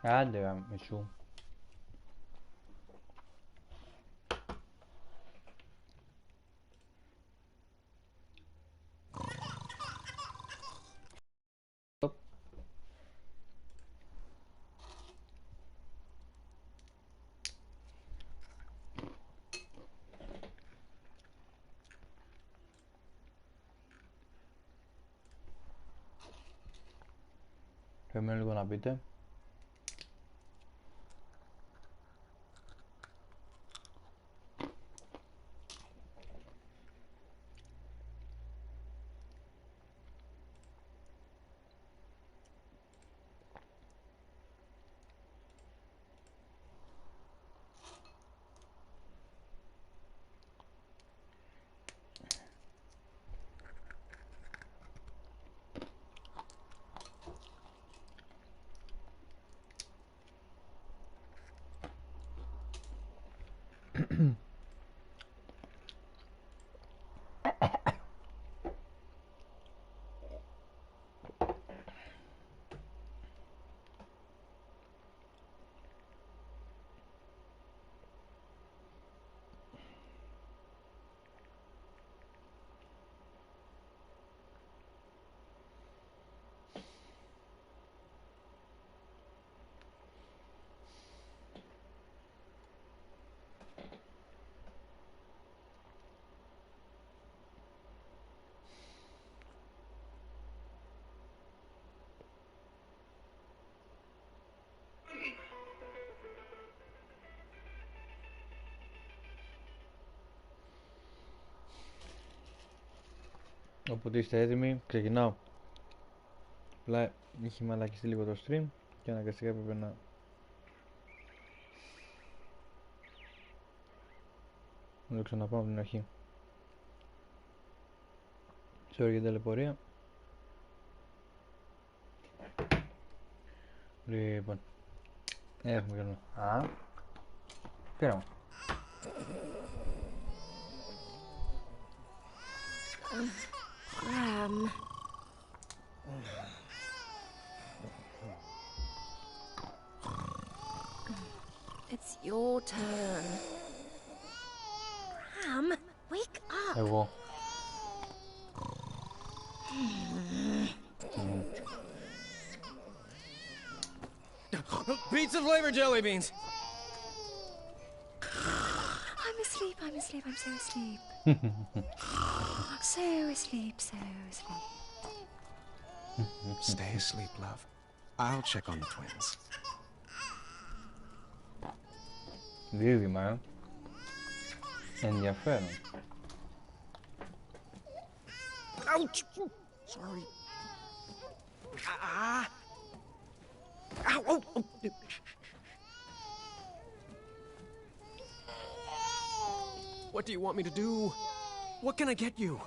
Άντε γαμίσου. Περιμένω λίγο να πείτε. Όποτε είστε έτοιμοι, ξεκινάω. Απλά είχε μαλακιστεί λίγο το stream και αναγκαστικά έπρεπε να το ξαναπάω από την αρχή. Sorry για την ταλαιπωρία. Λοιπόν, έχουμε καιρό. Πήραμε. It's your turn. Ram, wake up. Εγώ. Pizza flavor jelly beans. I'm asleep, I'm asleep, I'm so asleep. So asleep, so asleep. Stay asleep, love. I'll check on the twins. Δίδυμα, ενδιαφέρον. Ouch! Sorry. Ow! Oh! What do you want me to do? What can I get you?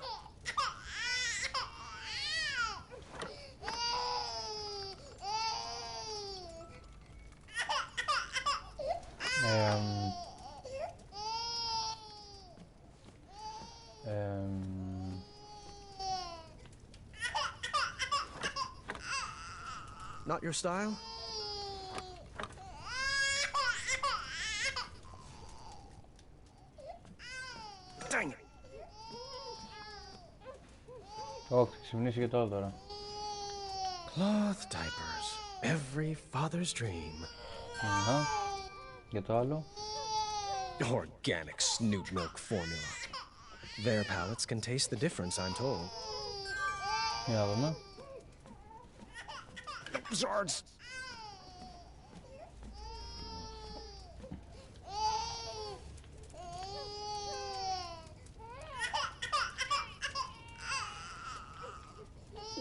Not your style? Dang it! Όχι, ξυπνήσει και το άλλο τώρα. Cloth diapers. Every father's dream. Για το άλλο. Organic snoot milk formula. Their palates can taste the difference, I'm told. Για να δούμε. Zards!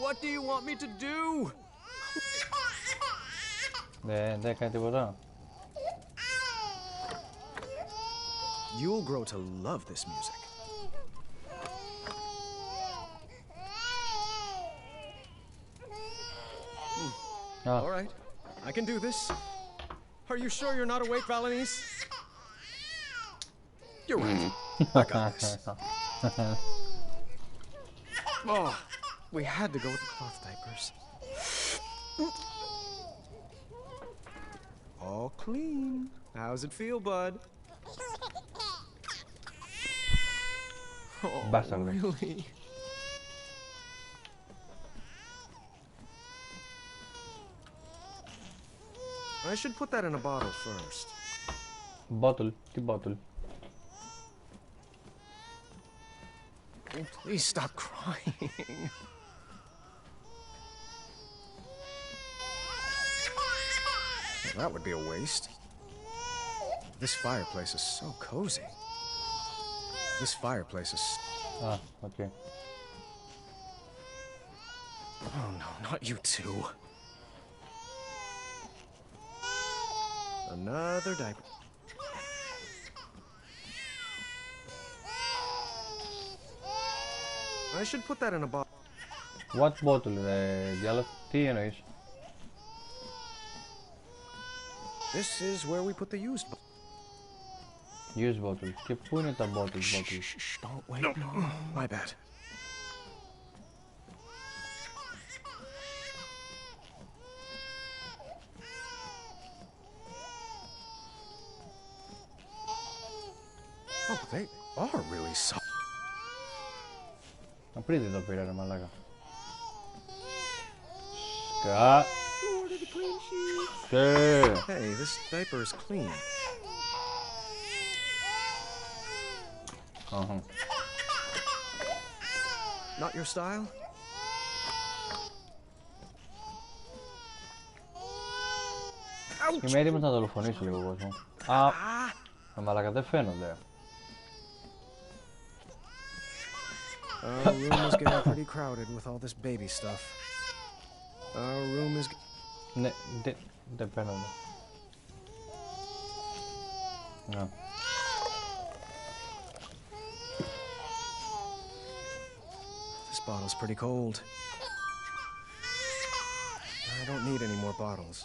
What do you want me to do? Δεν έκανε τίποτα. You'll grow to love this music. All right, I can do this. Are you sure you're not awake, Valenice? You're right. I got this. Oh, we had to go with the cloth diapers. All clean. How's it feel, bud? Oh, Bastard. really? I should put that in a bottle first. Bottle, τι bottle. Oh, please stop crying. That would be a waste. This fireplace is so cozy. This fireplace is... Ah, okay. Oh no, not you two. Another diaper. I should put that in a bottle. What bottle, διάλογο, τι εννοείς? This is where we put the used bottle. Use bottle. Και πού είναι τα bottles? Shh, don't wait. No, my bad. Oh, they are really soft. Πριν δεν το πήρα ρε μαλάκα. Σκα. Hey, this diaper is clean. Not your style? Είμαι έτοιμος να δολοφονήσω λίγο κόσμο. Α, μαλάκα δεν φαίνονται. Our room is getting pretty crowded with all this baby stuff. Our room is... Ναι, δεν φαίνονται. Ναι. This bottle's pretty cold. I don't need any more bottles.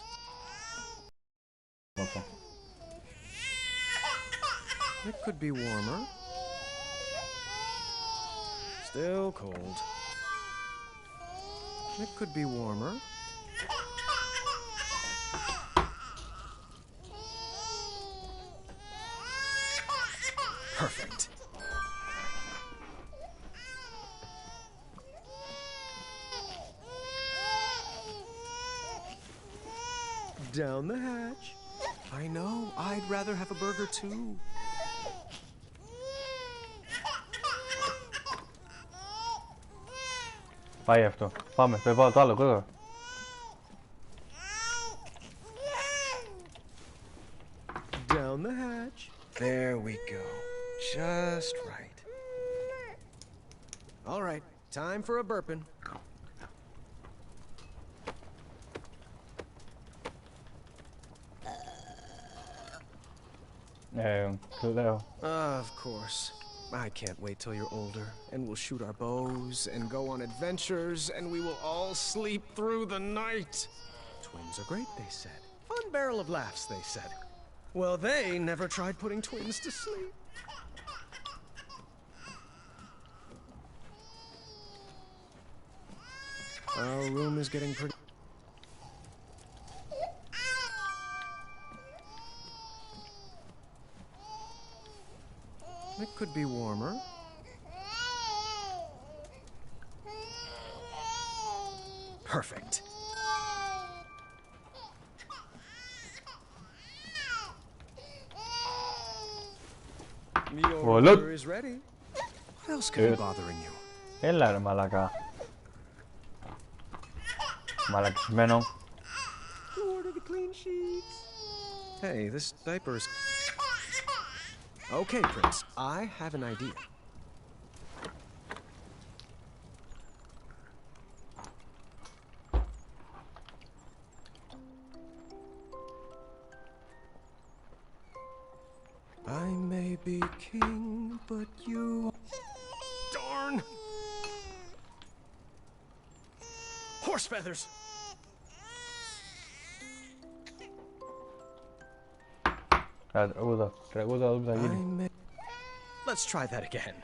Okay. It could be warmer. Still cold. It could be warmer. Perfect. Down the hatch. I know, I'd rather have a burger too. Πάει αυτό. Πάμε, το άλλο, κότα. Down the hatch. There we go. Just right. All right, time for a burping. Κλαίω. Of course. I can't wait till you're older, and we'll shoot our bows, and go on adventures, and we will all sleep through the night. Twins are great, they said. Fun barrel of laughs, they said. Well, they never tried putting twins to sleep. Our room is getting pretty... It could be warmer. Perfect. Your order is ready. What else could be bothering you? Έλα ρε μαλάκα. Μαλακισμένο. You ordered the clean sheets. Hey, this diaper is... Okay, Prince, I have an idea. I may be king, but you... Darn! Horse feathers! Τραγούδα, γίνει. Let's try that again.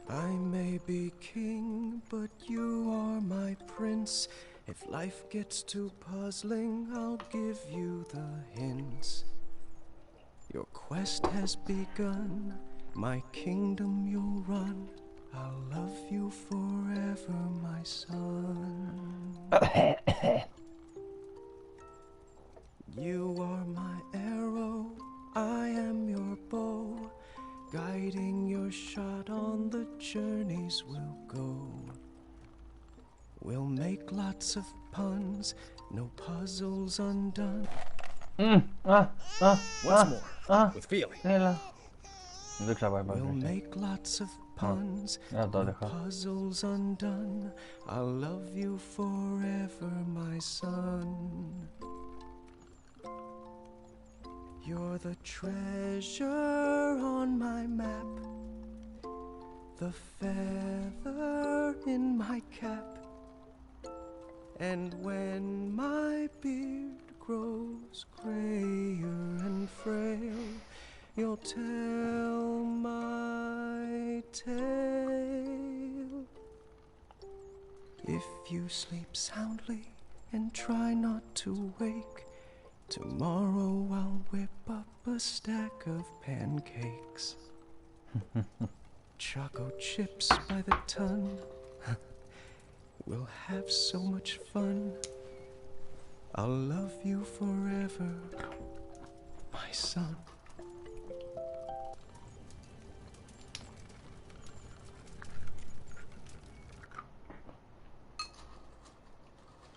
I may I be king, but you are my prince. If life gets too puzzling, I'll give you the hints. Your quest has begun, my kingdom you'll run. I'll love you forever, my son. You are my arrow, I am your bow. Guiding your shot on the journeys we'll go. We'll make lots of puns, no puzzles undone. Once more, with feeling. We'll make lots of puns, no puzzles undone. I'll love you forever, my son. You're the treasure on my map, the feather in my cap. And when my beard grows grayer and frail, you'll tell my tale. If you sleep soundly and try not to wake, tomorrow I'll whip up a stack of pancakes. Choco chips by the ton. We'll have so much fun. I'll love you forever, my son.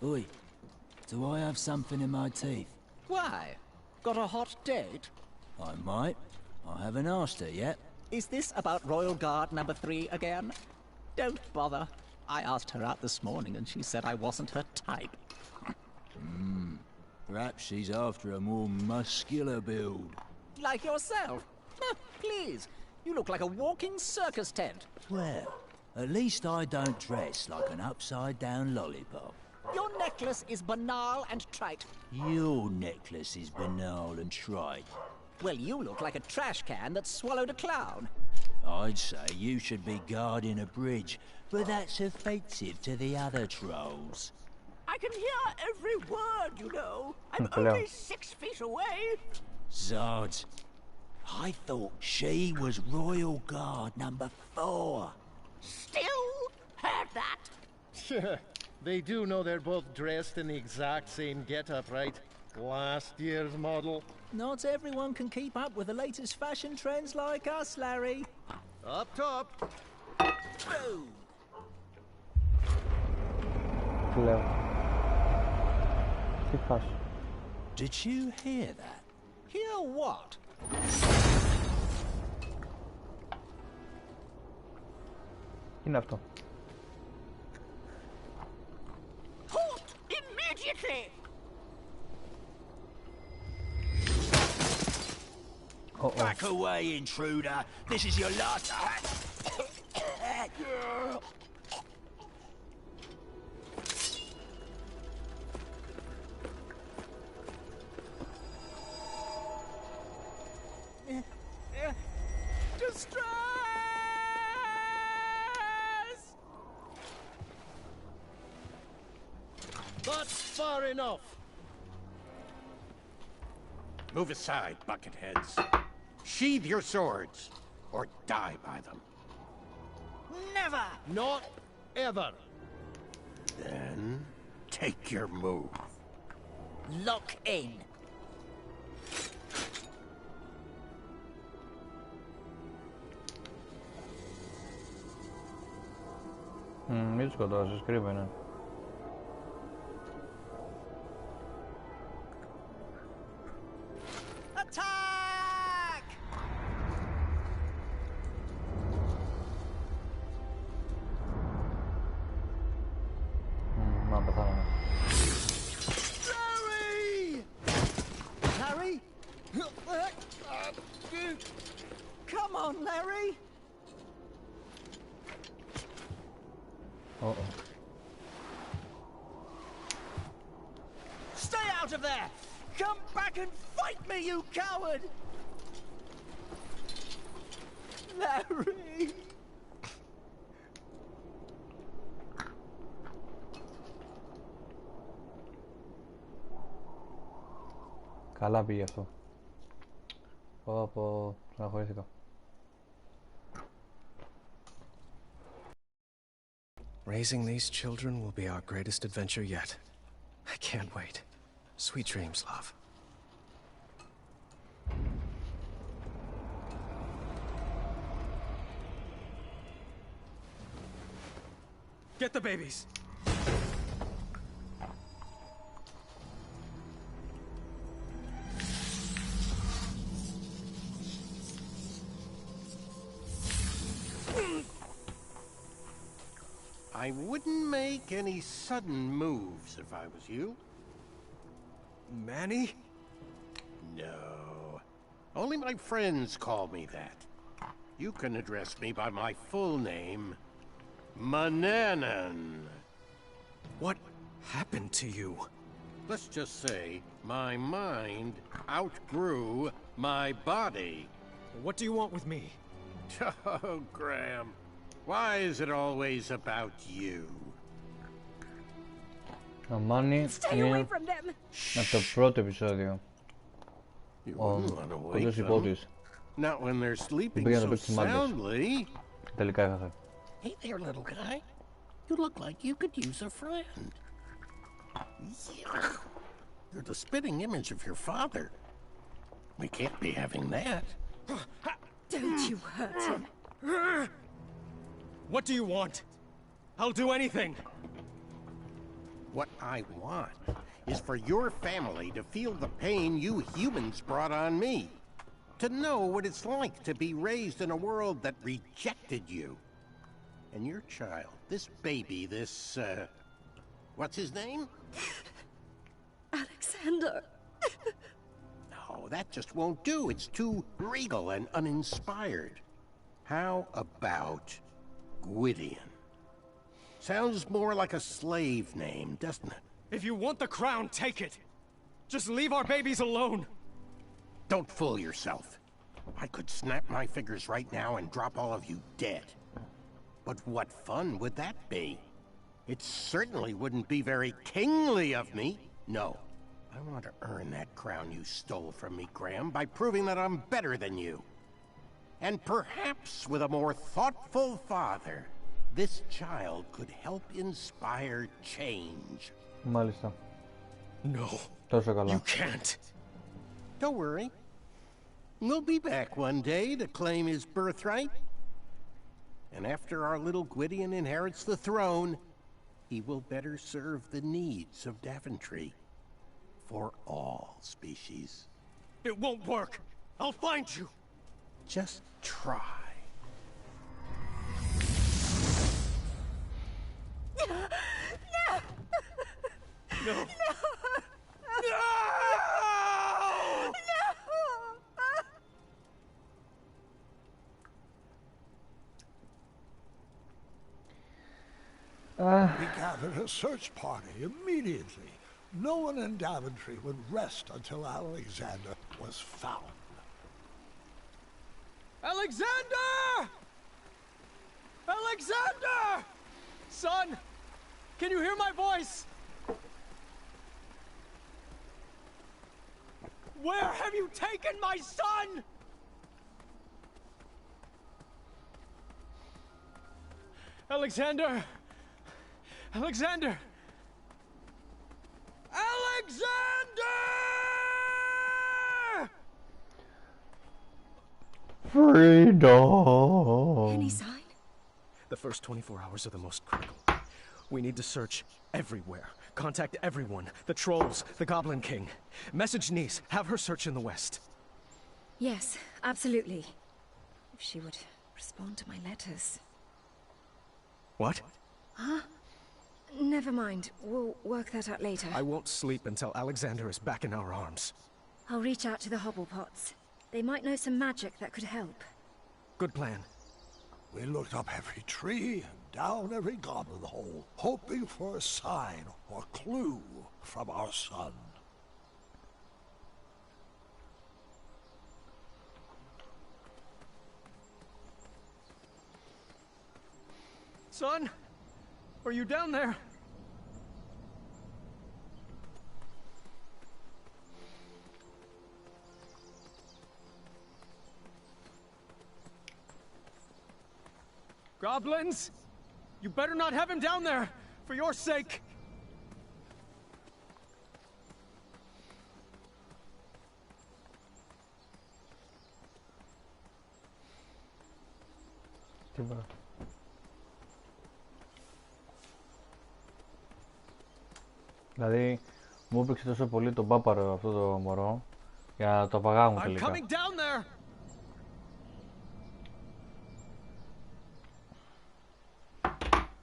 Oi, do I have something in my teeth? Why? Got a hot date? I might. I haven't asked her yet. Is this about Royal Guard number 3 again? Don't bother. I asked her out this morning and she said I wasn't her type. Perhaps she's after a more muscular build. Like yourself. Please, you look like a walking circus tent. Well, at least I don't dress like an upside-down lollipop. Your necklace is banal and trite. Your necklace is banal and trite. Well, you look like a trash can that swallowed a clown. I'd say you should be guarding a bridge, but that's offensive to the other trolls. I can hear every word, you know. I'm only 6 feet away. Zods, I thought she was Royal Guard number 4. Still heard that? They do know they're both dressed in the exact same get-up, right? Last year's model. Not everyone can keep up with the latest fashion trends like us, Larry. Up top. Boom. Did you hear that? Hear what? Είναι αυτό. Halt immediately! Back away, intruder! This is your last... Distress! That's far enough. Move aside, bucketheads. Sheathe your swords, or die by them. Never! Not ever. Then, take your move. Lock in. Μην τους σκοτώσεις, κρύβο είναι. Attack! Μα πεθάναμε. Larry! Larry? Come on, Larry! Oh. Stay out of there! Come back and fight me, you coward! Larry! Καλά πήγε αυτό. Πω, στεναχωρήθηκα. Raising these children will be our greatest adventure yet. I can't wait. Sweet dreams, love. Get the babies! I wouldn't make any sudden moves if I was you. Manny? No. Only my friends call me that. You can address me by my full name, Manannan. What happened to you? Let's just say my mind outgrew my body. What do you want with me? Oh, Graham. Why is it always about you? Ο Μάνι είναι από το πρώτο επεισόδιο. Ο κοντός υπότης. Not when they're sleeping so soundly. Τελικά έχασα. Hey there, little guy. You look like you could use a friend. You're the spitting image of your father. We can't be having that. Don't you hurt him. What do you want? I'll do anything. What I want is for your family to feel the pain you humans brought on me. To know what it's like to be raised in a world that rejected you. And your child, this baby, what's his name? Alexander. No, that just won't do. It's too regal and uninspired. How about Gwydion? Sounds more like a slave name, doesn't it? If you want the crown, take it. Just leave our babies alone. Don't fool yourself. I could snap my fingers right now and drop all of you dead. But what fun would that be? It certainly wouldn't be very kingly of me. No. I want to earn that crown you stole from me, Graham, by proving that I'm better than you. And perhaps with a more thoughtful father, this child could help inspire change. Μάλιστα. No. Τόσο καλά. You can't. Don't worry. We'll be back one day to claim his birthright. And after our little Gwydion inherits the throne, he will better serve the needs of Daventry. For all species. It won't work. I'll find you. Just try. No. No. We gathered a search party immediately. No one in Daventry would rest until Alexander was found. Alexander! Alexander! Son, can you hear my voice? Where have you taken my son? Alexander! Alexander! Alexander! Freedom! Any sign? The first 24 hours are the most critical. We need to search everywhere. Contact everyone. The trolls, the Goblin King. Message Nice. Have her search in the west. Yes, absolutely. If she would respond to my letters. What? Huh? Never mind. We'll work that out later. I won't sleep until Alexander is back in our arms. I'll reach out to the Hobblepots. They might know some magic that could help. Good plan. We looked up every tree and down every goblin hole, hoping for a sign or clue from our son. Son? Are you down there? Goblins! You better not have him down there, for your sake! Τίποτα. Δηλαδή, μου έπαιξε τόσο πολύ τον πάπαρο αυτό το μωρό, για να το απαγάγουν I'm τελικά. coming down there!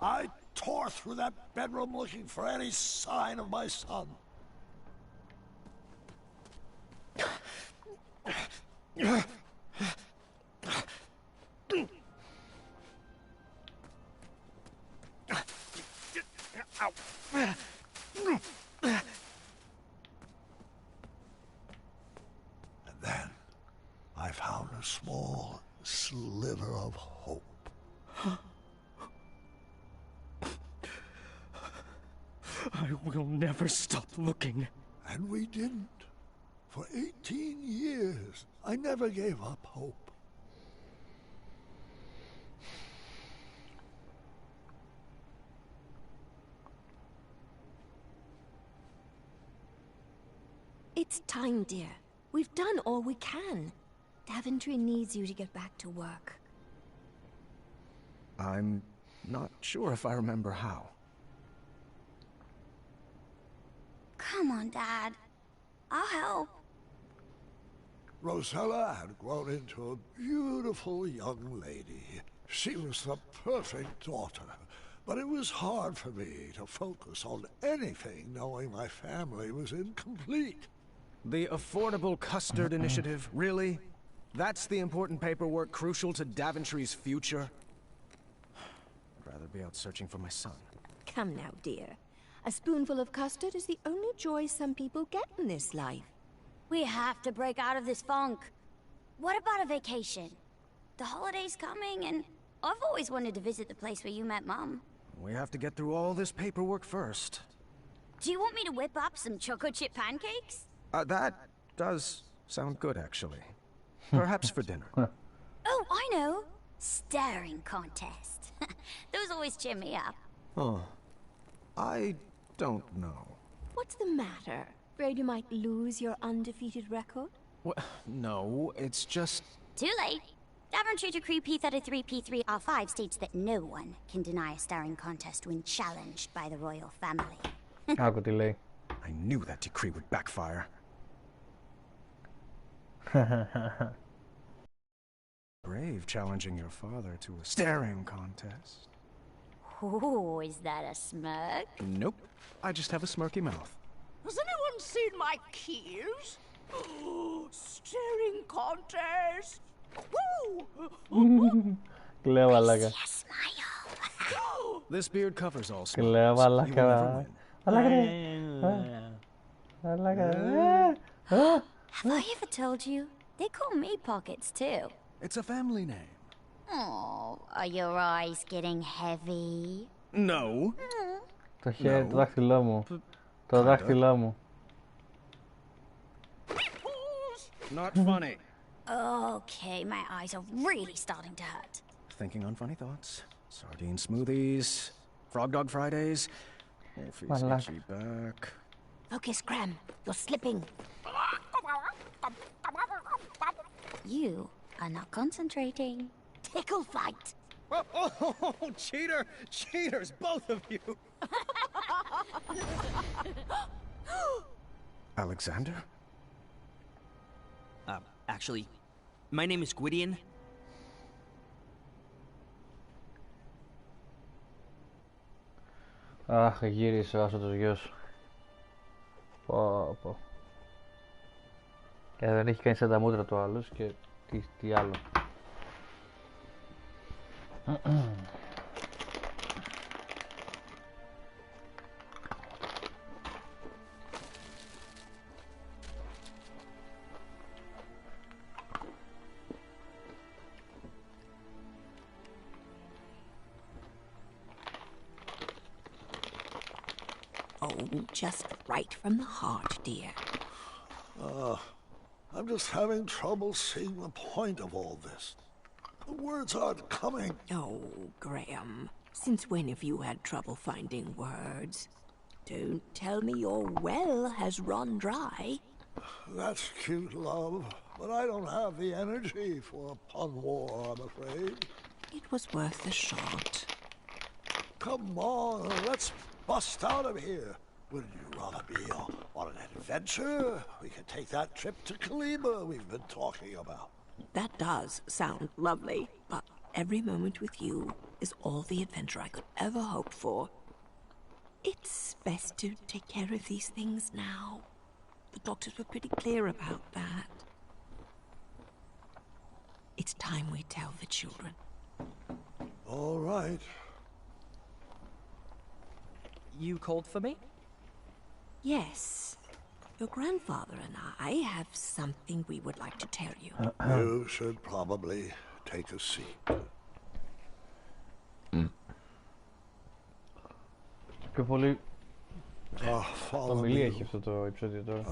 I tore through that bedroom looking for any sign of my son. And then I found a small sliver of hope. I will never stop looking. And we didn't. For 18 years, I never gave up hope. It's time, dear. We've done all we can. Daventry needs you to get back to work. I'm not sure if I remember how. Come on, Dad. I'll help. Rosella had grown into a beautiful young lady. She was the perfect daughter. But it was hard for me to focus on anything knowing my family was incomplete. The Affordable Custard Initiative, really? That's the important paperwork crucial to Daventry's future? I'd rather be out searching for my son. Come now, dear. A spoonful of custard is the only joy some people get in this life. We have to break out of this funk. What about a vacation? The holiday's coming, and I've always wanted to visit the place where you met Mom. We have to get through all this paperwork first. Do you want me to whip up some chocolate chip pancakes? That does sound good, actually. Perhaps for dinner. Oh, I know. Staring contest. Those always cheer me up. Oh, I don't know. What's the matter? Afraid you might lose your undefeated record? Well, no, it's just... Too late. Daventry Decree P33P3R5 states that no one can deny a staring contest when challenged by the royal family. Άκου τι λέει. I knew that decree would backfire. Brave challenging your father to a staring contest. Oh, is that a smirk? Nope. I just have a smirky mouth. Has anyone seen my keys? Staring contest! Woo! Κλαίω μαλάκα. This beard covers all smiles. Κλαίω You will never μαλάκα. win. Μαλάκα ρε. Μαλάκα ρε. Have I ever told you? They call me Pockets too. It's a family name. Oh, are your eyes getting heavy? No. Το χέρι, το δάχτυλό μου. Το δάχτυλό μου. Not funny. Okay, my eyes are really starting to hurt. Thinking on funny thoughts. Sardine smoothies. Frog Dog Fridays. Wolfie's itchy back. Focus, Graham. You're slipping. You are not concentrating. Tickle fight. Oh, cheater! Cheaters, both of you! Alexander? Actually, my name is Gwydion. Αχ, γύρισε ο άσωτος γιος. Πω, πω. Και δεν έχει κάνει σαν τα μούτρα του άλλος και τι άλλο. Oh, just right from the heart, dear. I'm just having trouble seeing the point of all this. The words aren't coming. Oh, Graham. Since when have you had trouble finding words? Don't tell me your well has run dry. That's cute, love, but I don't have the energy for a pun war, I'm afraid. It was worth a shot. Come on, let's bust out of here. Wouldn't you rather be on an adventure? We could take that trip to Kalima we've been talking about. That does sound lovely, but every moment with you is all the adventure I could ever hope for. It's best to take care of these things now. The doctors were pretty clear about that. It's time we tell the children. All right. You called for me? Yes. Your grandfather and I have something we would like to tell you. You should probably take a seat. Πιο πολύ ομιλία έχει αυτό το επεισόδιο τώρα.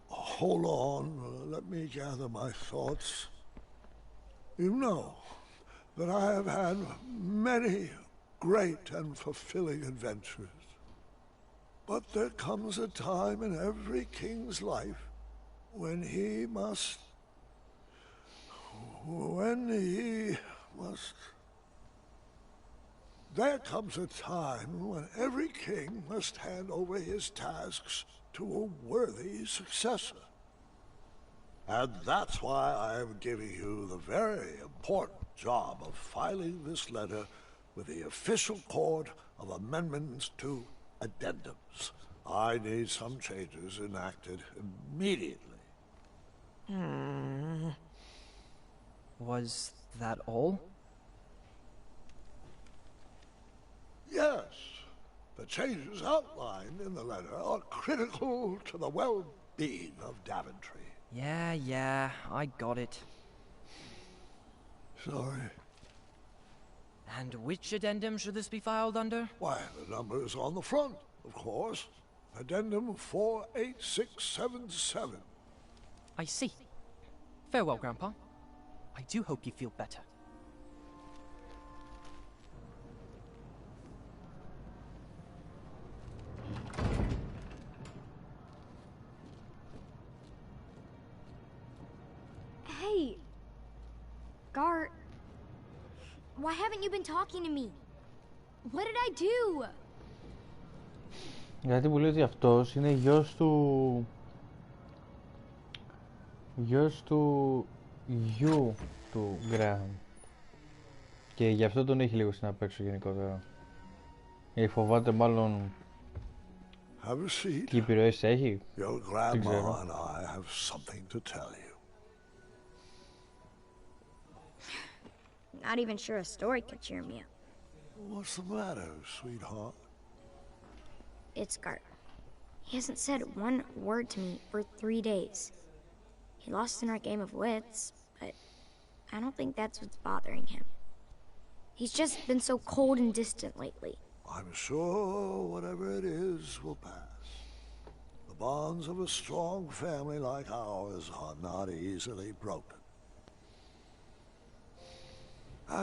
Hold on, let me gather my thoughts. You know that I have had many great and fulfilling adventures. But there comes a time in every king's life when he must... There comes a time when every king must hand over his tasks to a worthy successor. And that's why I am giving you the very important job of filing this letter with the official court of amendments to addendums. I need some changes enacted immediately. Was that all? Yes. The changes outlined in the letter are critical to the well-being of Daventry. Yeah, I got it. Sorry. And which addendum should this be filed under? Why, the number is on the front, of course. Addendum 48677. I see. Farewell, Grandpa. I do hope you feel better. Hey, Gart, why haven't you been talking to me? What did I do? Γιατί μου λέει ότι αυτός είναι γιος του γιου του Γκράχαμ. Και γι' αυτό τον έχει λίγο στην απέξω γενικότερα. Φοβάται μάλλον τι επιρροές έχει. Your grandma and I have something to tell you. Not even sure a story could cheer me up. What's the matter, sweetheart? It's Gart. He hasn't said one word to me for 3 days. He lost in our game of wits, but I don't think that's what's bothering him. He's just been so cold and distant lately. I'm sure whatever it is will pass. The bonds of a strong family like ours are not easily broken.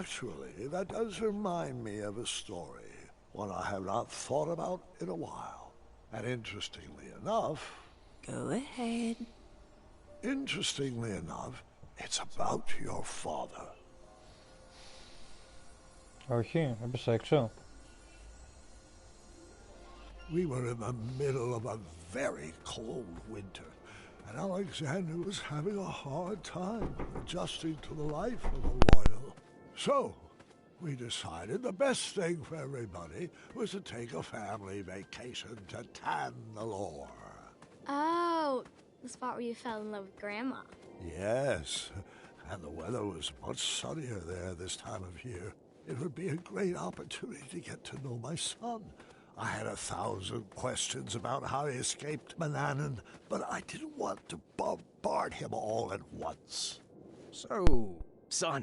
Actually, that does remind me of a story, one I have not thought about in a while. And interestingly enough... Go ahead. Interestingly enough, it's about your father. Όχι, έπεσα έξω. We were in the middle of a very cold winter, and Alexander was having a hard time adjusting to the life of a royal. So, we decided the best thing for everybody was to take a family vacation to Tandalore. Oh, the spot where you fell in love with Grandma. Yes, and the weather was much sunnier there this time of year. It would be a great opportunity to get to know my son. I had 1,000 questions about how he escaped Manannan, but I didn't want to bombard him all at once. So, son,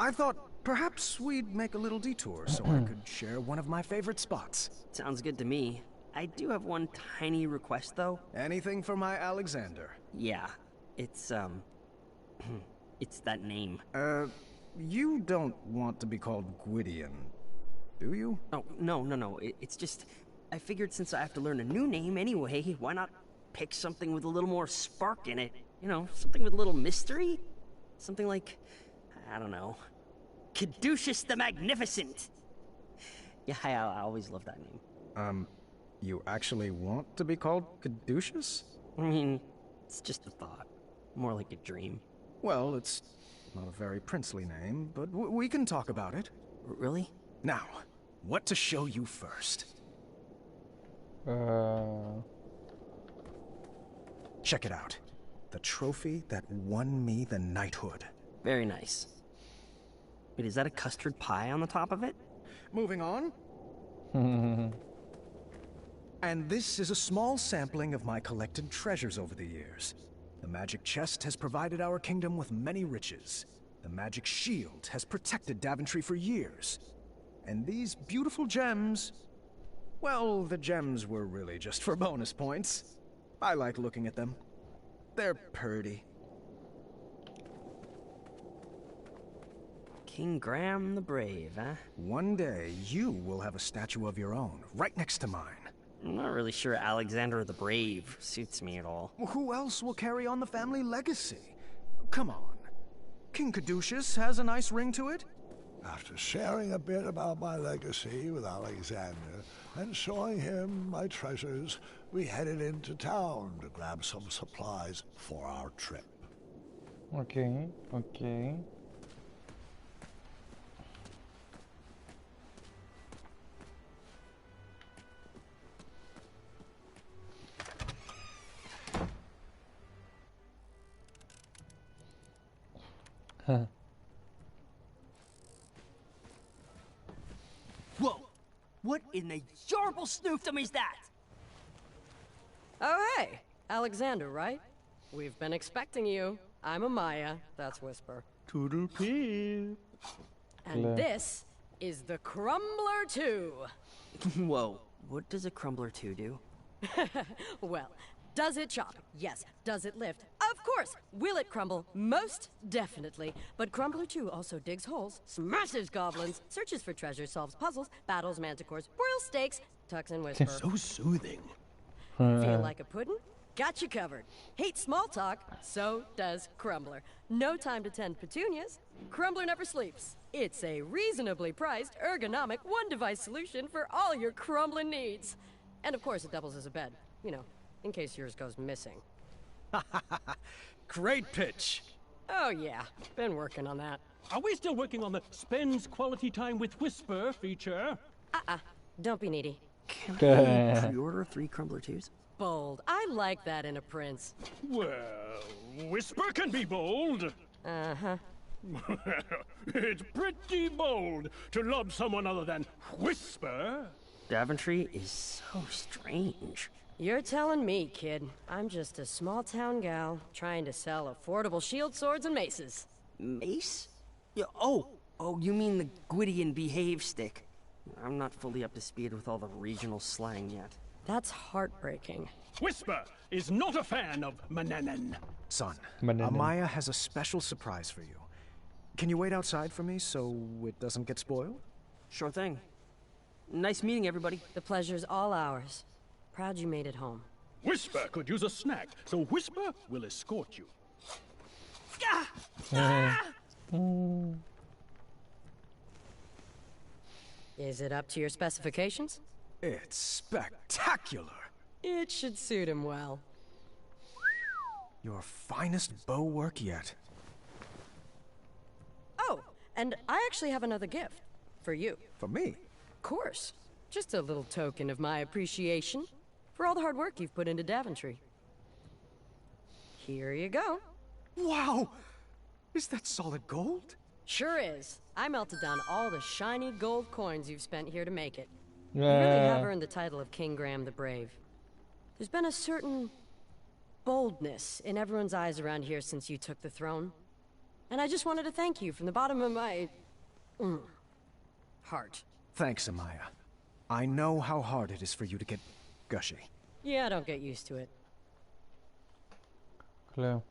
I thought perhaps we'd make a little detour so I could share one of my favorite spots. Sounds good to me. I do have one tiny request, though. Anything for my Alexander. Yeah, it's, It's that name. You don't want to be called Gwydion, do you? Oh, no. It's just, I figured since I have to learn a new name anyway, why not pick something with a little more spark in it? You know, something with a little mystery? Something like, I don't know, Caduceus the Magnificent. Yeah, I always loved that name. You actually want to be called Caduceus? I mean, it's just a thought. More like a dream. Well, it's not a very princely name, but we can talk about it. Really? Now, what to show you first? Check it out. The trophy that won me the knighthood. Very nice. Wait, is that a custard pie on the top of it? Moving on. And this is a small sampling of my collected treasures over the years. The magic chest has provided our kingdom with many riches. The magic shield has protected Daventry for years. And these beautiful gems... well, the gems were really just for bonus points. I like looking at them. They're pretty. King Graham the Brave, huh? One day, you will have a statue of your own, right next to mine. I'm not really sure Alexander the Brave suits me at all. Well, who else will carry on the family legacy? Come on. King Caduceus has a nice ring to it. After sharing a bit about my legacy with Alexander and showing him my treasures, we headed into town to grab some supplies for our trip. Okay. Whoa! What in the yarble snoofdom is that? Oh, hey! Alexander, right? We've been expecting you. I'm Amaya, that's Whisper. Toodle pip. And this is the Crumbler 2. Whoa, what does a Crumbler 2 do? Well, does it chop? Yes. Does it lift? Of course. Will it crumble? Most definitely. But Crumbler 2 also digs holes, smashes goblins, searches for treasure, solves puzzles, battles manticores, broils steaks, tucks in Whisper. So soothing. Feel like a puddin'? Got you covered. Hate small talk? So does Crumbler. No time to tend petunias? Crumbler never sleeps. It's a reasonably priced, ergonomic, one-device solution for all your crumbling needs. And of course, it doubles as a bed. You know, in case yours goes missing. Great pitch. Oh yeah, been working on that. Are we still working on the spends quality time with Whisper feature? Don't be needy. Can I pre-order 3 Crumbler 2s? Bold. I like that in a prince. Well, Whisper can be bold. Uh-huh. It's pretty bold to love someone other than Whisper. Daventry is so strange. You're telling me, kid. I'm just a small-town gal trying to sell affordable shield swords and maces. Mace? Yeah, oh, you mean the Gwydion behave stick. I'm not fully up to speed with all the regional slang yet. That's heartbreaking. Whisper is not a fan of Manannan. Son, Amaya has a special surprise for you. Can you wait outside for me so it doesn't get spoiled? Sure thing. Nice meeting everybody. The pleasure's all ours. Proud you made it home. Whisper could use a snack, so Whisper will escort you. Is it up to your specifications? It's spectacular. It should suit him well. Your finest bow work yet. Oh, and I actually have another gift. For you. For me? Of course. Just a little token of my appreciation for all the hard work you've put into Daventry. Here you go. Wow! Is that solid gold? Sure is. I melted down all the shiny gold coins you've spent here to make it. You really have earned the title of King Graham the Brave. There's been a certain boldness in everyone's eyes around here since you took the throne. And I just wanted to thank you from the bottom of my... heart. Thanks, Amaya. I know how hard it is for you to get gushy. Yeah, don't get used to it. Claro.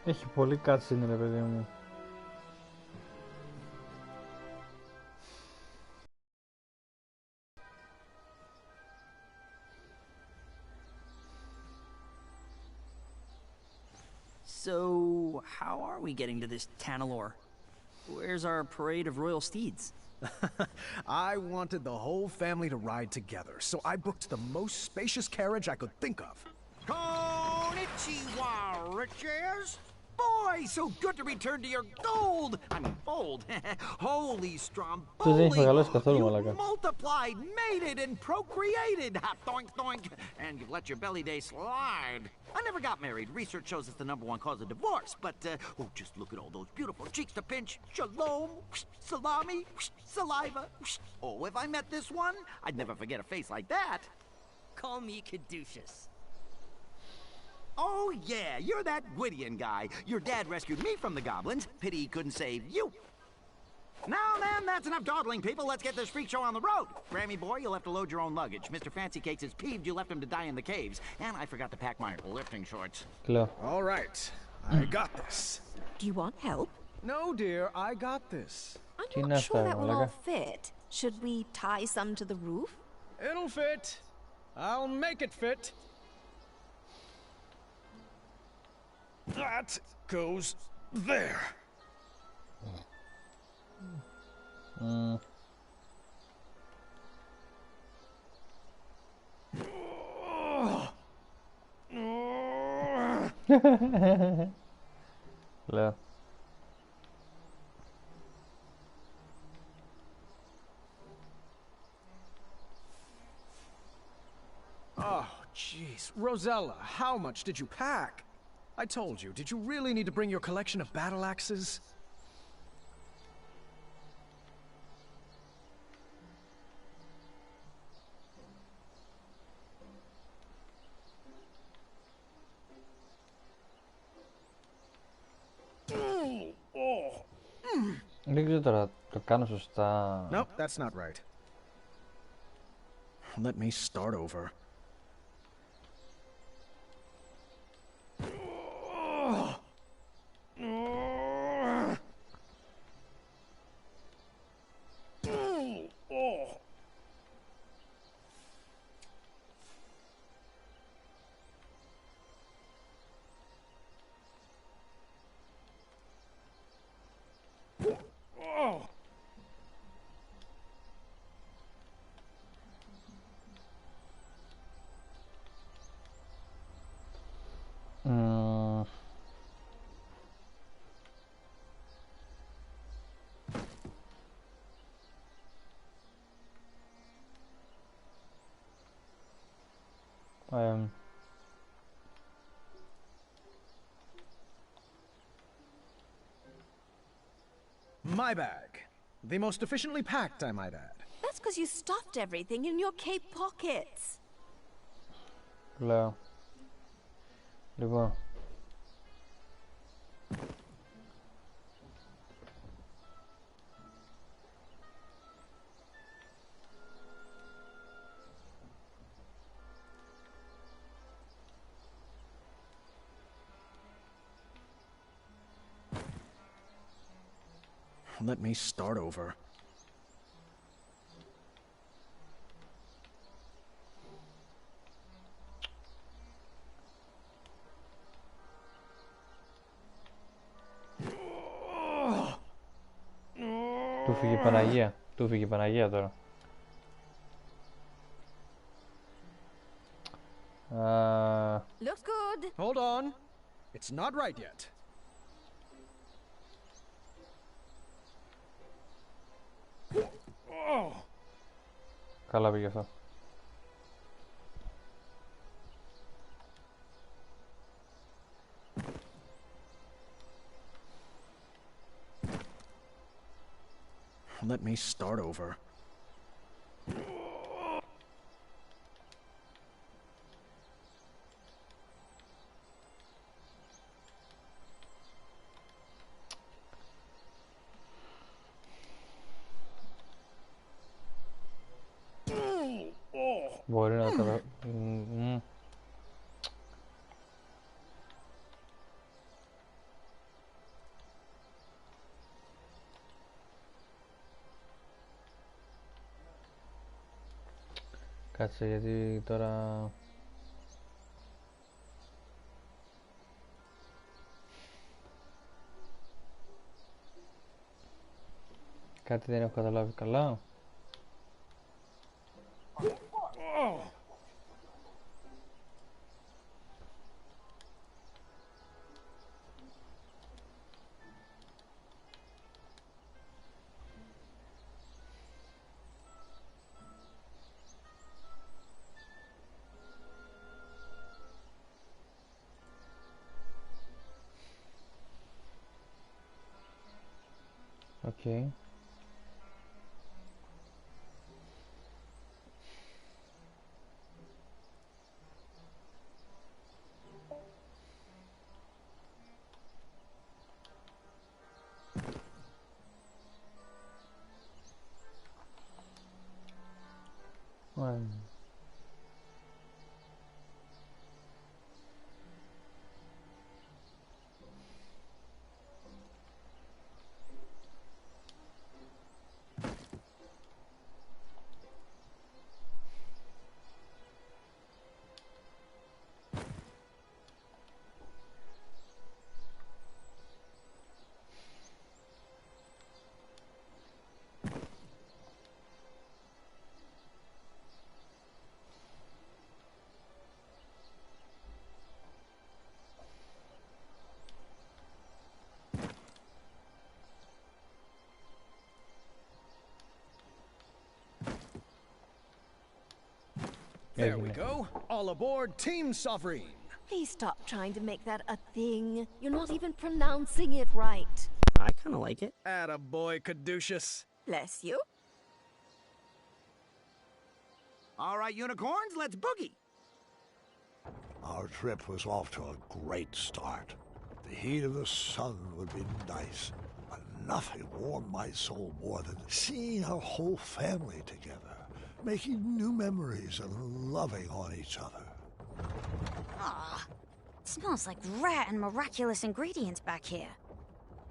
Έχει πολύ cutscene ρε παιδί μου. So, how are we getting to this Tanalorr? Where's our parade of royal steeds? I wanted the whole family to ride together, so I booked the most spacious carriage I could think of. Konnichiwa, riches! Boy, so good to return to your gold! I mean, fold. Holy Stromboli! You multiplied, mated, and procreated! Doink, doink! And you've let your belly day slide. I never got married. Research shows it's the #1 cause of divorce. But, oh, just look at all those beautiful cheeks to pinch. Shalom, salami, saliva. Oh, if I met this one, I'd never forget a face like that. Call me Caduceus. Oh, yeah, you're that Gwydion guy. Your dad rescued me from the goblins. Pity he couldn't save you. Now then, that's enough dawdling, people. Let's get this freak show on the road. Grammy boy, you'll have to load your own luggage. Mr. Fancy Cakes is peeved you left him to die in the caves. And I forgot to pack my lifting shorts. Hello. All right, I got this. Do you want help? No, dear, I got this. I'm not sure that will all fit. Should we tie some to the roof? It'll fit. I'll make it fit. That goes there. Hello. Oh, jeez. Rosella, how much did you pack? I told you, did you really need to bring your collection of battle axes? Δεν ξέρω τώρα, το κάνω σωστά. Nope, that's not right. Let me start over. My bag. The most efficiently packed, I might add. That's because you stuffed everything in your cape pockets. Λέω. Λοιπόν. Let me start over. Του φύγει η Παναγία. Του φύγει η Παναγία τώρα. Looks good. Hold on. It's not right yet. Καλά πήγε αυτό. Let me start over. Μπορεί να το... Κάτσε γιατί τώρα... Κάτι δεν έχω καταλάβει καλά. Okay. One. There we go. All aboard Team Sovereign. Please stop trying to make that a thing. You're not even pronouncing it right. I kind of like it. Attaboy, Caduceus. Bless you. All right, unicorns, let's boogie. Our trip was off to a great start. The heat of the sun would be nice, but nothing warmed my soul more than seeing our whole family together, making new memories and loving on each other. Ah, it smells like rare and miraculous ingredients back here.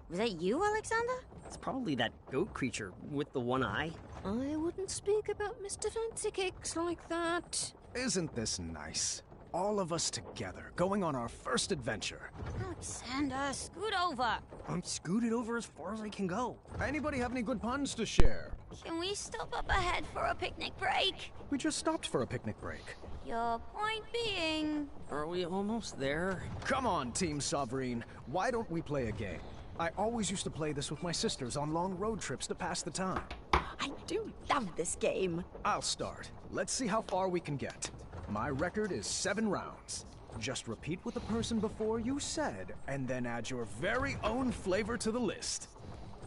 Was that you, Alexander? It's probably that goat creature with the one eye. I wouldn't speak about Mr. Fancy Cakes like that. Isn't this nice? All of us together, going on our first adventure. Alexander, scoot over. I'm scooted over as far as I can go. Anybody have any good puns to share? Can we stop up ahead for a picnic break? We just stopped for a picnic break. Your point being... Are we almost there? Come on, Team Sovereign. Why don't we play a game? I always used to play this with my sisters on long road trips to pass the time. I do love this game. I'll start. Let's see how far we can get. My record is 7 rounds. Just repeat what the person before you said, and then add your very own flavor to the list.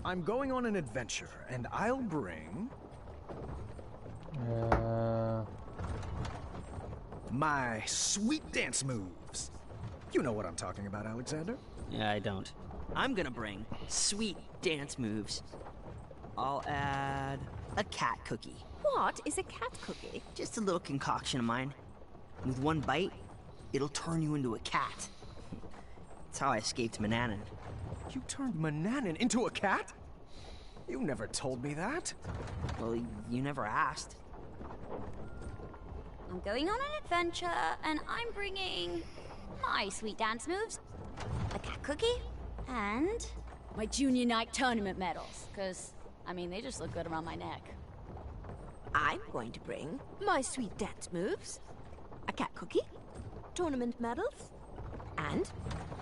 I'm going on an adventure, and I'll bring... my sweet dance moves. You know what I'm talking about, Alexander? Yeah, I don't. I'm gonna bring sweet dance moves. I'll add a cat cookie. What is a cat cookie? Just a little concoction of mine. With one bite, it'll turn you into a cat. That's how I escaped Manannan. You turned Manannan into a cat? You never told me that. Well, you never asked. I'm going on an adventure, and I'm bringing my sweet dance moves, a cat cookie, and my junior night tournament medals. Because, I mean, they just look good around my neck. I'm going to bring my sweet dance moves, a cat cookie, tournament medals, and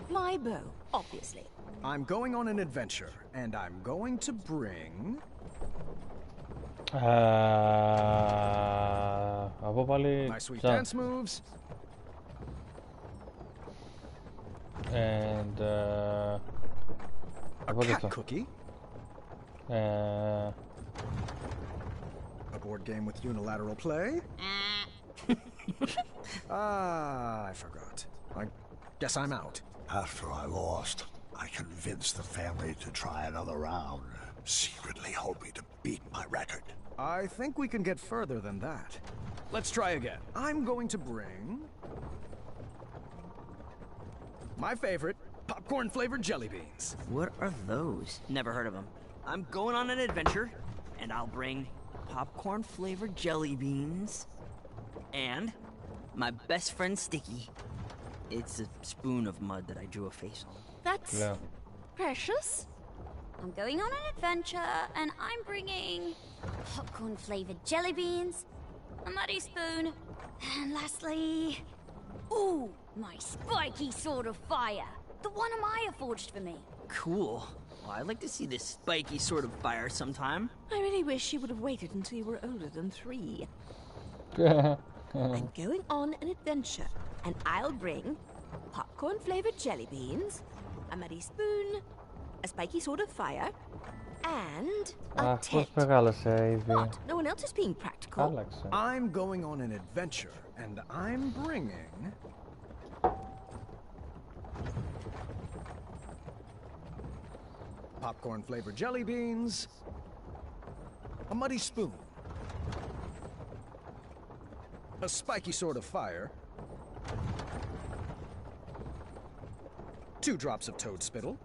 my bow, obviously. I'm going on an adventure, and I'm going to bring... my sweet dance moves. And a cat cookie. A board game with unilateral play. I forgot. I guess I'm out. After I lost, I convinced the family to try another round, secretly hoping to beat my record. I think we can get further than that. Let's try again. I'm going to bring... my favorite, popcorn-flavored jelly beans. What are those? Never heard of them. I'm going on an adventure, and I'll bring popcorn-flavored jelly beans. And my best friend Sticky. It's a spoon of mud that I drew a face on. That's precious. I'm going on an adventure, and I'm bringing popcorn-flavored jelly beans, a muddy spoon, and lastly, ooh, my spiky sword of fire. The one Amaya forged for me. Cool. Well, I'd like to see this spiky sword of fire sometime. I really wish you would have waited until you were older than 3. I'm going on an adventure, and I'll bring popcorn-flavored jelly beans, a muddy spoon, a spiky sword of fire, and a tent. What? No one else is being practical. I'm going on an adventure, and I'm bringing... popcorn-flavored jelly beans, a muddy spoon, a spiky sword of fire, 2 drops of toad spittle.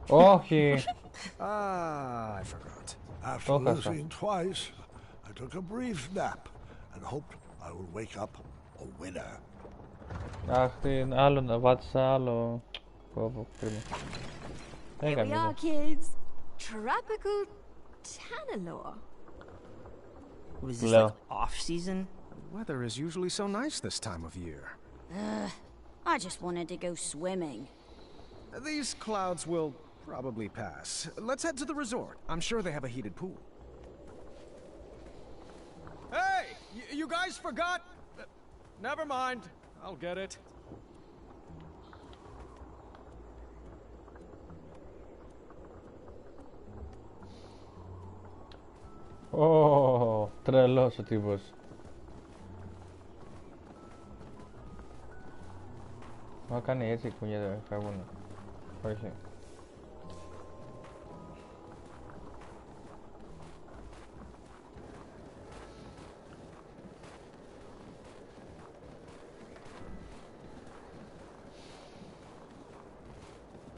Όχι. I forgot. After losing twice, I took a brief nap and hoped I would wake up a winner. Αχ, άλλο να βάτσα, άλλο. Here we are, kids. Tropical Tanalor. Was this like off-season? The weather is usually so nice this time of year. I just wanted to go swimming. These clouds will probably pass. Let's head to the resort. I'm sure they have a heated pool. Hey! You guys forgot? Never mind. I'll get it. Ω, τρελός ο τύπος. Μα κάνει έτσι, κουνιέται, φεύγουνε. Όχι.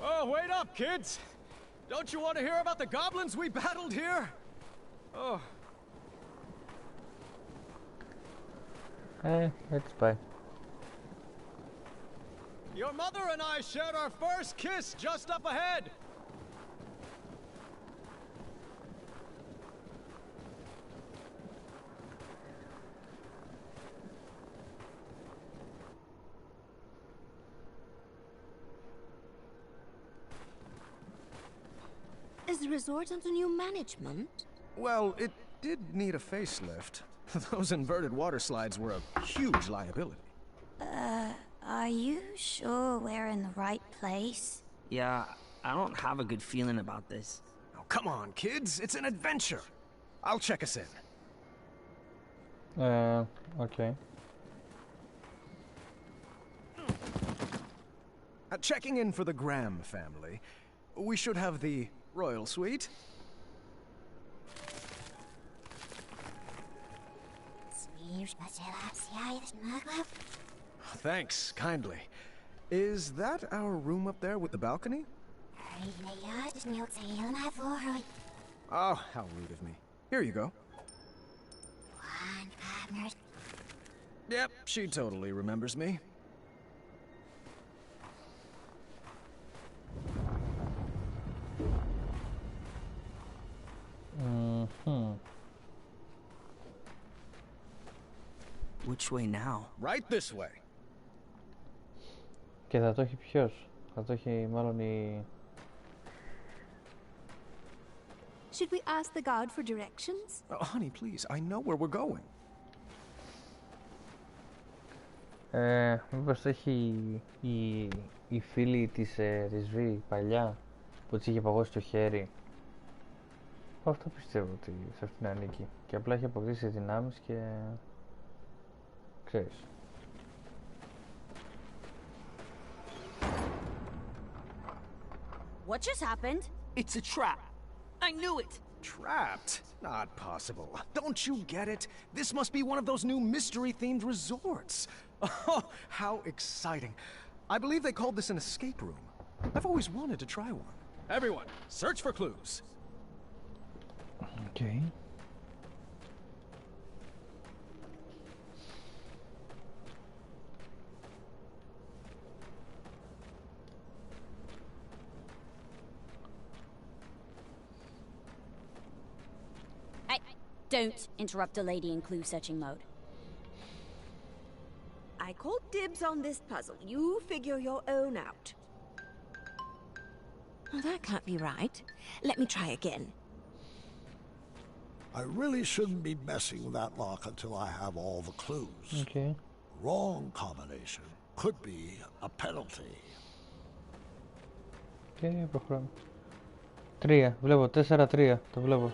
Oh, wait up, kids! Don't you want to hear about the goblins we battled here? Oh. Έτσι πάει. Your mother and I shared our first kiss just up ahead. Is the resort under new management? Well, it did need a facelift. Those inverted water slides were a huge liability. Are you sure we're in the right place? Yeah, I don't have a good feeling about this. Oh, come on, kids. It's an adventure. I'll check us in. Okay. Checking in for the Graham family. We should have the royal suite. Thanks, kindly. Is that our room up there with the balcony? Oh, how rude of me. Here you go. Yep, she totally remembers me. Which way now? Right this way. Και θα το έχει ποιος? Θα το έχει μάλλον η... Should we ask the guard for directions? Oh, honey, please. I know where we're going. Μήπως το έχει η φίλη της Ρισβή παλιά που της είχε παγώσει το χέρι. Αυτό πιστεύω ότι σε αυτήν ανήκει. Και απλά έχει αποκτήσει δυνάμεις και... ξέρεις. What just happened? It's a trap. I knew it. Trapped? Not possible. Don't you get it? This must be one of those new mystery-themed resorts. Oh, how exciting. I believe they called this an escape room. I've always wanted to try one. Everyone, search for clues. Okay. Don't interrupt a lady in clue searching mode. I called dibs on this puzzle. You figure your own out. Well, that can't be right. Let me try again. I really shouldn't be messing with that lock until I have all the clues. Okay. Wrong combination could be a penalty. Και προχωράμε. 3, βλέπω 4-3, το βλέπω.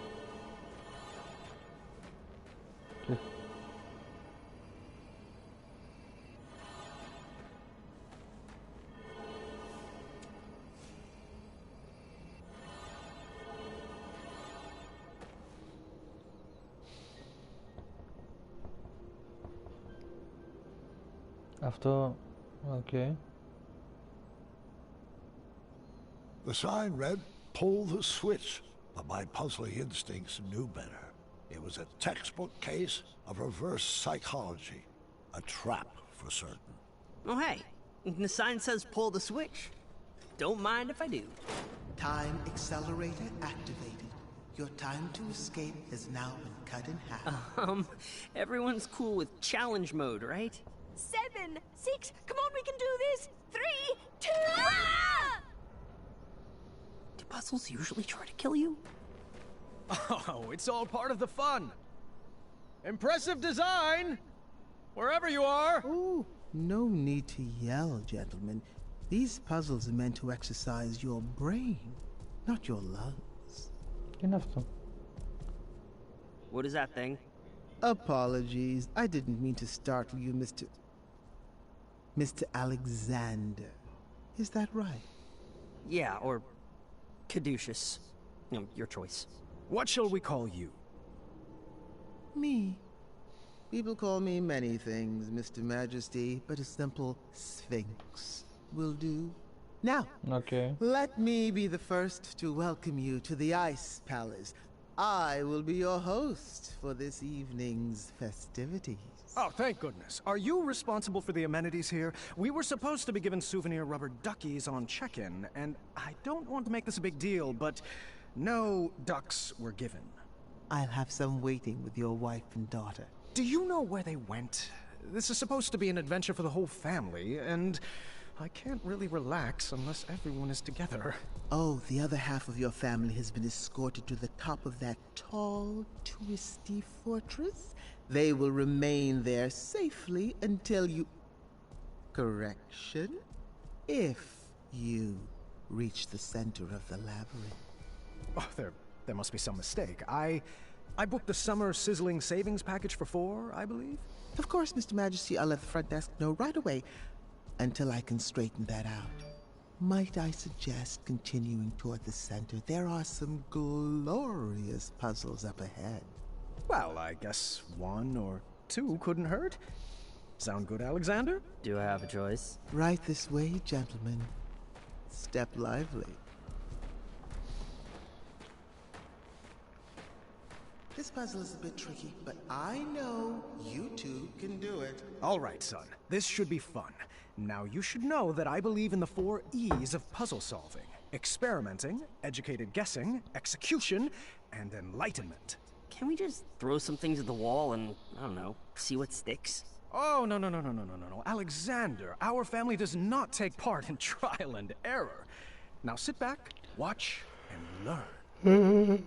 Αυτό, okay. The sign read, "Pull the switch," but my puzzling instincts knew better. It was a textbook case of reverse psychology. A trap, for certain. Oh, hey. The sign says pull the switch. Don't mind if I do. Time accelerator activated. Your time to escape has now been cut in half. Everyone's cool with challenge mode, right? 7, 6, come on, we can do this! 3, 2... Do puzzles usually try to kill you? Oh, it's all part of the fun. Impressive design! Wherever you are! Oh, no need to yell, gentlemen. These puzzles are meant to exercise your brain, not your lungs. Enough. What is that thing? Apologies. I didn't mean to startle you, Mr. Alexander. Is that right? Yeah, or Caduceus. Your choice. What shall we call you? Me. People call me many things, Mr. Majesty, but a simple Sphinx will do. Now, okay. Let me be the first to welcome you to the Ice Palace. I will be your host for this evening's festivities. Oh, thank goodness. Are you responsible for the amenities here? We were supposed to be given souvenir rubber duckies on check-in, and I don't want to make this a big deal, but no ducks were given. I'll have some waiting with your wife and daughter. Do you know where they went? This is supposed to be an adventure for the whole family, and I can't really relax unless everyone is together. Oh, the other half of your family has been escorted to the top of that tall, twisty fortress. They will remain there safely until you... Correction? If you reach the center of the labyrinth. Oh, there must be some mistake. I booked the summer sizzling savings package for 4, I believe? Of course, Mr. Majesty, I'll let the front desk know right away. Until I can straighten that out. Might I suggest continuing toward the center? There are some glorious puzzles up ahead. Well, I guess 1 or 2 couldn't hurt. Sound good, Alexander? Do I have a choice? Right this way, gentlemen. Step lively. This puzzle is a bit tricky, but I know you two can do it. All right, son. This should be fun. Now, you should know that I believe in the 4 E's of puzzle solving. Experimenting, educated guessing, execution, and enlightenment. Can we just throw some things at the wall and, I don't know, see what sticks? Oh, no. Alexander, our family does not take part in trial and error. Now sit back, watch, and learn.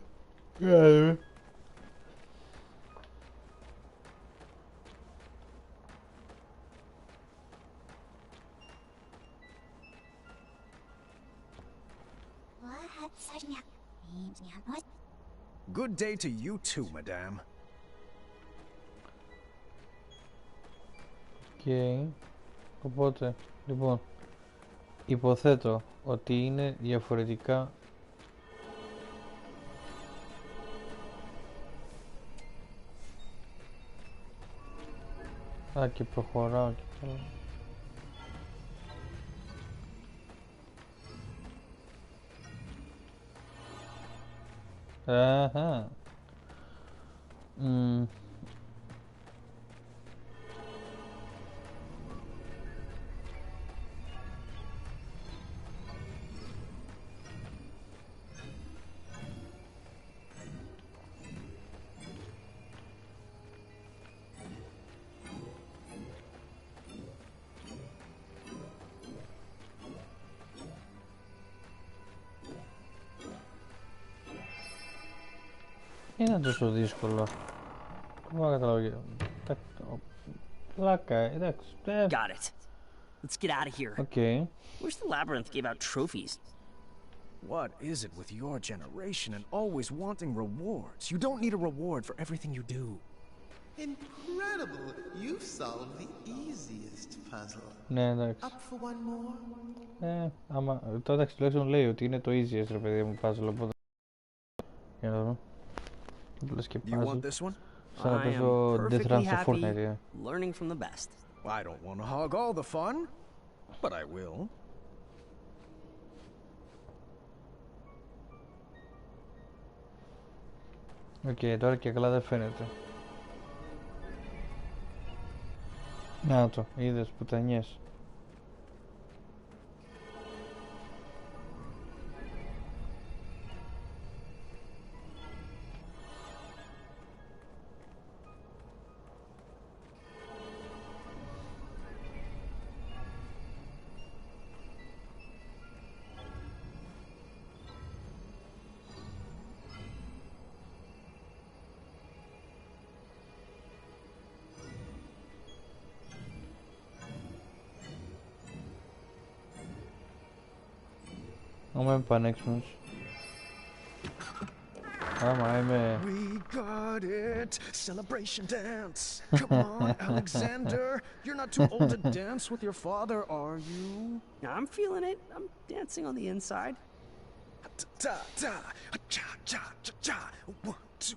Yeah. Good day to you too, madame. Okay. Οπότε, λοιπόν, υποθέτω ότι είναι διαφορετικά. Α, και προχωράω και καλά. Αχα. Είναι τόσο δύσκολο. Δεν καταλαβαίνω. Πλάκα, εντάξει. Got it. Let's get out of here. Okay. Wish the labyrinth gave out trophies. What is it with your generation and always wanting rewards? You don't need a reward for everything you do. Incredible! You've solved the easiest puzzle. Ναι, εντάξει. Up for one more? Άμα... Τότε τουλάχιστον λέει ότι είναι το easiest, ρε παιδί μου, puzzle, οπότε... Για να δούμε. Απλώς και puzzle. Σαν να παίζω Death Run στο Fortnite. Learning from the best. I don't want to hog all the fun, but I will. Οκ, τώρα και καλά δεν φαίνεται. Να το, είδες πουτανιές. Άμα είμαι πανέξυπνος. Άμα είμαι... We got it! Celebration dance! Come on, Alexander! You're not too old to dance with your father, are you? I'm feeling it. I'm dancing on the inside. Ta ta cha cha cha cha. 1, 2.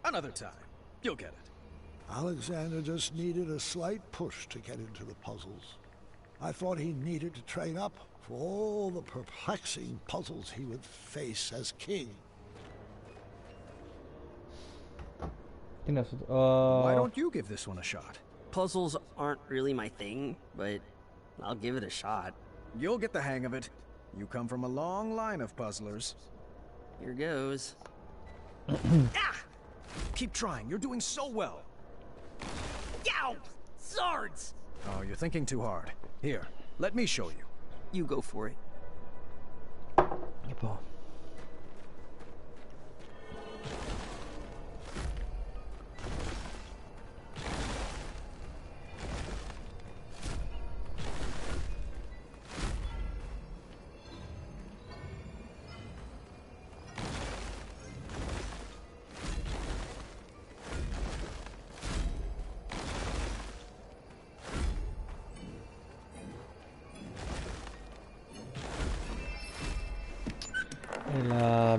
Another time. You'll get it. Alexander just needed a slight push to get into the puzzles. I thought he needed to train up for all the perplexing puzzles he would face as king. Why don't you give this one a shot? Puzzles aren't really my thing, but I'll give it a shot. You'll get the hang of it. You come from a long line of puzzlers. Here goes. Ah! Keep trying. You're doing so well. Yow! Swords! Oh, you're thinking too hard. Here, let me show you. You go for it. Λοιπόν.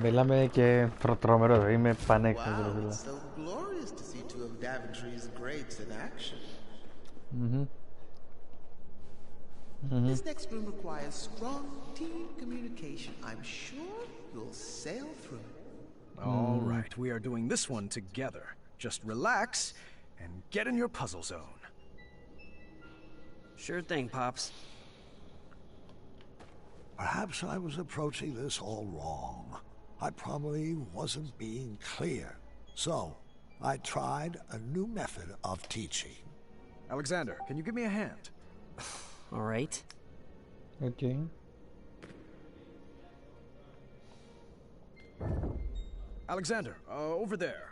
Μιλάμε και τρομερό, είμαι πανέξυπνος, ρε φίλε. So glorious to see two of Daventry's greats in action. This next room requires strong team communication. I'm sure you'll sail through it. All right, we are doing this one together. Just relax and get in your puzzle zone. Sure thing, Pops. Perhaps I was approaching this all wrong. I probably wasn't being clear. So, I tried a new method of teaching. Alexander, can you give me a hand? All right. Okay. Alexander, over there.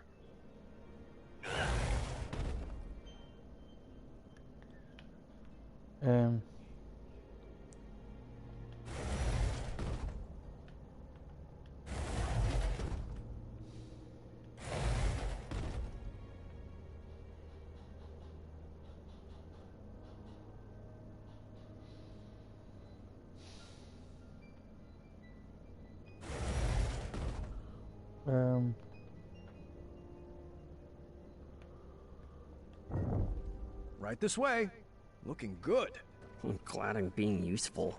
Right this way. Looking good. I'm glad I'm being useful.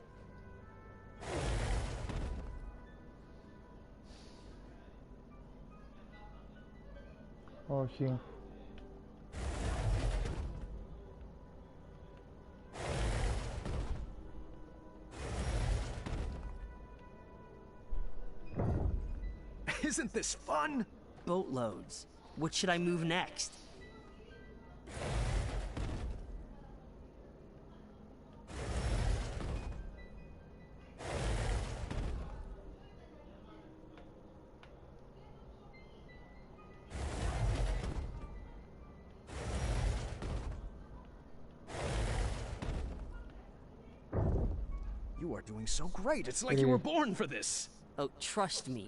Όχι. Isn't this fun? Boatloads. What should I move next? You are doing so great. It's like you were born for this. Oh, trust me.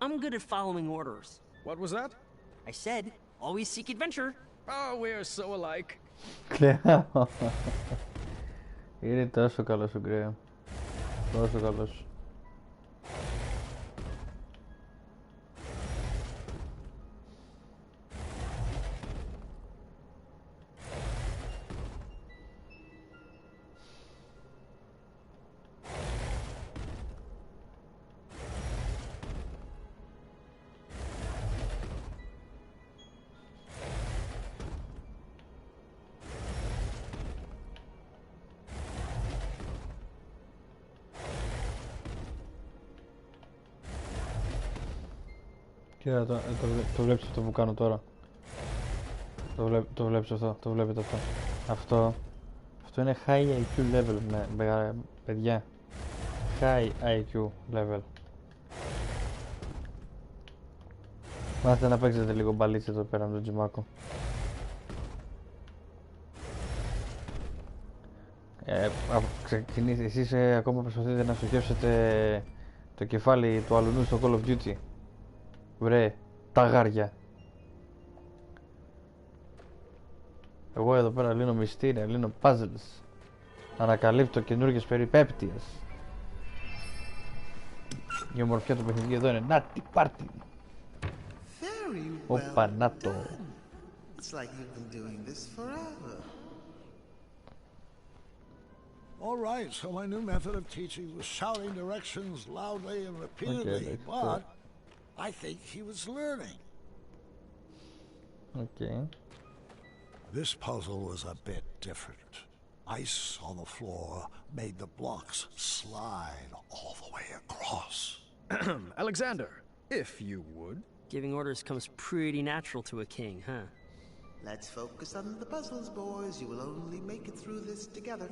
I'm good at following orders. What was that? I said, always seek adventure. Oh, we're so alike. Είναι τόσο καλός ο Γκρέαμ. Τόσο καλός. Κοίτα, το βλέπεις αυτό που κάνω τώρα. Το βλέπεις αυτό, το βλέπετε αυτό. Αυτό είναι high IQ level, παιδιά. High IQ level. Μάθετε να παίξετε λίγο μπαλίτσα εδώ πέρα με τον Τζιμάκο. Εσείς ακόμα προσπαθείτε να στοχεύσετε το κεφάλι του αλουνού στο Call of Duty. Βρε, τα γάρια. Εγώ εδώ πέρα λύνω μυστήρια, λύνω puzzles. Ανακαλύπτω καινούργιες περιπέτειες. Η ομορφιά του παιχνιδιού εδώ είναι. Να τι πάρτι. Οπα, να το. It's like you've been doing this forever. All right, so my new method of teaching was shouting directions loudly and repeatedly, but I think he was learning. Okay. This puzzle was a bit different. Ice on the floor made the blocks slide all the way across. Alexander, if you would. Giving orders comes pretty natural to a king, huh? Let's focus on the puzzles, boys. You will only make it through this together.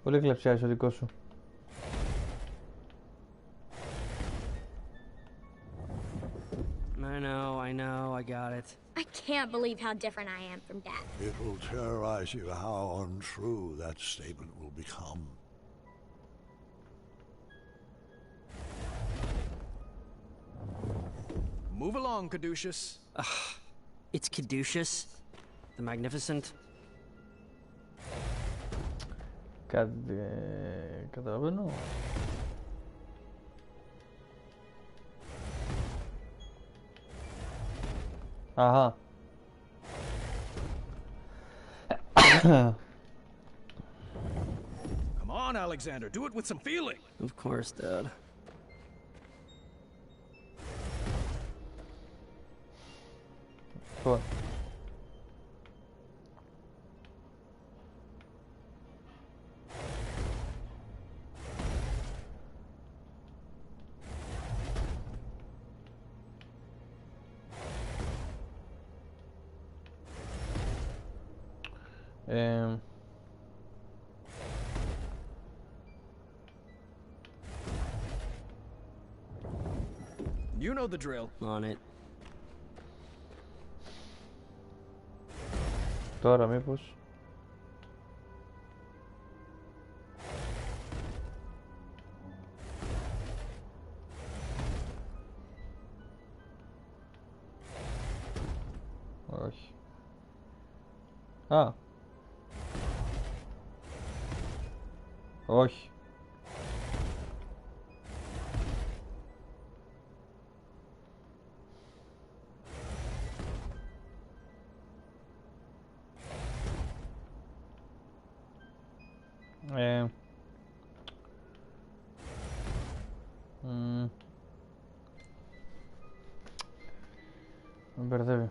Πολύ κλεψιάρης ο δικός σου. I know, I got it. I can't believe how different I am from Dad. It will terrorize you how untrue that statement will become. Move along, Caduceus. It's Caduceus, the Magnificent. Καταλαβαίνω. Αχα. Come on, Alexander, do it with some feeling. Of course, Dad. What? You know the drill. On it. Τώρα μήπως. Όχι. Α. Όχι. Με μπερδεύει.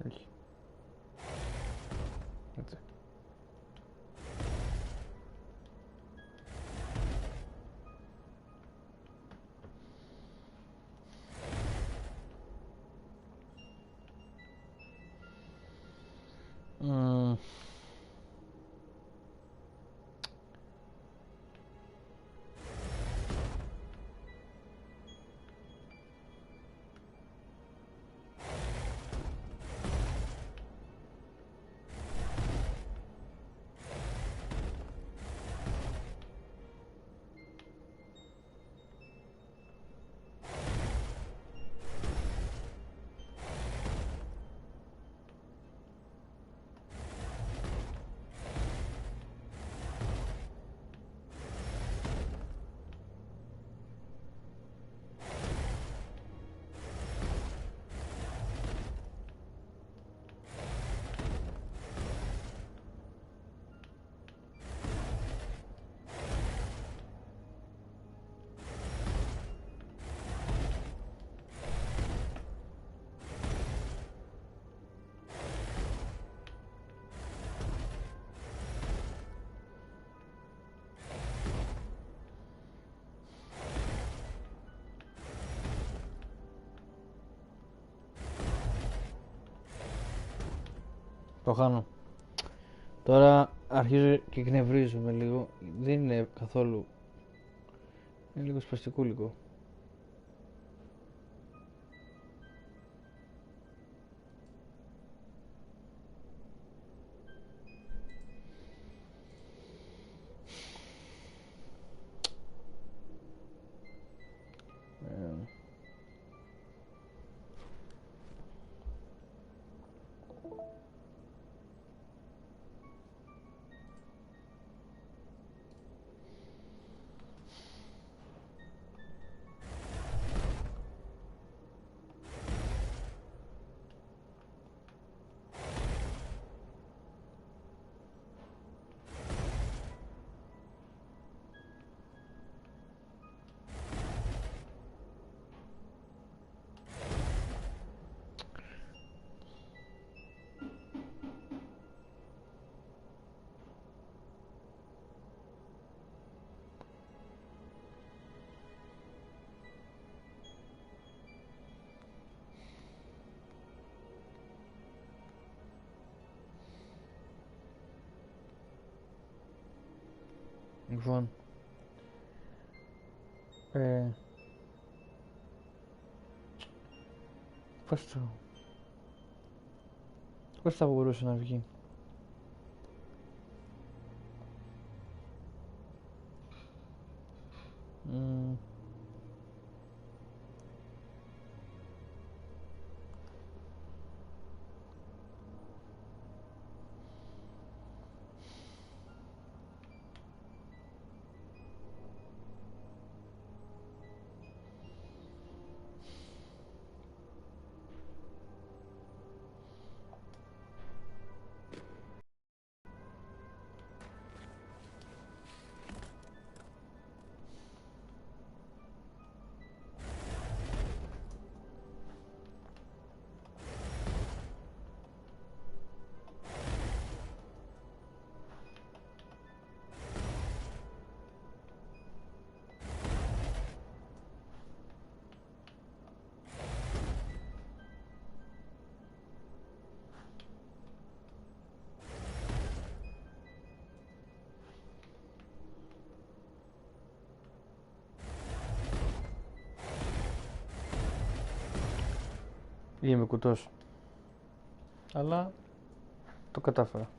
Όχι. Έτσι. Το χάνω. Τώρα αρχίζω και εκνευρίζομαι λίγο. Δεν είναι καθόλου... Είναι λίγο σπαστικούλικο. Λοιπόν, πώς θα μπορούσε να βγει? Είμαι κουτός, αλλά το κατάφερα.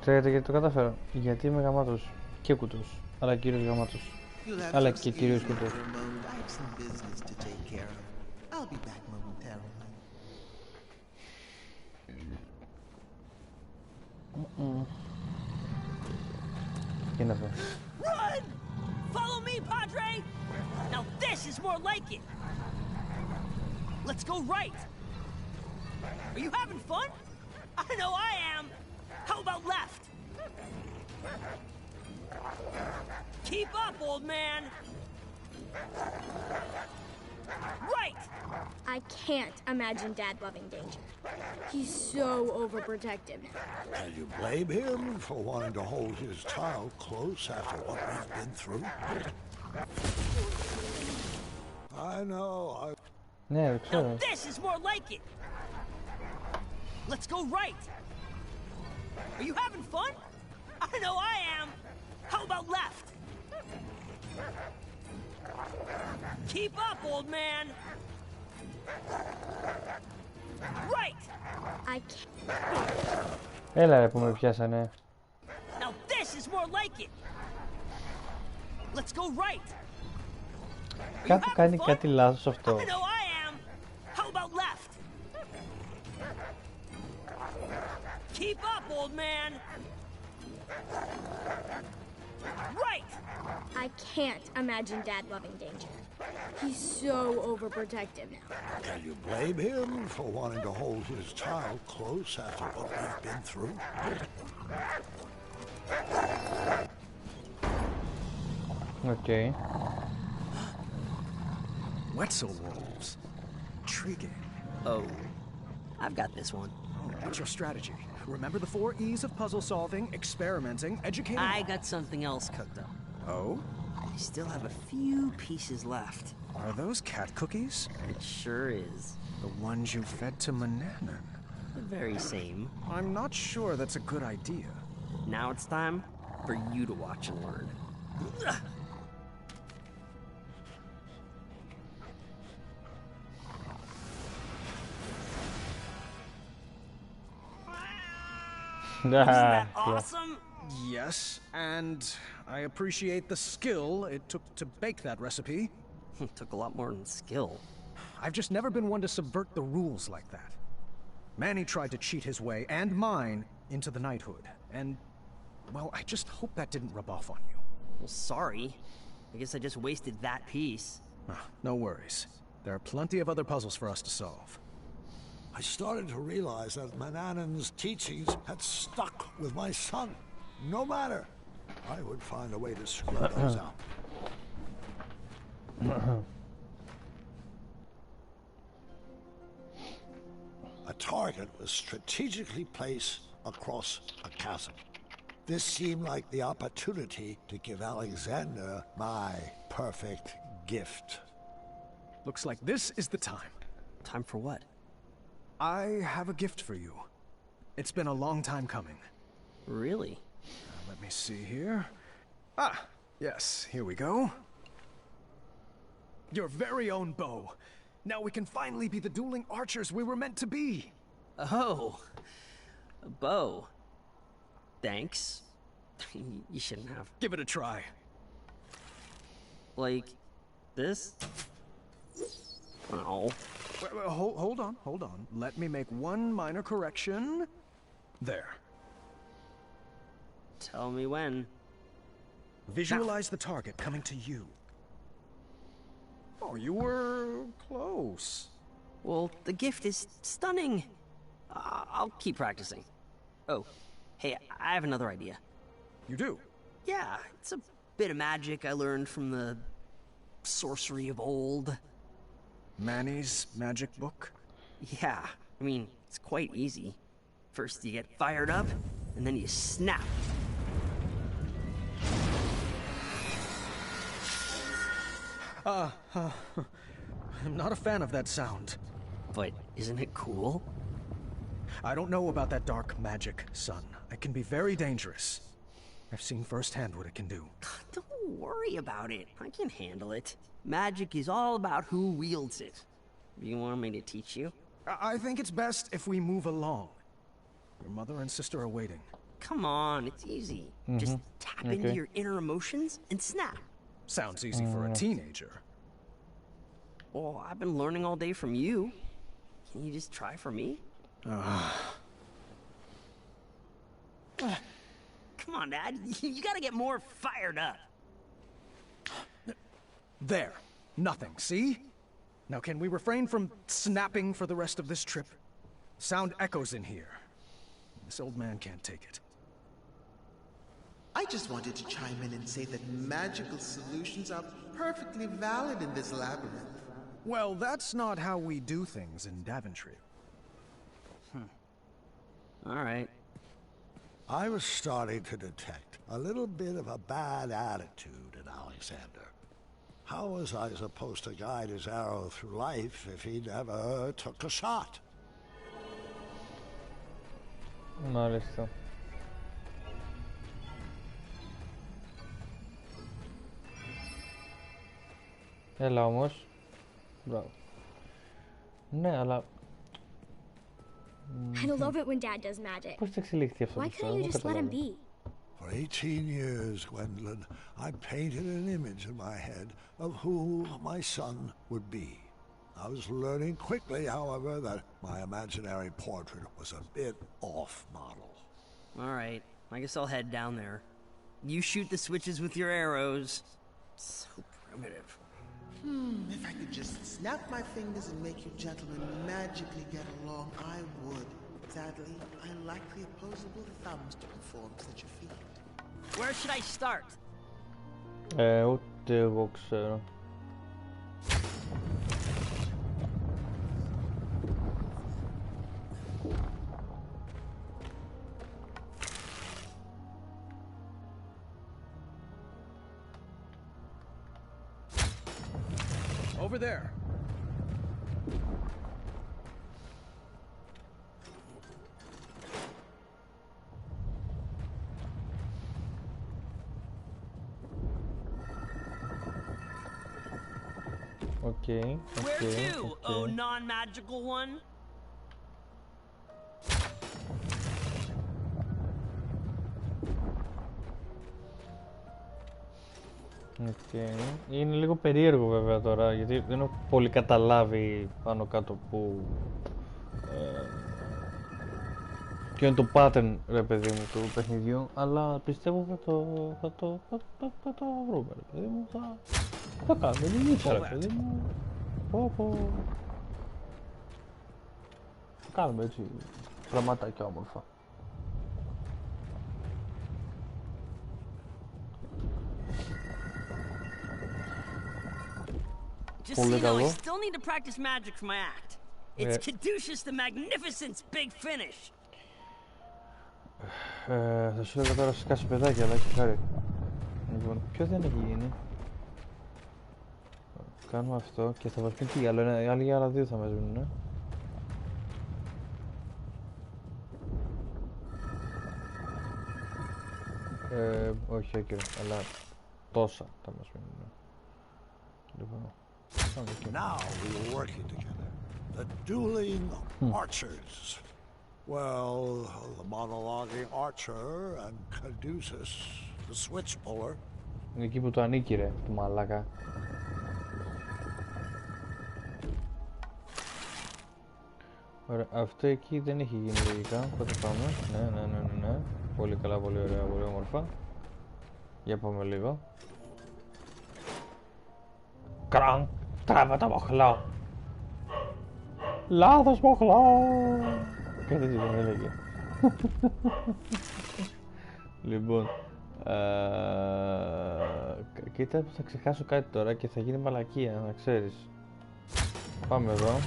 Ξέρετε γιατί το κατάφερα? Γιατί είμαι γαμάτος και κουτός, αλλά κυρίως γαμάτος, αλλά και κυρίως κουτός. Τι είναι αυτό? Run! Follow me, Padre! Now this is more like it! Let's go right! Are you having fun? I know I am! How about left? Keep up, old man! Right! I can't imagine Dad loving danger. He's so overprotective. And you blame him for wanting to hold his child close after what we've been through? I know, Ναι, ξέρω. Now this is more like it! Let's go right. Are you having fun? I know I am. How about left? Keep up, old man. Right. I can't. Έλα ρε που με πιάσανε. Now this is more like it. Let's go right. Κάπου κάνει κάτι λάθος αυτό. I know I am. How about left? Keep up, old man. Right. I can't imagine Dad loving danger. He's so overprotective now. Can you blame him for wanting to hold his child close after what we've been through? Okay. Wetzel wolves. Intriguing. Oh, I've got this one. What's your strategy? Remember the 4 E's of puzzle solving, experimenting, educating? I got something else cooked up. Oh? I still have a few pieces left. Are those cat cookies? It sure is. The ones you fed to Manannan. The very same. I'm not sure that's a good idea. Now it's time for you to watch and learn. Isn't that awesome? Yes, and I appreciate the skill it took to bake that recipe. It took a lot more than skill. I've just never been one to subvert the rules like that. Manny tried to cheat his way, and mine, into the knighthood. And, well, I just hope that didn't rub off on you. Well, sorry. I guess I just wasted that piece. No worries. There are plenty of other puzzles for us to solve. I started to realize that Manannan's teachings had stuck with my son. No matter, I would find a way to screw those out. A target was strategically placed across a chasm. This seemed like the opportunity to give Alexander my perfect gift. Looks like this is the time. Time for what? I have a gift for you. It's been a long time coming. Really? Let me see here. Ah, yes, here we go. Your very own bow. Now we can finally be the dueling archers we were meant to be. Oh, a bow. Thanks. You shouldn't have. Give it a try. Like this? No. Wait, hold on. Let me make one minor correction. There. Tell me when. Visualize the target coming to you. Oh, you were close. Well, the gift is stunning. I'll keep practicing. Oh, hey, I have another idea. You do? Yeah, it's a bit of magic I learned from the sorcery of old. Manny's magic book? Yeah, I mean, it's quite easy. First you get fired up, and then you snap. I'm not a fan of that sound. But isn't it cool? I don't know about that dark magic, son. It can be very dangerous. I've seen firsthand what it can do. Don't worry about it. I can handle it. Magic is all about who wields it. You want me to teach you? I think it's best if we move along. Your mother and sister are waiting. Come on, it's easy. Just tap into your inner emotions and snap. Sounds easy for a teenager. Well, I've been learning all day from you. Can you just try for me? Come on, Dad. You gotta get more fired up. There. Nothing, see? Now can we refrain from snapping for the rest of this trip? Sound echoes in here. This old man can't take it. I just wanted to chime in and say that magical solutions are perfectly valid in this labyrinth. Well, that's not how we do things in Daventry. All right. I was starting to detect a little bit of a bad attitude in Alexander. How was I supposed to guide his arrow through life if he never took a shot? Μάλιστα. Έλα όμως. Μπράβο. Ναι, αλλά... I love it when Dad does magic. Πώς θα εξελιχθεί αυτό Why το couldn't πράγμα, you just let him be? For 18 years, Gwendolyn, I painted an image in my head of who my son would be. I was learning quickly, however, that my imaginary portrait was a bit off model. All right, I guess I'll head down there. You shoot the switches with your arrows. So primitive. If I could just snap my fingers and make you gentlemen magically get along, I would. Sadly, I lack the opposable thumbs to perform such a feat. Where should I start? Ούτε εγώ ξέρω. Over there. Okay. Where to, oh non-magical one? Okay. Είναι λίγο περίεργο βέβαια τώρα, γιατί δεν έχω πολύ καταλάβει πάνω κάτω που... ποιο είναι το pattern, ρε παιδί μου, του παιχνιδιού, αλλά πιστεύω θα το βρούμε, ρε παιδί μου, θα κάνουμε δουλίτσα, ρε παιδί μου, θα κάνουμε έτσι πραγματάκια όμορφα. Just so you know, I still need to practice magic for my act. It's Caduceus the Magnificent's big finish. Θα σου έλεγα τώρα να σκάσει παιδάκια, αλλά έχει χάρη. Λοιπόν, ποιο δεν έχει γίνει. Κάνουμε αυτό και θα μας πει τι άλλο, οι άλλοι δύο θα μας μείνουν, όχι, όχι, αλλά τόσα θα μας μείνουν. Λοιπόν. Now we were working together. The dueling archers. Well, the monologuing archer and Caduceus, the switch puller. Είναι εκεί που το ανήκει ρε, του μαλάκα. Ωραία, αυτό εκεί δεν έχει γίνει λογικά, οπότε πάμε. Ναι. Πολύ καλά, πολύ ωραία, πολύ όμορφα. Για πάμε λίγο. Κραν! Τράβα το μοχλό! Λάθος μοχλό! Κάτι τέτοιο δεν έλεγε. Λοιπόν, κοίτα που θα ξεχάσω κάτι τώρα και θα γίνει μαλακία, να ξέρεις. Πάμε εδώ.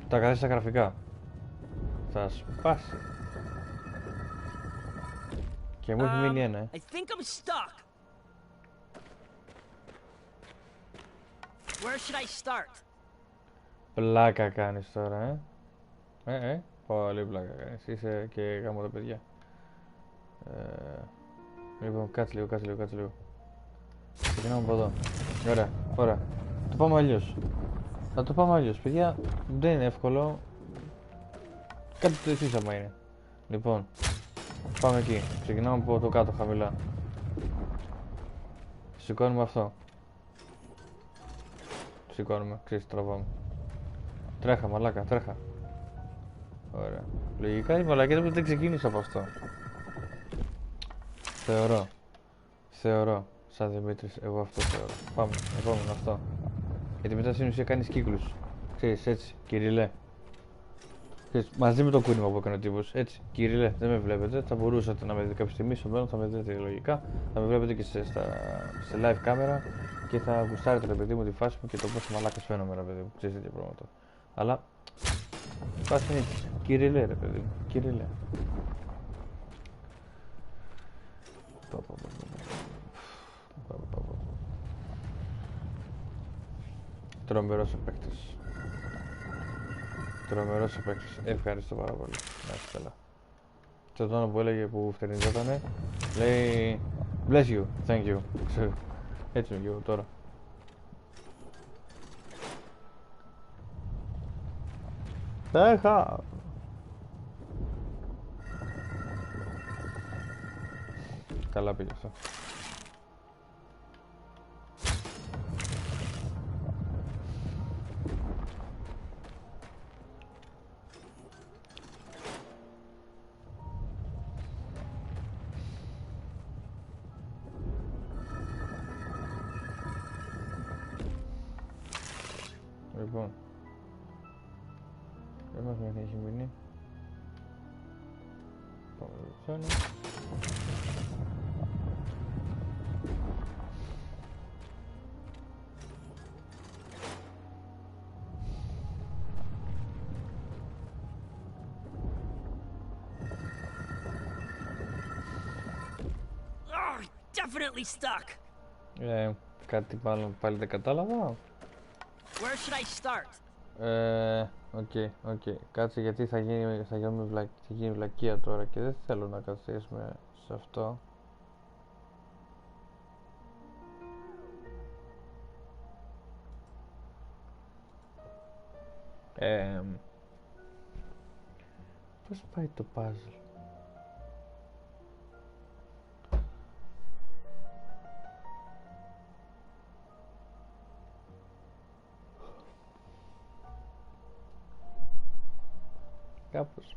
Τα καθίσεις στα γραφικά. Θα σπάσει. Και μου έχει μείνει ένα, I think I'm stuck. Where should I start? Πλάκα κάνεις τώρα, πολύ πλάκα κάνεις. Είσαι και γάμο τα παιδιά. Λοιπόν, κάτσε λίγο. Ξεκινάμε από εδώ. Ωραία. Το πάμε αλλιώς. Θα το πάμε αλλιώς, παιδιά. Δεν είναι εύκολο. Κάτι το εσείς άμα είναι. Λοιπόν, πάμε εκεί. Ξεκινάμε από το κάτω χαμηλά. Σηκώνουμε αυτό. Σηκώνουμε, ξέρεις, τραβάμε. Τρέχα, μαλάκα, τρέχα. Ωραία. Λογικά η μαλακία δεν ξεκίνησε από αυτό. Θεωρώ, σαν Δημήτρης, εγώ αυτό θεωρώ. Πάμε, επόμενο αυτό. Γιατί μετά στην ουσία κάνεις κύκλους. Ξέρεις, έτσι, Κυριλέ. Ξέρεις, μαζί με το κούνημα που έκανε ο τύπος. Έτσι, Κυριλέ, δεν με βλέπετε. Θα μπορούσατε να με δείτε κάποια στιγμή στο μέλλον, θα με δείτε λογικά. Θα με βλέπετε και σε live κάμερα και θα γουστάρετε, ρε παιδί μου, τη φάση μου και το πόσο μαλάκας φαίνομαι, ρε παιδί μου. Ξέρεις τέτοια πράγματα. Αλλά, η φάση είναι έτσι. Κυριλέ, ρε παιδί μου, Κυριλέ. Τρομερός ο παίκτης. Τρομερός ο παίκτης. Ευχαριστώ πάρα πολύ. Να είστε καλά. Στο τόνο που έλεγε που φτερνιζότανε, λέει bless you, thank you. Έτσι είναι και εγώ τώρα. Έχα! Καλά πήγε αυτό. Λοιπόν, δεν μάθαμε τι έχει μείνει. Πάμε εδώ ψώνο. Definitely stuck. Κάτι πάλι δεν κατάλαβα. Where should I start? Οκ. Κάτσε γιατί θα γίνει βλακεία τώρα και δεν θέλω να καθίσουμε σε αυτό. Πώς πάει το puzzle? Κάπως.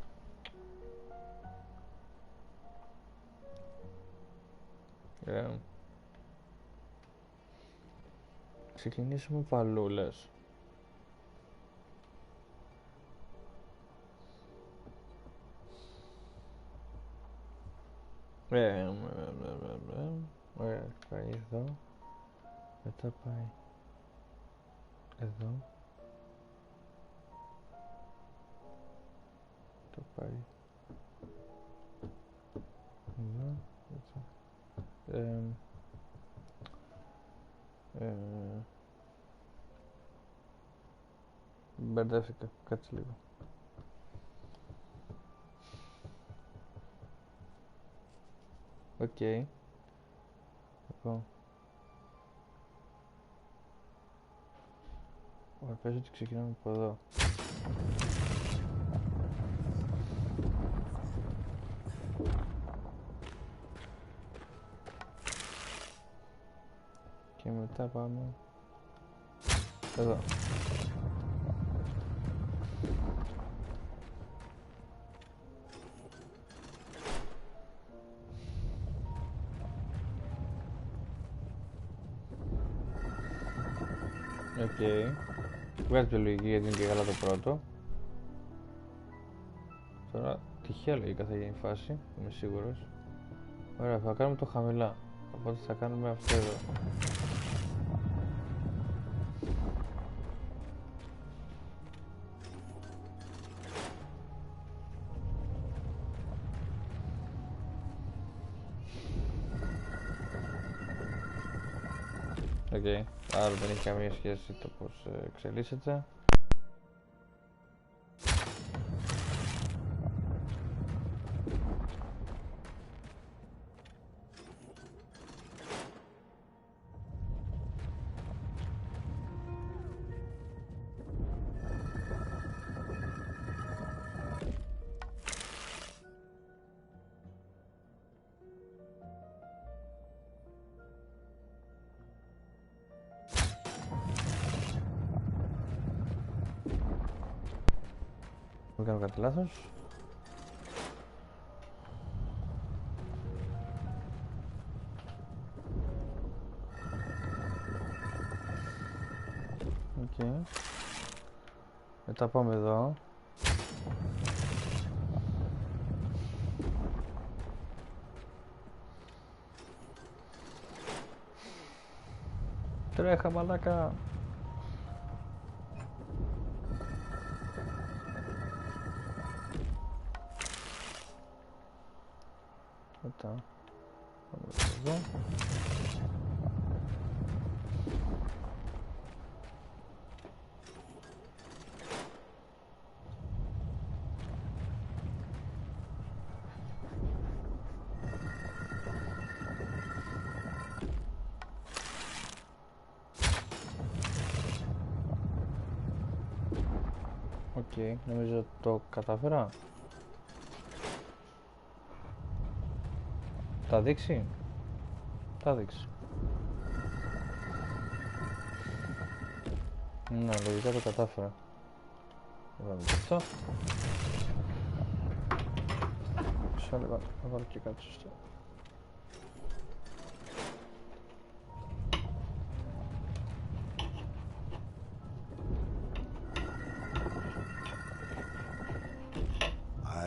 Ξεκινήσουμε παλούλες. Ωραία, πάει εδώ. Μετά πάει εδώ. Το πάει εδώ. Μπερδεύτηκα, κάτσε λίγο. Οκ. Λοιπόν. Πες ότι ξεκινάμε από εδώ. Και μετά πάμε εδώ. Οκ. Βγάζει πιο λογική γιατί είναι και καλά το πρώτο. Τώρα τυχαία λογικά θα γίνει η φάση, είμαι σίγουρος. Ωραία, θα κάνουμε το χαμηλά. Οπότε θα κάνουμε αυτό εδώ. Οκ, άρα δεν έχει καμία σχέση το πώς εξελίσσεται. Δεν κάνω κάτι λάθος. Οκ. Μετά πάμε εδώ. Τρέχα μαλάκα. Μετά πάμε εδώ. νομίζω το κατάφερα. Θα δείξει. Θα δείξει. Ναι, λογικά το κατάφερα. Βάλω αυτό. Θα βάλω και κάτι σωστό.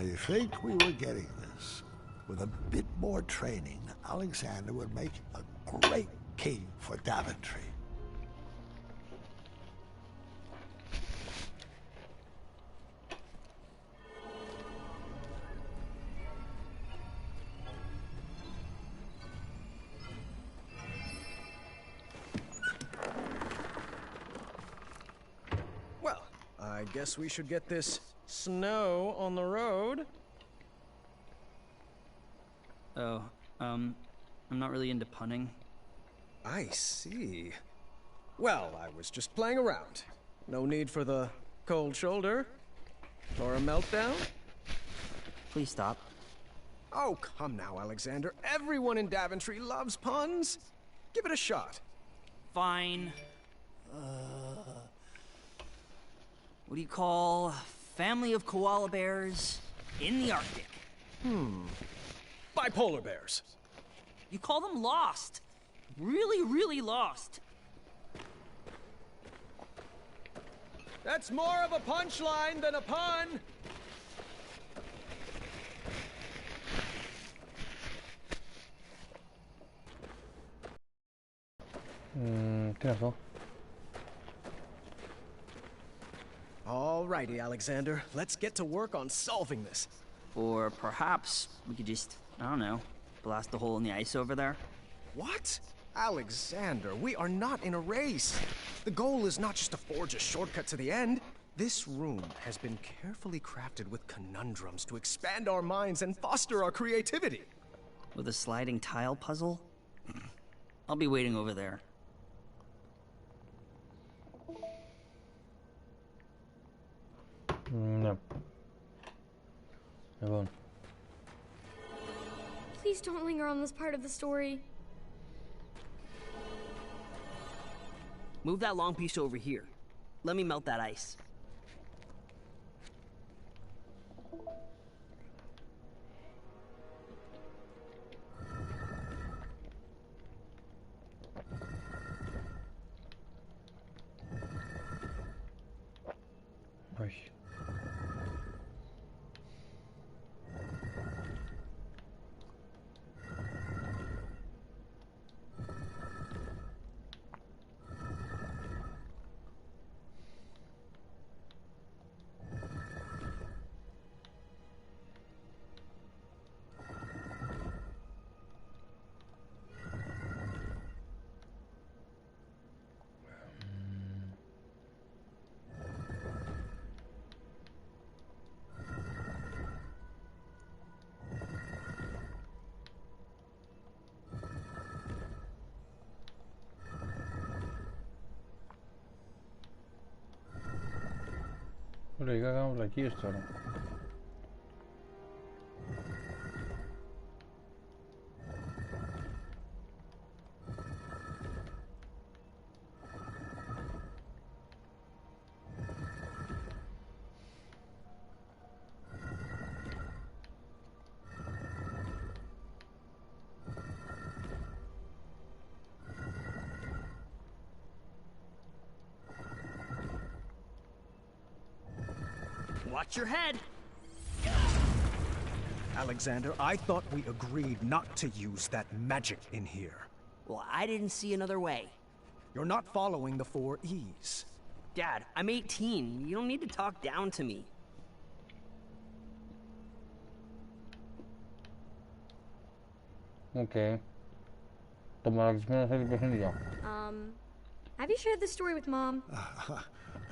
I think we were getting this. With a bit more training, Alexander would make a great king for Daventry. Well, I guess we should get this snow on the road. Oh, I'm not really into punning. I see. Well, I was just playing around. No need for the cold shoulder or a meltdown. Please stop. Oh, come now, Alexander. Everyone in Daventry loves puns. Give it a shot. Fine. What do you call family of koala bears in the Arctic? Bipolar bears. You call them lost. Really, really lost. That's more of a punchline than a pun. Τι είναι αυτό? Alrighty, Alexander. Let's get to work on solving this. Or perhaps we could just, I don't know, blast a hole in the ice over there. What? Alexander, we are not in a race. The goal is not just to forge a shortcut to the end. This room has been carefully crafted with conundrums to expand our minds and foster our creativity. With a sliding tile puzzle? I'll be waiting over there. Ναι. Λοιπόν. Please don't linger on this part of the story. Move that long piece over here. Let me melt that ice. Όχι. Λογικά κάνω βλακίες τώρα. Watch your head. Alexander, I thought we agreed not to use that magic in here. Well, I didn't see another way. You're not following the 4 E's. Dad, I'm 18. You don't need to talk down to me. Okay. Το μαλακισμένο θέλει παιχνίδια. Have you shared this story with Mom?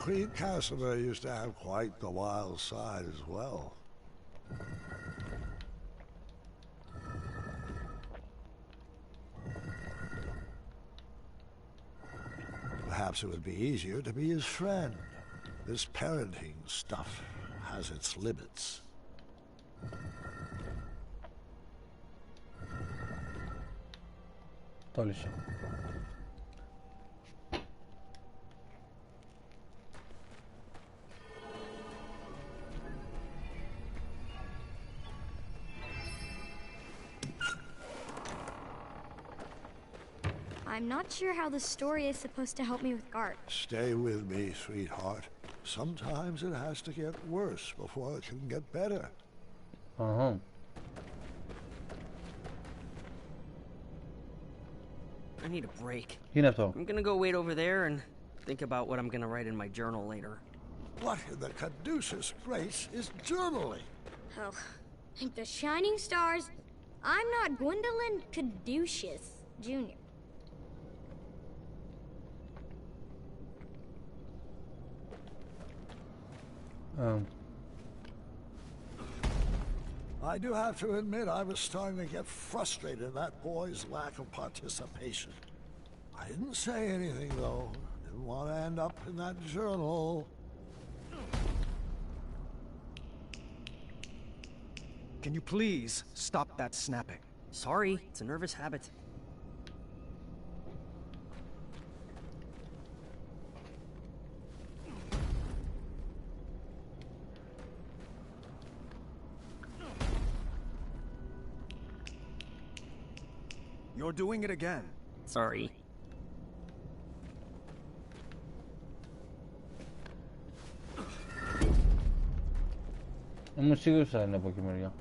Queen Casimir used to have quite the wild side as well. Perhaps it would be easier to be his friend. This parenting stuff has its limits. Τόλισε. I'm not sure how the story is supposed to help me with Gart. Stay with me, sweetheart. Sometimes it has to get worse before it can get better. Uh-huh. I need a break. Τι είναι αυτό? I'm gonna go wait over there and think about what I'm gonna write in my journal later. What in the caduceus grace is journaling? Oh, like the shining stars. I'm not Gwendolyn Caduceus Jr. I do have to admit I was starting to get frustrated at that boy's lack of participation. I didn't say anything, though. Didn't want to end up in that journal. Can you please stop that snapping? Sorry, it's a nervous habit. You're doing it again. Sorry. Είμαι σίγουρος θα είναι από εκεί μεριά.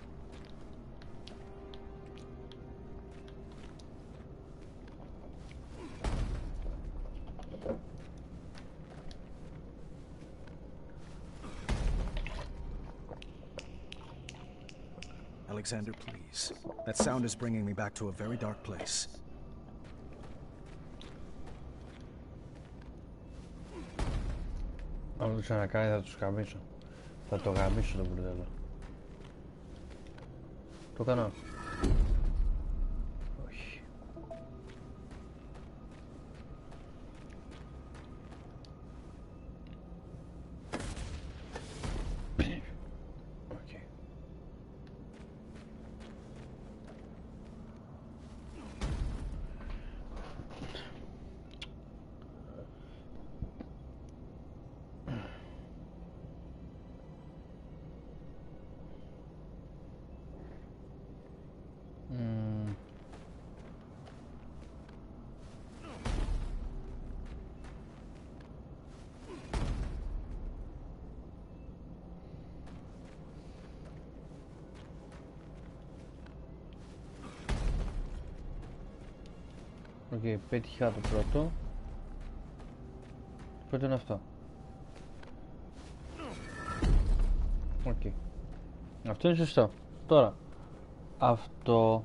Alexander, please. That sound is bringing me back to a very dark place. Αν το ξανακάνει θα τους γαμίσω. Θα το γαμίσω το μπουρδέλο. Το κάνω. Όχι. Οκ, πέτυχα το πρώτο. Το πρώτο είναι αυτό. Οκ. Αυτό είναι σωστό. Τώρα, αυτό...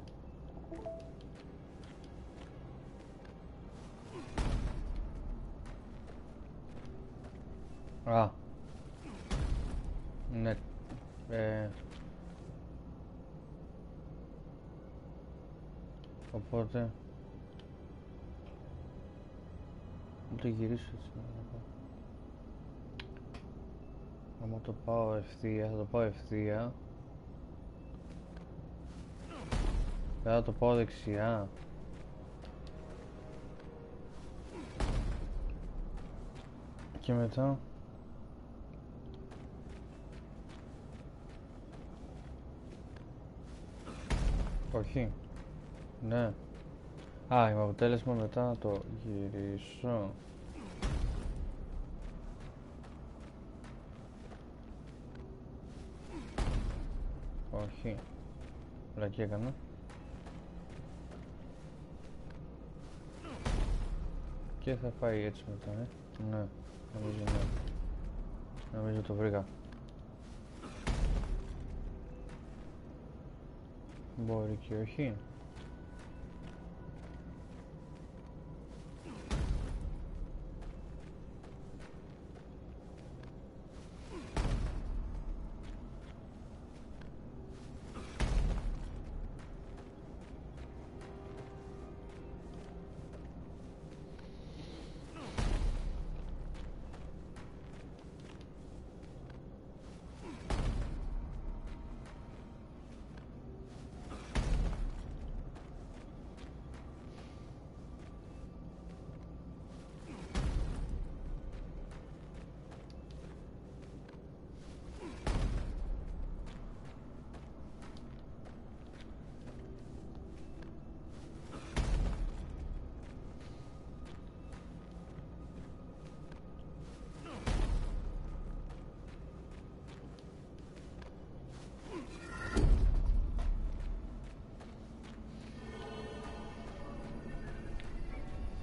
Α. Ναι. Οπότε... Θα το γυρίσω έτσι. Άμα το πάω ευθεία, θα το πάω ευθεία. Θα το πάω δεξιά. Και μετά... Όχι. Ναι. Α, είμαι αποτέλεσμα μετά να το γυρίσω. Όχι. Βλακή έκανα. Και θα πάει έτσι μετά, Ναι, νομίζω ναι. Νομίζω το βρήκα. Μπορεί και όχι.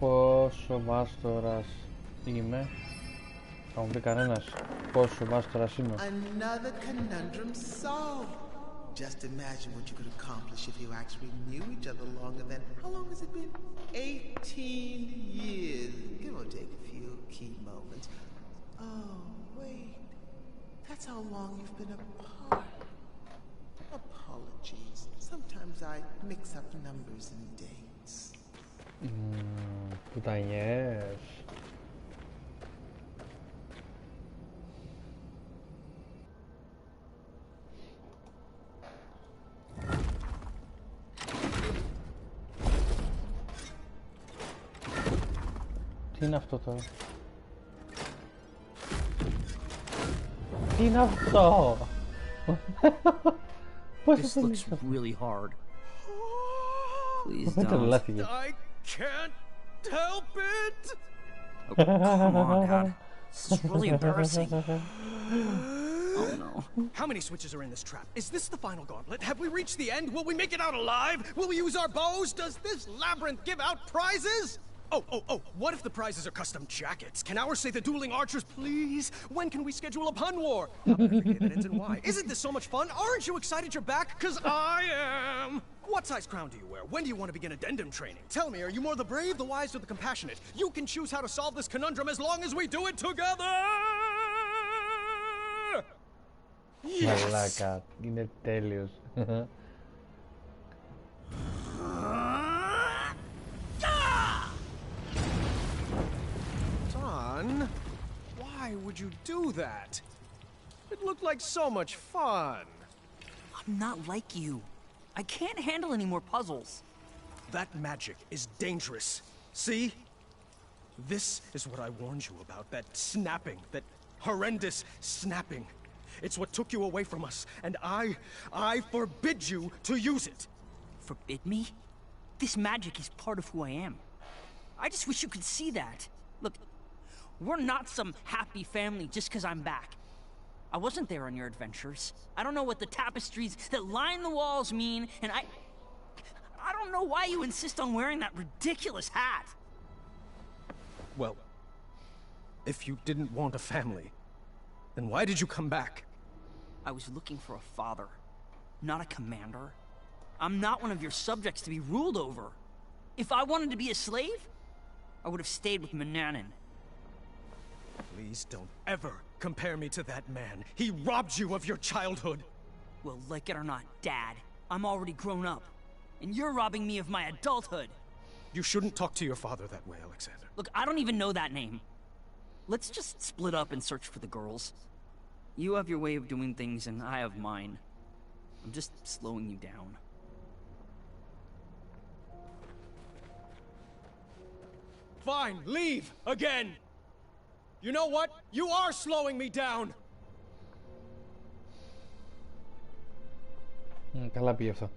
πόσο μάστορας είμαι. Θα μου πει κανένας πόσο μάστορας είμαι. Another conundrum solved. Just imagine what you could accomplish if you actually knew each other longer than, how long has it been? 18 years, give or take a few key moments. Oh, wait. That's how long you've been apart. Apologies. Sometimes I mix up numbers and dates. Πουτανιές. Τι είναι αυτό τώρα? Τι είναι αυτό? This looks really hard. Please don't. I can't help it! Oh, come on, Dad. This is really embarrassing. Oh no. How many switches are in this trap? Is this the final gauntlet? Have we reached the end? Will we make it out alive? Will we use our bows? Does this labyrinth give out prizes? Oh, what if the prizes are custom jackets? Can ours say the dueling archers, please? When can we schedule a pun war? How about every day that ends in Y? Isn't this so much fun? Aren't you excited you're back? 'Cause I am! What size crown do you wear? When do you want to begin addendum training? Tell me, are you more the brave, the wise, or the compassionate? You can choose how to solve this conundrum as long as we do it together! Yes! Μαλάκα, είναι τέλειος. Son, why would you do that? It looked like so much fun. I'm not like you. I can't handle any more puzzles. That magic is dangerous. See? This is what I warned you about. That snapping. That horrendous snapping. It's what took you away from us. And I forbid you to use it. Forbid me? This magic is part of who I am. I just wish you could see that. Look, we're not some happy family just because I'm back. I wasn't there on your adventures. I don't know what the tapestries that line the walls mean, and I don't know why you insist on wearing that ridiculous hat. Well, if you didn't want a family, then why did you come back? I was looking for a father, not a commander. I'm not one of your subjects to be ruled over. If I wanted to be a slave, I would have stayed with Manannan. Please don't ever compare me to that man. He robbed you of your childhood. Well, like it or not, Dad, I'm already grown up. And you're robbing me of my adulthood. You shouldn't talk to your father that way, Alexander. Look, I don't even know that name. Let's just split up and search for the girls. You have your way of doing things, and I have mine. I'm just slowing you down. Fine, leave again. You know what? You are slowing me down. Καλά πήγε αυτό.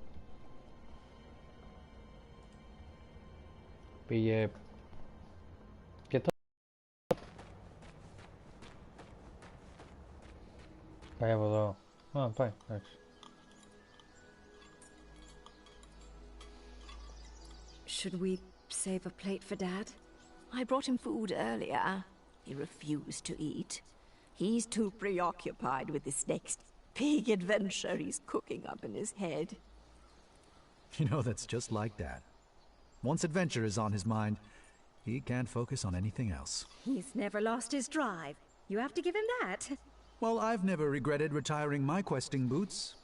Πήγε... Και τώρα... Πάει από εδώ. Α, πάει, εντάξει. Should we save a plate for Dad? I brought him food earlier. He refused to eat. He's too preoccupied with this next big adventure he's cooking up in his head. You know, that's just like Dad. Once adventure is on his mind, he can't focus on anything else. He's never lost his drive. You have to give him that. Well, I've never regretted retiring my questing boots.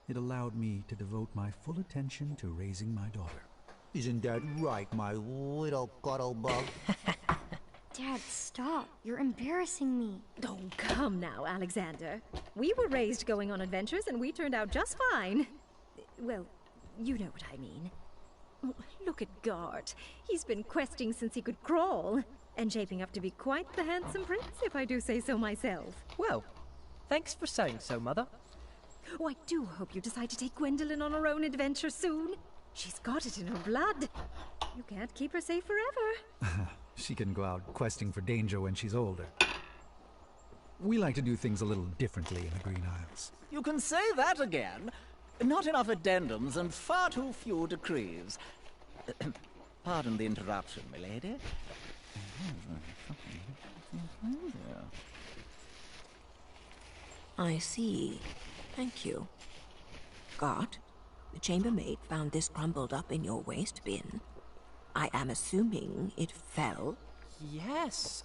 It allowed me to devote my full attention to raising my daughter. Isn't that right, my little cuddlebug? Dad, stop. You're embarrassing me. Oh, come now, Alexander. We were raised going on adventures and we turned out just fine. Well, you know what I mean. Look at Gart. He's been questing since he could crawl, and shaping up to be quite the handsome prince, if I do say so myself. Well, thanks for saying so, Mother. Oh, I do hope you decide to take Gwendolyn on her own adventure soon. She's got it in her blood. You can't keep her safe forever. She can go out questing for danger when she's older. We like to do things a little differently in the Green Isles. You can say that again. Not enough addendums and far too few decrees. Pardon the interruption, milady. I see. Thank you. Guard, the chambermaid found this crumbled up in your waste bin. I am assuming it fell. Yes,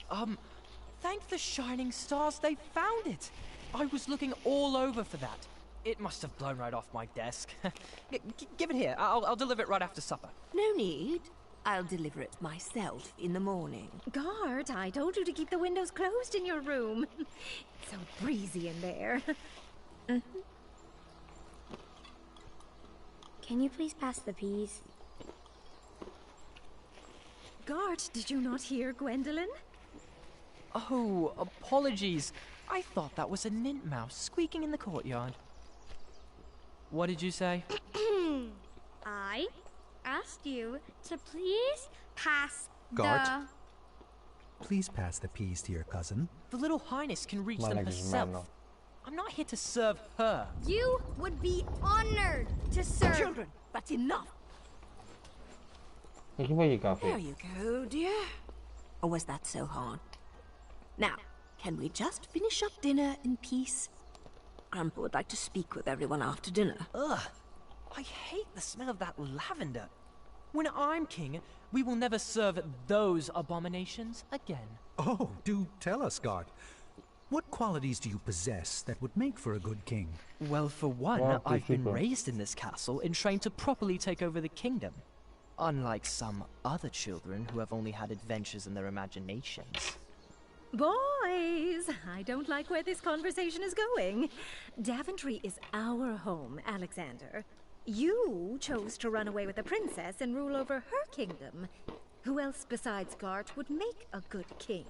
thank the shining stars they found it. I was looking all over for that. It must have blown right off my desk. Give it here. I'll deliver it right after supper. No need. I'll deliver it myself in the morning. Guard, I told you to keep the windows closed in your room. It's so breezy in there. Can you please pass the peas? Guard, did you not hear Gwendolyn? Oh, apologies. I thought that was a nintmouse squeaking in the courtyard. What did you say? I asked you to please pass Guard, please pass the peas to your cousin. The little highness can reach them herself. I'm not here to serve her. You would be honored to serve. Children, that's enough. There you go, dear. Or was that so hard? Now, can we just finish up dinner in peace? Grandpa would like to speak with everyone after dinner. Ugh. I hate the smell of that lavender. When I'm king, we will never serve those abominations again. Oh, do tell us, Guard. What qualities do you possess that would make for a good king? Well, for one, I've been raised in this castle and trained to properly take over the kingdom. Unlike some other children who have only had adventures in their imaginations. Boys, I don't like where this conversation is going. Daventry is our home, Alexander. You chose to run away with the princess and rule over her kingdom. Who else besides Gart would make a good king?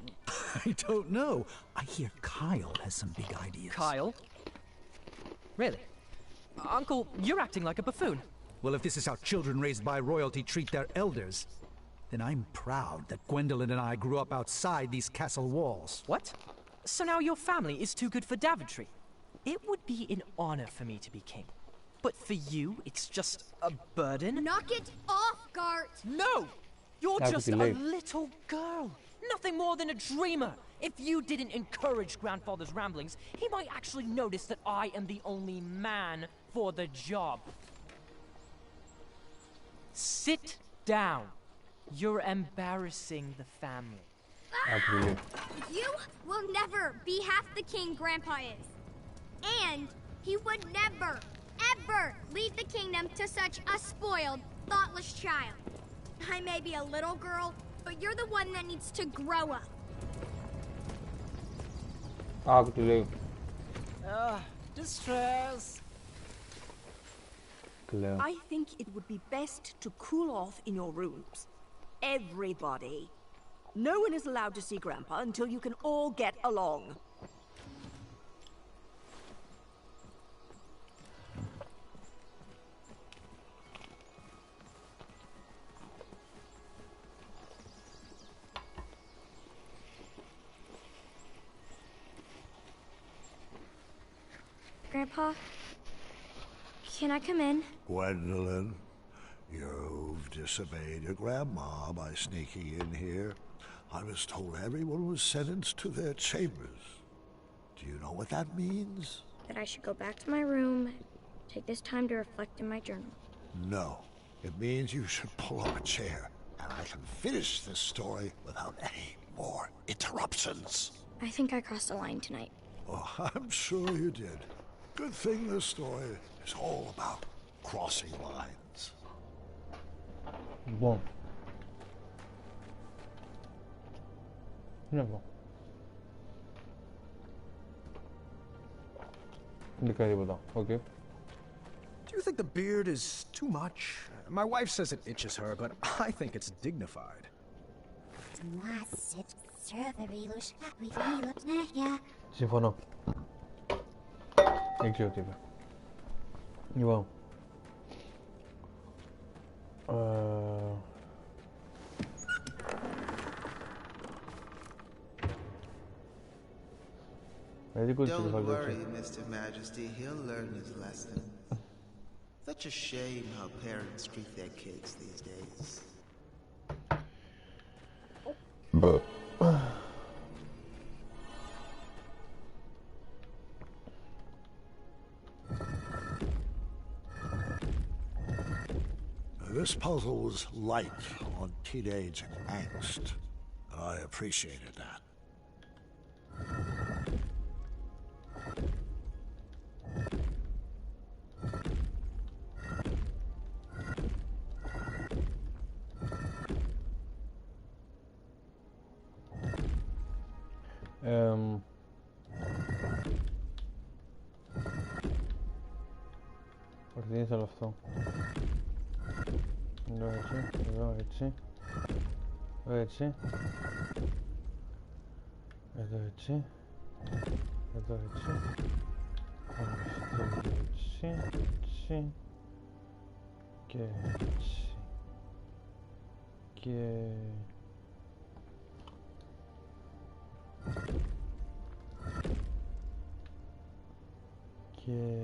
I don't know. I hear Kyle has some big ideas. Kyle? Really? Uncle, you're acting like a buffoon. Well, if this is how children raised by royalty treat their elders, then I'm proud that Gwendolyn and I grew up outside these castle walls. What? So now your family is too good for Daventry? It would be an honor for me to be king. But for you, it's just a burden? Knock it off, Gart! No! You're just a little girl. Nothing more than a dreamer. If you didn't encourage Grandfather's ramblings, he might actually notice that I am the only man for the job. Sit down. You're embarrassing the family. You will never be half the king Grandpa is. And he would never, ever leave the kingdom to such a spoiled, thoughtless child. I may be a little girl, but you're the one that needs to grow up. Distress. I think it would be best to cool off in your rooms. Everybody. No one is allowed to see Grandpa until you can all get along. Grandpa, can I come in? Gwendolyn, you've disobeyed your grandma by sneaking in here. I was told everyone was sentenced to their chambers. Do you know what that means? That I should go back to my room, take this time to reflect in my journal. No. It means you should pull up a chair, and I can finish this story without any more interruptions. I think I crossed a line tonight. Oh, I'm sure you did. Good thing this story is all about crossing lines. Bom. Είναι αυτό. Δεν κάνει τίποτα. Okay. Do you think the beard is too much? My wife says it itches her, but I think it's dignified. Συμφωνώ. Δεν ξέρω τι είπε. Λοιπόν. Don't worry, Mr. Majesty. He'll learn his lesson. Such a shame how parents treat their kids these days. This puzzle was light on teenage angst. I appreciated that. Δεν ήθελα αυτό. Εδώ έτσι, εδώ έτσι. Εδώ έτσι. Εδώ έτσι. Εδώ έτσι. Αυτό έτσι. Έτσι. Και έτσι. Και... Και...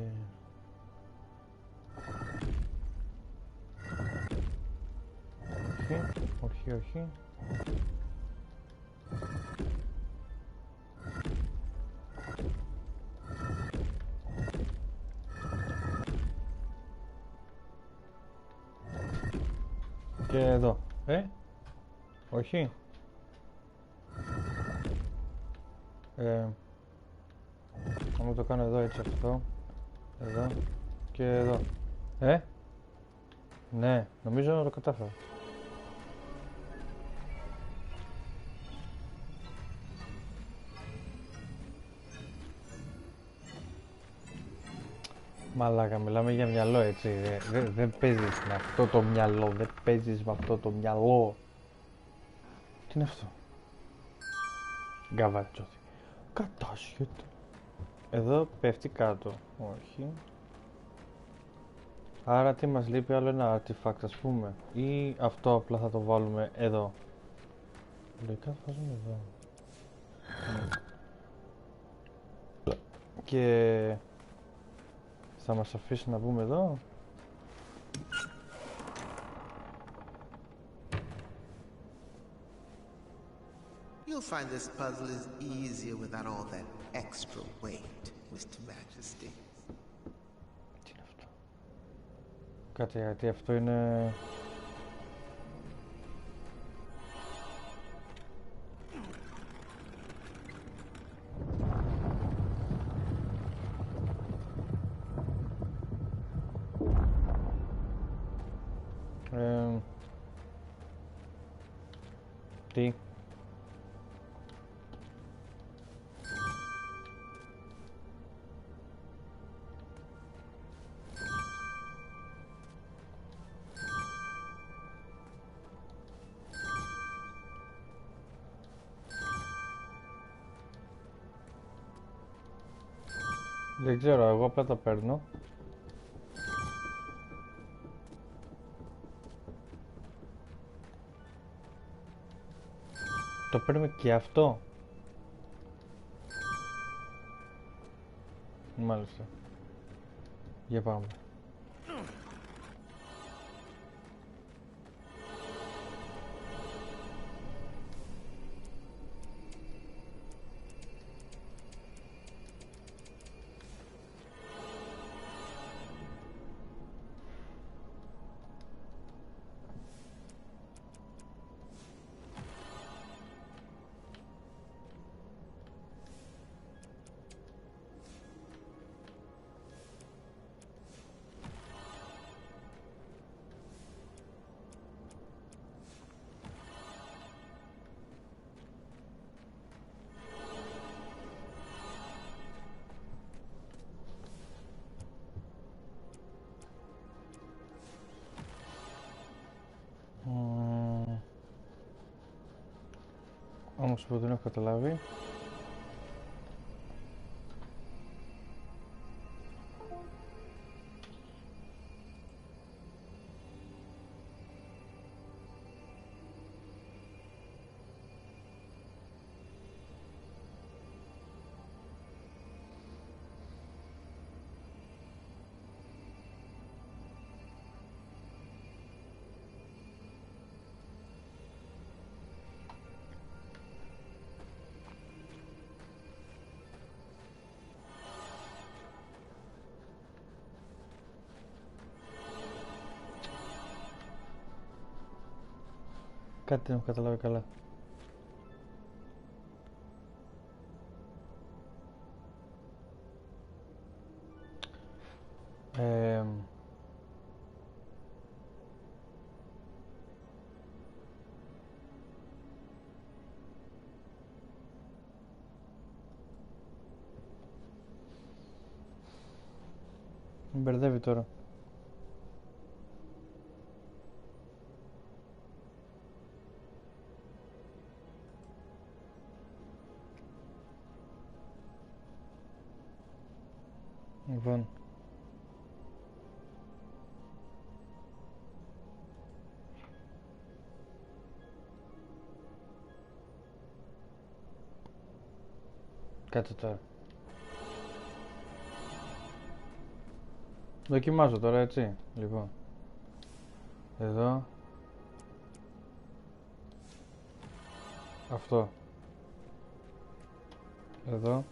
Όχι, όχι. Και εδώ. Όχι. Αν το κάνω εδώ έτσι αυτό. Εδώ. Και εδώ. Ναι, νομίζω το κατάφερα. Μαλάκα, μιλάμε για μυαλό έτσι, δεν παίζεις με αυτό το μυαλό, δεν παίζεις με αυτό το μυαλό. Τι είναι αυτό? Γκαβατσόθη. Κατάσχετο. Εδώ πέφτει κάτω, όχι. Άρα τι μας λείπει, άλλο ένα artifact ας πούμε, ή αυτό απλά θα το βάλουμε εδώ. Λογικά θα βάζουμε εδώ. Και... θα μας αφήσει να μπούμε εδώ. You'll find this puzzle is easier without all that extra weight, Mr. Majesty. Τι είναι αυτό? Κάτσε, γιατί αυτό είναι... Τι? Δεν ξέρω, εγώ απλά τα παίρνω. Το παίρνουμε και αυτό. Μάλιστα. Για πάμε. Όμως που δεν έχω καταλάβει. Κάτι δεν έχω καταλάβει καλά. Με μπερδεύει τώρα. Λοιπόν. Κάτσε τώρα. Δοκιμάζω τώρα, έτσι. Λοιπόν. Εδώ. Αυτό. Εδώ.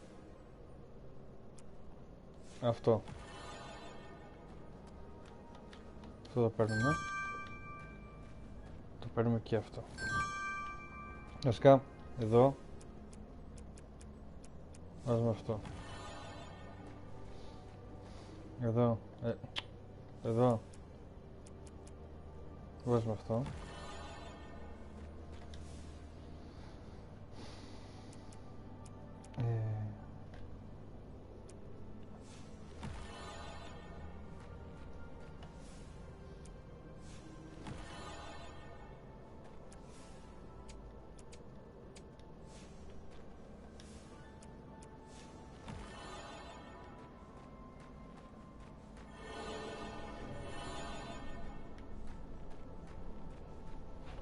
Αυτό. Αυτό το παίρνουμε. Το παίρνουμε και αυτό. Βασικά, εδώ. Βάζουμε αυτό. Εδώ. Εδώ. Βάζουμε αυτό.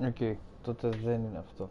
Οκ, τότε δεν είναι αυτό.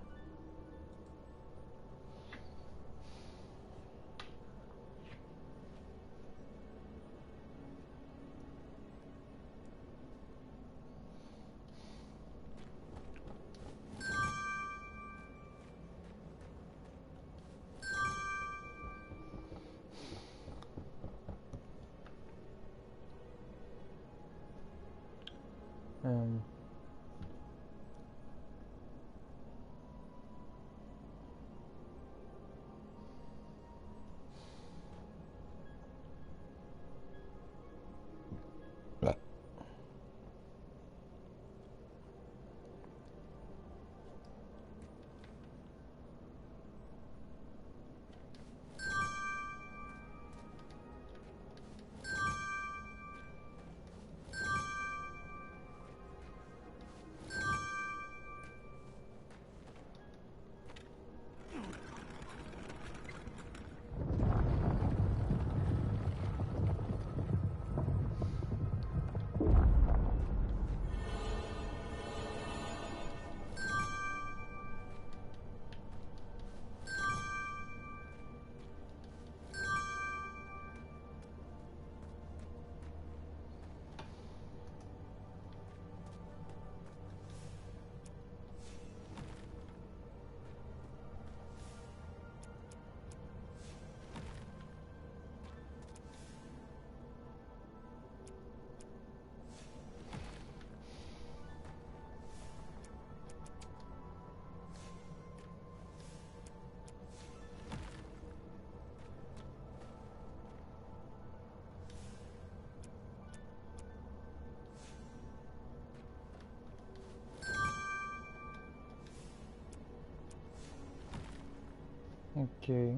Okay.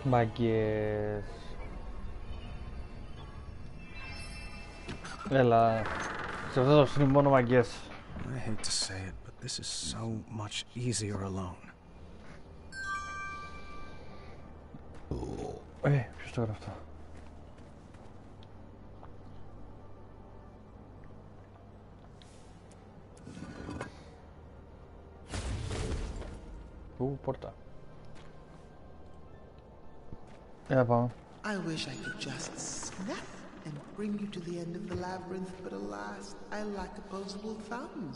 Μαγκές. Έλα. Σε αυτό το stream μόνο μαγκές. I hate to say it, but this is so much easier alone. Ποιος το έγραφε αυτό? Πόρτα. Έλα πάμε. I wish I could just snap and bring you to the end of the labyrinth, but alas, I lack opposable thumbs.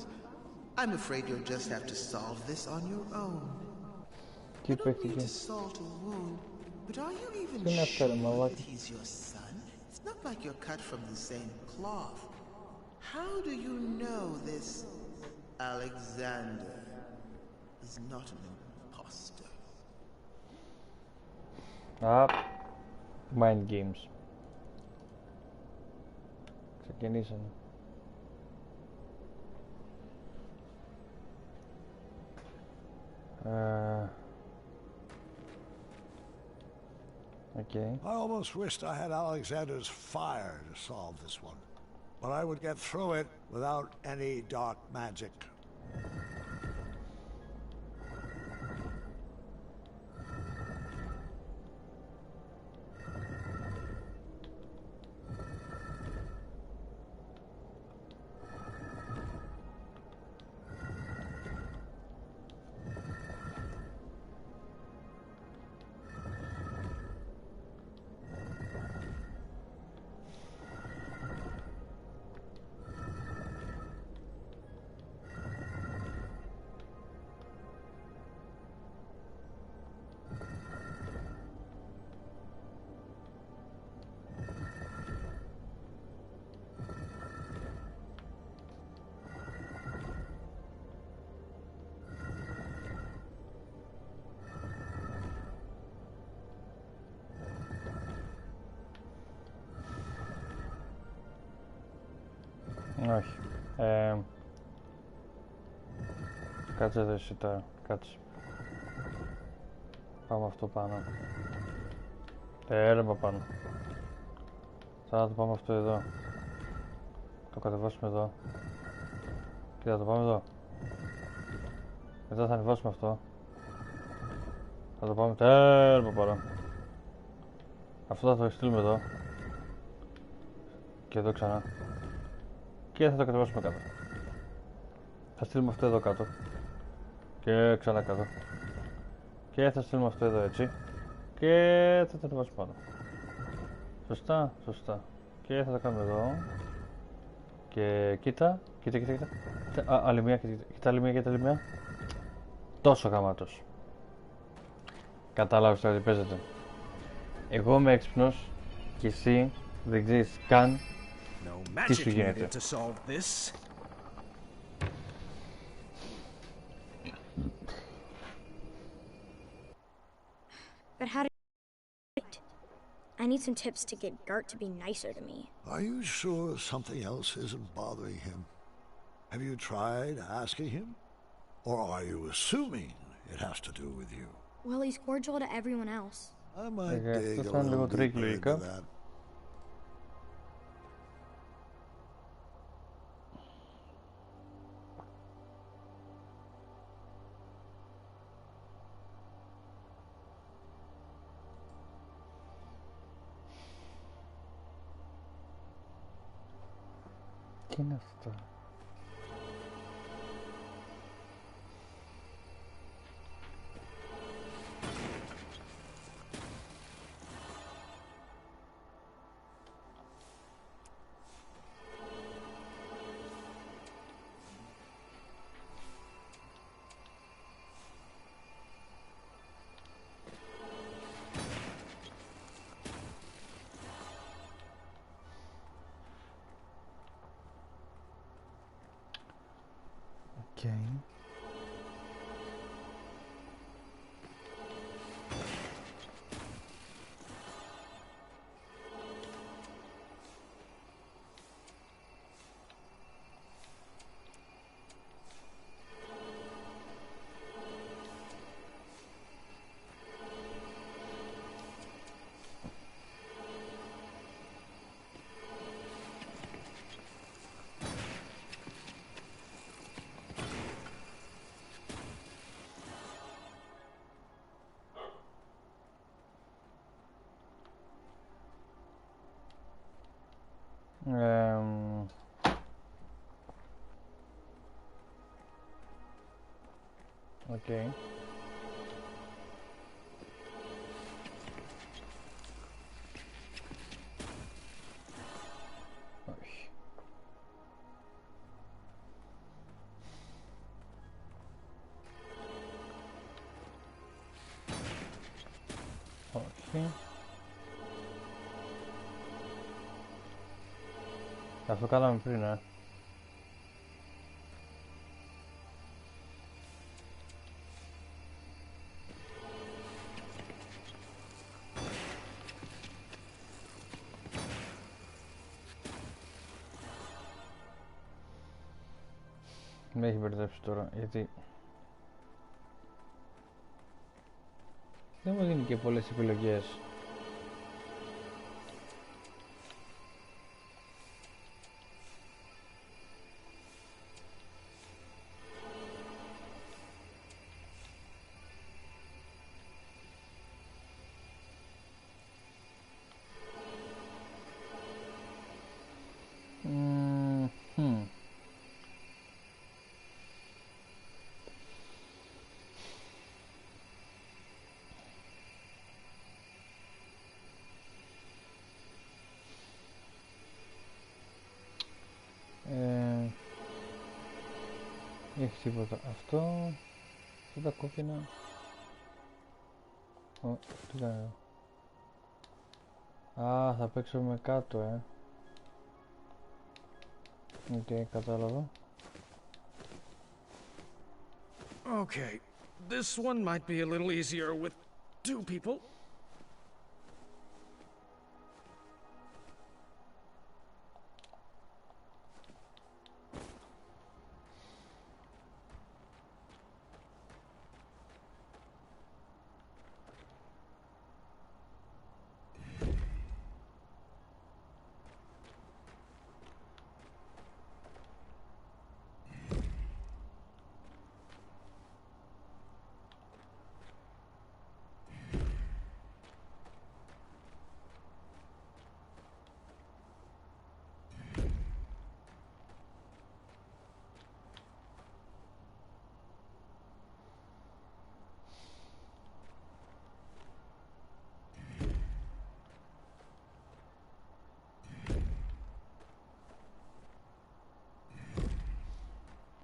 I'm afraid you'll just have to solve this on your own. I don't mean to salt a wound, but are you even sure that he's your son? It's not like you're cut from the same cloth. How do you know this Alexander is not an imposter? Mind games. Ξεκινήσαμε. Okay. I almost wished I had Alexander's fire to solve this one. But I would get through it without any dark magic. Όχι. Κάτσε εδώ εσύ τώρα. Κάτσε. Πάμε αυτό πάνω. Έλα πάνω. Θα το πάμε αυτό εδώ. Το κατεβάσουμε εδώ. Και θα το πάμε εδώ. Μετά θα ανεβάσουμε αυτό. Θα το πάμε τέλμα πάνω. Αυτό θα το στείλουμε εδώ. Και εδώ ξανά. Και θα το κατεβάσουμε κάτω. Θα στείλουμε αυτό εδώ κάτω. Και ξανά κάτω. Και θα στείλουμε αυτό εδώ έτσι. Και θα το κατεβάσουμε πάνω. Σωστά, σωστά. Και θα το κάνουμε εδώ. Και κοίτα. Κοίτα. Άλλη μία, κοίτα άλλη μία. Τόσο γαμάτος. Κατάλαβες τώρα τι παίζεται. Εγώ είμαι έξυπνος και εσύ δεν ξέρεις καν τι σου γίνεται. But how do I need some tips to get Gart to be nicer to me. Are you sure something else isn't bothering him? Have you tried asking him? Or are you assuming it has to do with you? Well, he's cordial to everyone else. I might dig a little deeper into that. Τι είναι αυτό? Okay. Okay. Όχι. Όχι. Αυτό κάναμε πριν, Με έχει μπερδέψει τώρα, γιατί δεν μου δίνει και πολλές επιλογές. Έχει τίποτα. Αυτό τα κόκκινα. Τι κάνω. Α, θα παίξω με κάτω, Οκ, κατάλαβα. Okay, this one might be a little easier with 2 people.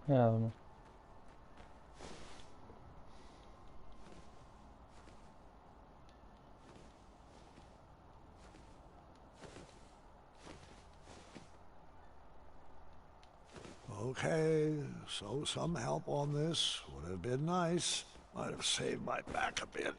Για να δούμε. Okay, so some help on this would have been nice. Might have saved my back a bit.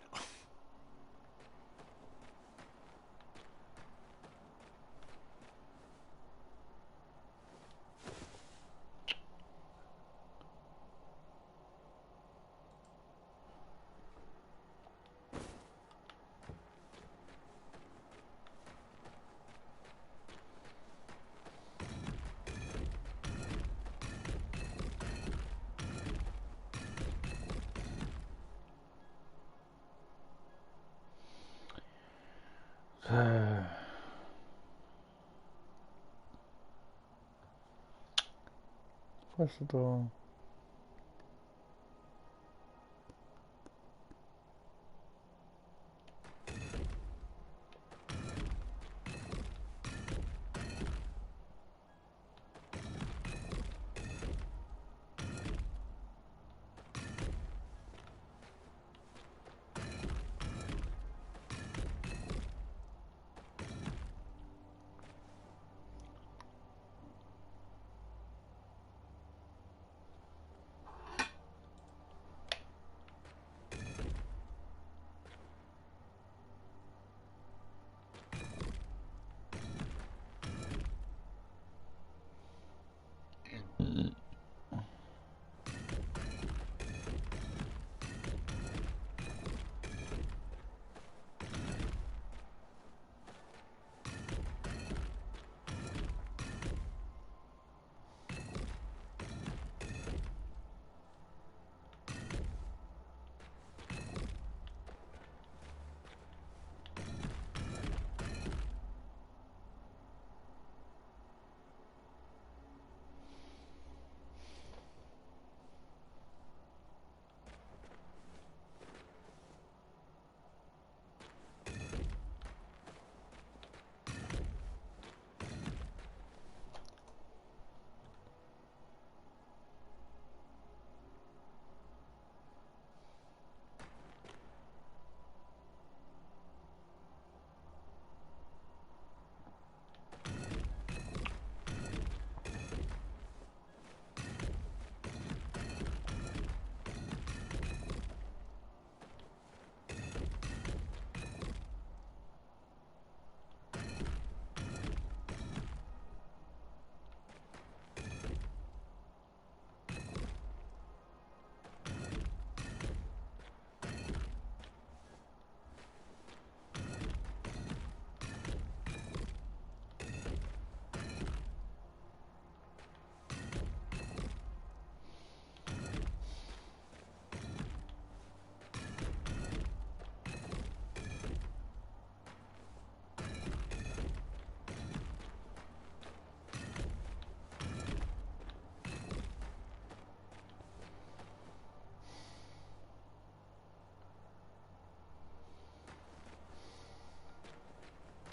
Πώς θα το...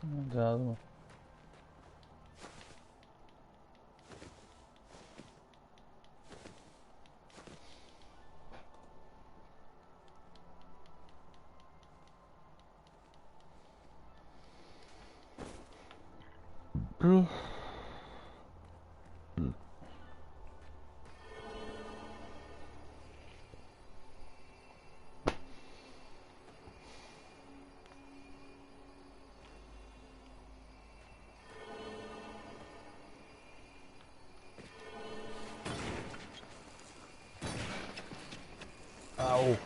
Να δούμε. Ow.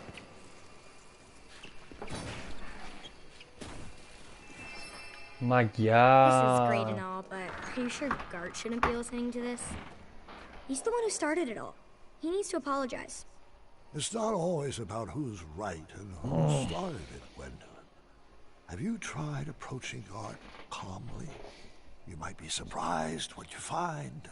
Μαγιά. This is great and all, but are you sure Gart shouldn't be listening to this? He's the one who started it all. He needs to apologize. It's not always about who's right and who started it, Gwendolyn. Have you tried approaching Gart calmly? You might be surprised what you find.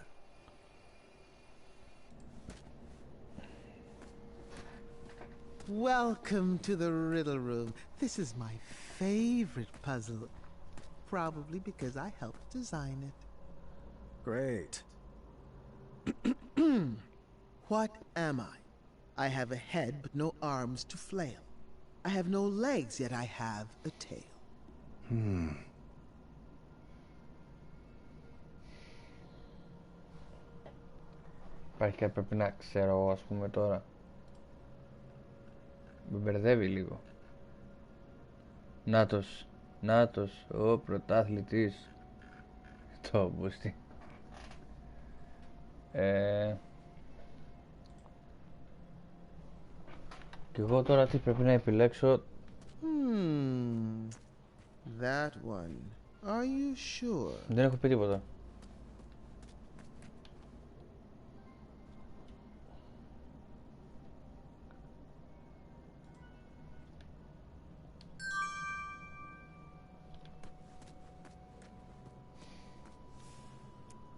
Welcome to the Riddle Room. This is my favorite puzzle. Probably because I helped design it. Great. What am I? I have a head but no arms to flail. I have no legs yet I have a tail. Υπάρχει και πρέπει να ξέρω εγώ, ας πούμε, τώρα. Με μπερδεύει λίγο. Νάτος, ο πρωτάθλητης. Το μπούστι. Και εγώ τώρα τι πρέπει να επιλέξω? That one. Are you sure? Δεν έχω πει τίποτα.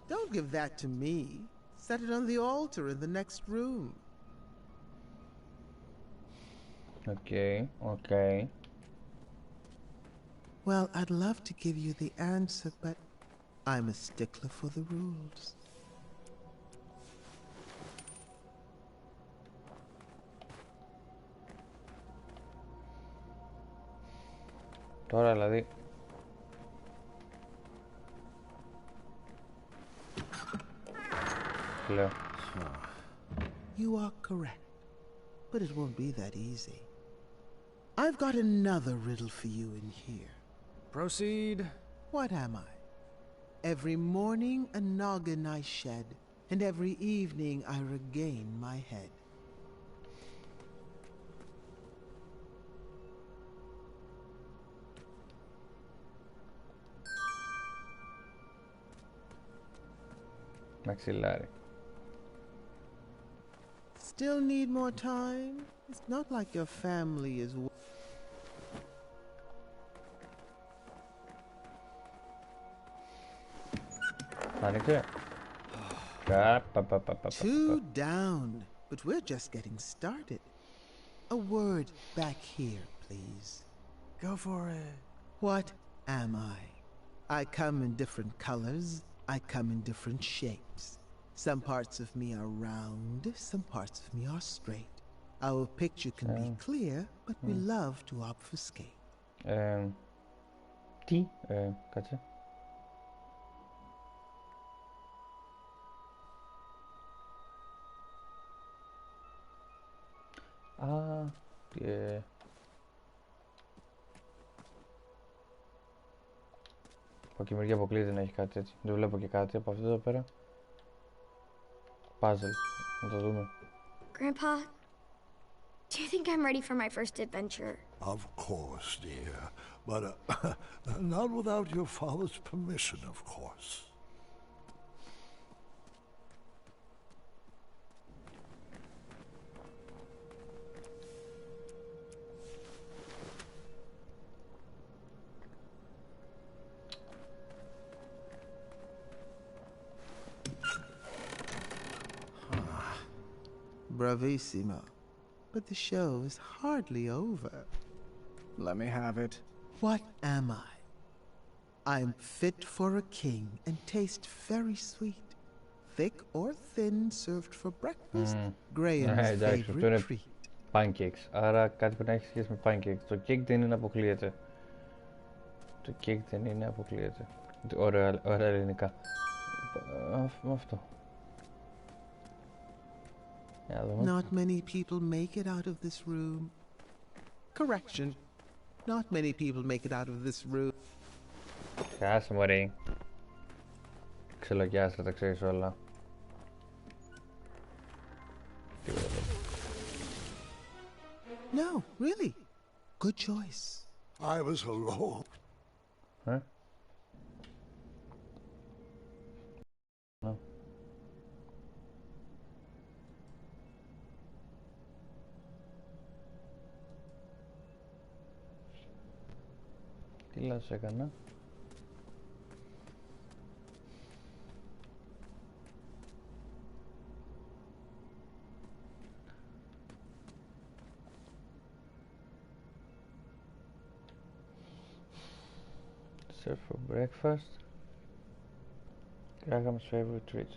Don't give that to me. Set it on the altar in the next room. Okay. Well, I'd love to give you the answer, but I'm a stickler for the rules. Τώρα δηλαδή. Λέω. You are correct, but it won't be that easy. I've got another riddle for you in here. Proceed. What am I? Every morning a noggin I shed, and every evening I regain my head. Μαξιλάρι. Still need more time? It's not like your family is... Άνοιξε. Two down, but we're just getting started. A word back here, please. Go for it. What am I? I come in different colors. I come in different shapes. Some parts of me are round, some parts of me are straight. Our picture can be clear, but we love to obfuscate. Τι, κάτσε. Από εκεί μεριά αποκλείεται να έχει κάτι έτσι. Δεν βλέπω και κάτι από αυτό εδώ πέρα. Puzzle. Να το δούμε. Grandpa, do you think I'm ready for my first adventure? Of course, dear. But not without your father's permission, of course. Bravissimo. But the show is hardly over. Let me have it. What am I? I'm fit for a king and taste very sweet. Thick or thin, served for breakfast. Graham's Εντάξει, αυτό favorite είναι treat. pancakes. Άρα κάτι πρέπει να έχει σχέση με pancakes. Το cake δεν είναι αποκλείεται. Το cake δεν είναι αποκλείεται. Ωραία ελληνικά. Αυτό. Not many people make it out of this room. Correction. Not many people make it out of this room. Κάσε μωρέ. Ξελογιάστρα, τα ξέρεις όλα. No, really. Good choice. I was alone. No. Τι λάθος έκανα? Serve for breakfast. Graham's favorite treat.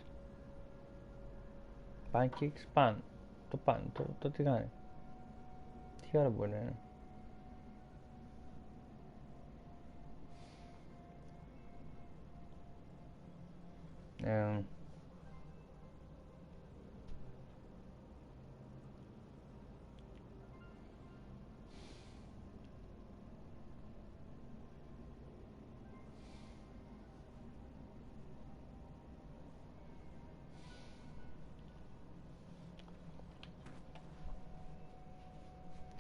Pancakes, pan. Το pan, το τηγάνι. Τι ώρα μπορεί να είναι?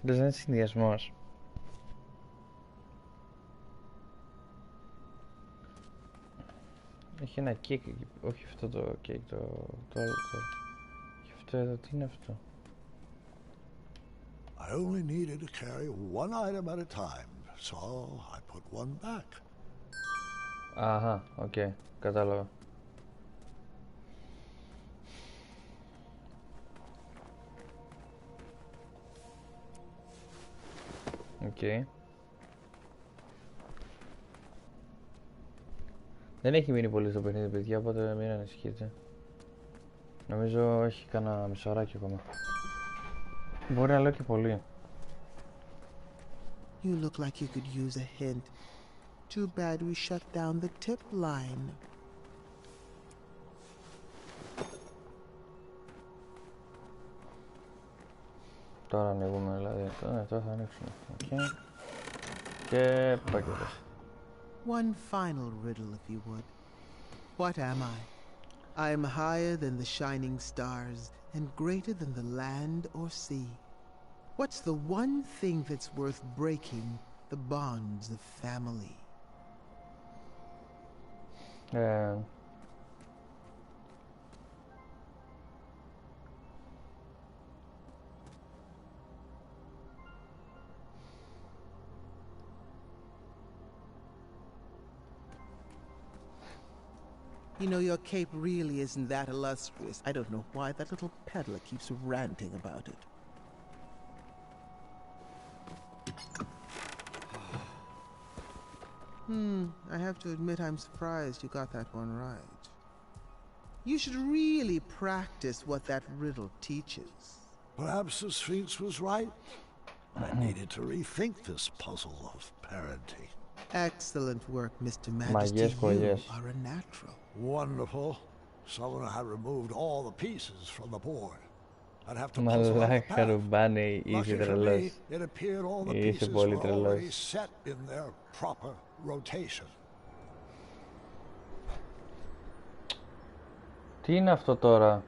Δεν είναι συνδυασμός. Έχει ένα κέικ εκεί. Όχι αυτό το κέικ, το άλλο. Και αυτό εδώ, τι είναι αυτό? I only needed to carry one item at a time, so I put one back. Αχα, οκ, κατάλαβα. Οκ. Δεν έχει μείνει πολύ στο παιχνίδι, παιδιά, οπότε μην ανησυχείτε. Νομίζω έχει κανένα μισοράκι ακόμα. Μπορεί να λέω και πολύ. You look like you could use a hint. Too bad we shut down the tip line. Τώρα ανοίγουμε, δηλαδή, τώρα θα ανοίξουμε. Okay. Και πακέτο. One final riddle, if you would. What am I? I am higher than the shining stars and greater than the land or sea. What's the one thing that's worth breaking the bonds of family? You know, your cape really isn't that illustrious. I don't know why that little peddler keeps ranting about it. I have to admit I'm surprised you got that one right. You should really practice what that riddle teaches. Perhaps the Sphinx was right. I needed to rethink this puzzle of parenting. Excellent work, Mr. Majesty. You are a natural. Wonderful. Someone had removed all the pieces from the board. I'd have to puzzle out the path. Lucky for me, it appeared all the pieces were already set in their proper rotation. Τι είναι αυτό τώρα?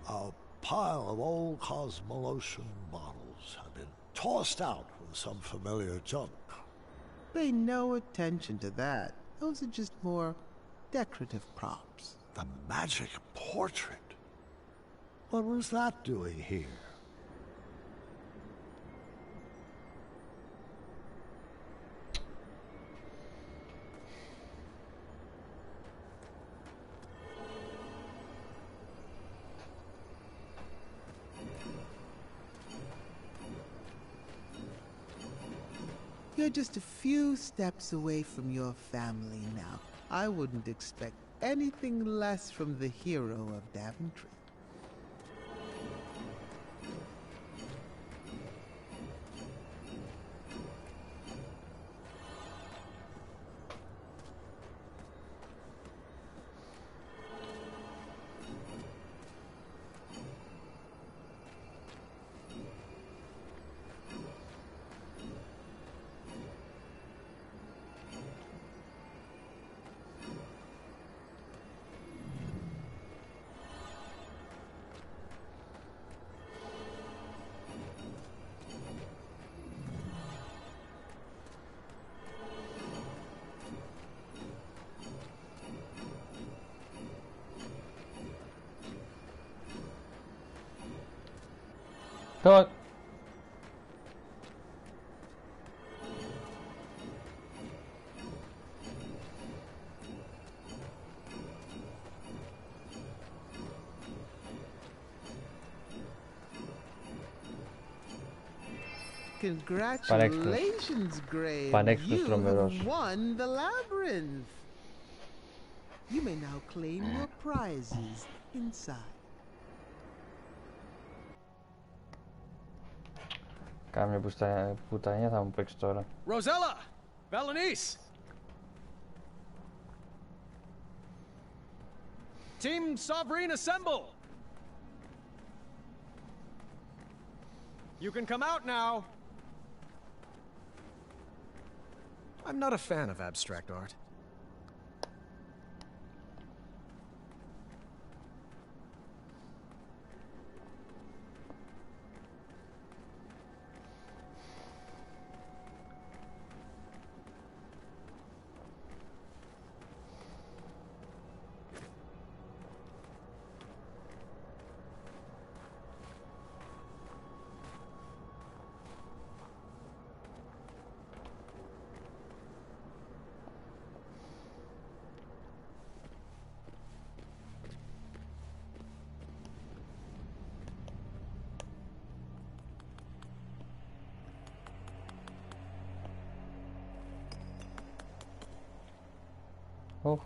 A pile of old Cosmolotion bottles have been tossed out with some familiar junk. Pay no attention to that. Those are just more decorative props. The magic portrait. What was that doing here? You're just a few steps away from your family now. I wouldn't expect anything less from the hero of Daventry. Thought. Congratulations, Grave. Πανέξυπνος You τρομερός. have won the labyrinth. You may now claim your prizes inside. Κάμια πουτανιά θα μου παίξει τώρα. Rosella! Valenice! Team Sovereign assemble! You can come out now! I'm not a fan of abstract art. Oh.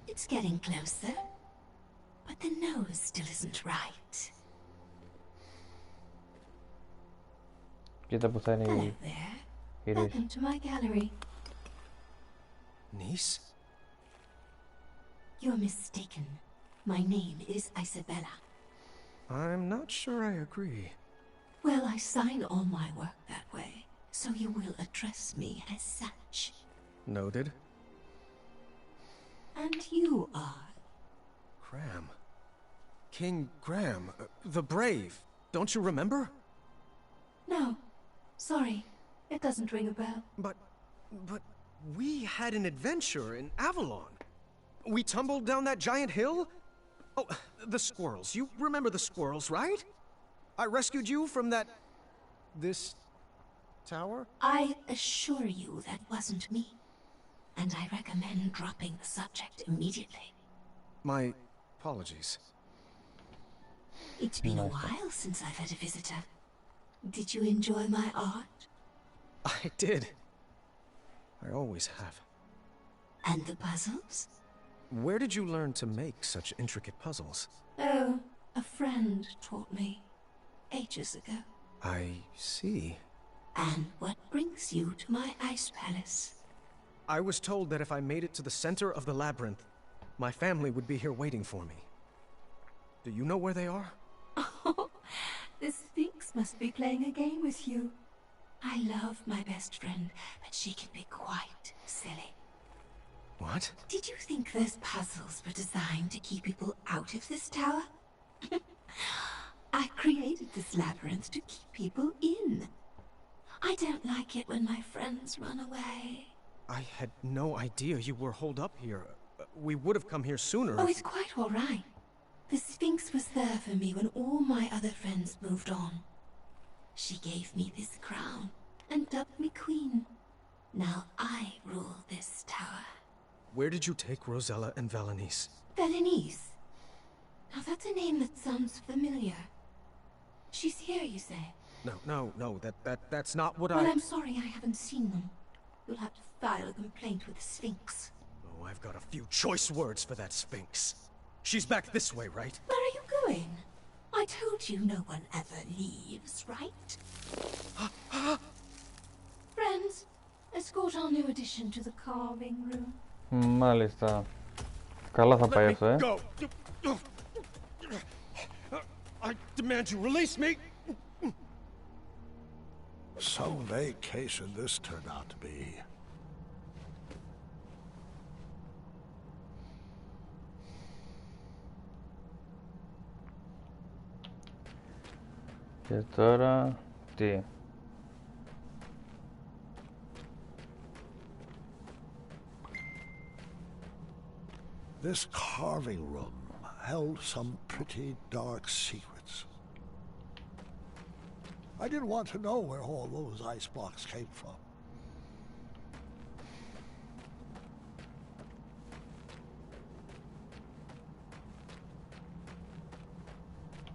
It's getting closer, but the nose still isn't right. Κοίτα που θα είναι Hello η there. Ρίς. Welcome to my gallery. Niece? You're mistaken. My name is Isabella. I'm not sure I agree. Well, I sign all my work that way, so you will address me as such. Noted. And you are? Graham. King Graham, the Brave. Don't you remember? No. Sorry. It doesn't ring a bell. But we had an adventure in Avalon. We tumbled down that giant hill? Oh, the squirrels. You remember the squirrels, right? I rescued you from that... this... tower? I assure you that wasn't me. And I recommend dropping the subject immediately. My apologies. It's been a while since I've had a visitor. Did you enjoy my art? I did. I always have. And the puzzles? Where did you learn to make such intricate puzzles? Oh, a friend taught me. Ages ago. I see. And what brings you to my ice palace? I was told that if I made it to the center of the labyrinth, my family would be here waiting for me. Do you know where they are? Oh, the Sphinx must be playing a game with you. I love my best friend, but she can be quite silly. What? Did you think those puzzles were designed to keep people out of this tower? I created this labyrinth to keep people in. I don't like it when my friends run away. I had no idea you were holed up here. We would have come here sooner. Oh, it's quite all right. The Sphinx was there for me when all my other friends moved on. She gave me this crown and dubbed me queen. Now I rule this tower. Where did you take Rosella and Valenice? Berenice. Now that's a name that sounds familiar. She's here, you say? No, that's not what Well, I'm sorry I haven't seen them. You'll have to file a complaint with the Sphinx. Oh, I've got a few choice words for that Sphinx. She's back this way, right? Where are you going? I told you no one ever leaves, right? Friends, escort our new addition to the carving room. Μάλιστα. Καλά θα πάει αυτό, Go. I demand you release me. Some vacation this turned out to be. Και τώρα τι? This carving room held some pretty dark secrets. I didn't want to know where all those ice blocks came from.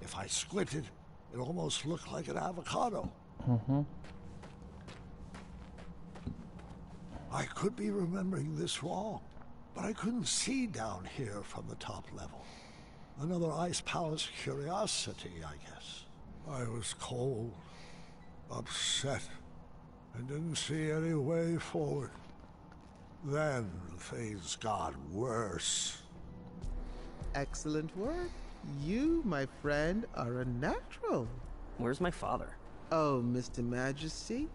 If I squinted, it almost looked like an avocado. I could be remembering this wrong, but I couldn't see down here from the top level. Another Ice Palace curiosity, I guess. I was cold, upset, and didn't see any way forward. Then things got worse. Excellent work. You, my friend, are a natural. Where's my father? Oh, Mr. Majesty,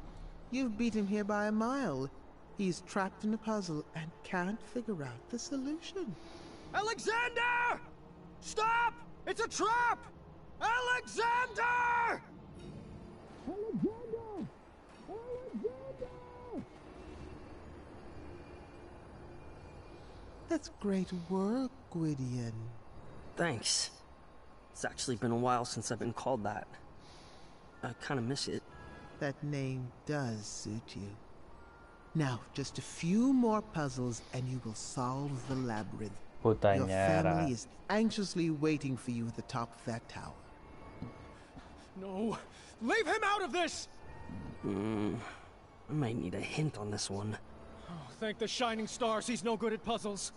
you've beat him here by a mile. He's trapped in a puzzle and can't figure out the solution. Alexander! Stop! It's a trap! Alexander! Alexander! Alexander! That's great work, Gwydion. Thanks. It's actually been a while since I've been called that. I kind of miss it. That name does suit you. Now, just a few more puzzles and you will solve the labyrinth. Your family is anxiously waiting for you at the top of that tower. No! Leave him out of this! I might need a hint on this one. Oh, thank the shining stars he's no good at puzzles.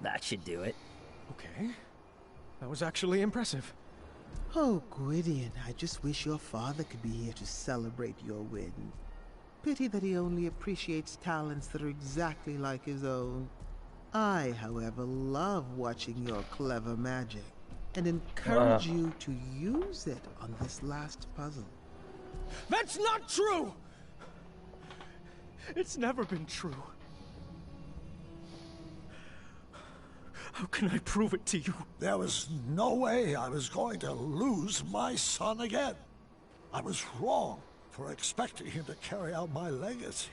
That should do it. Okay. That was actually impressive. Oh, Gwydion, I just wish your father could be here to celebrate your win. Pity that he only appreciates talents that are exactly like his own. I, however, love watching your clever magic and encourage you to use it on this last puzzle. That's not true! It's never been true. How can I prove it to you? There was no way I was going to lose my son again. I was wrong for expecting him to carry out my legacy.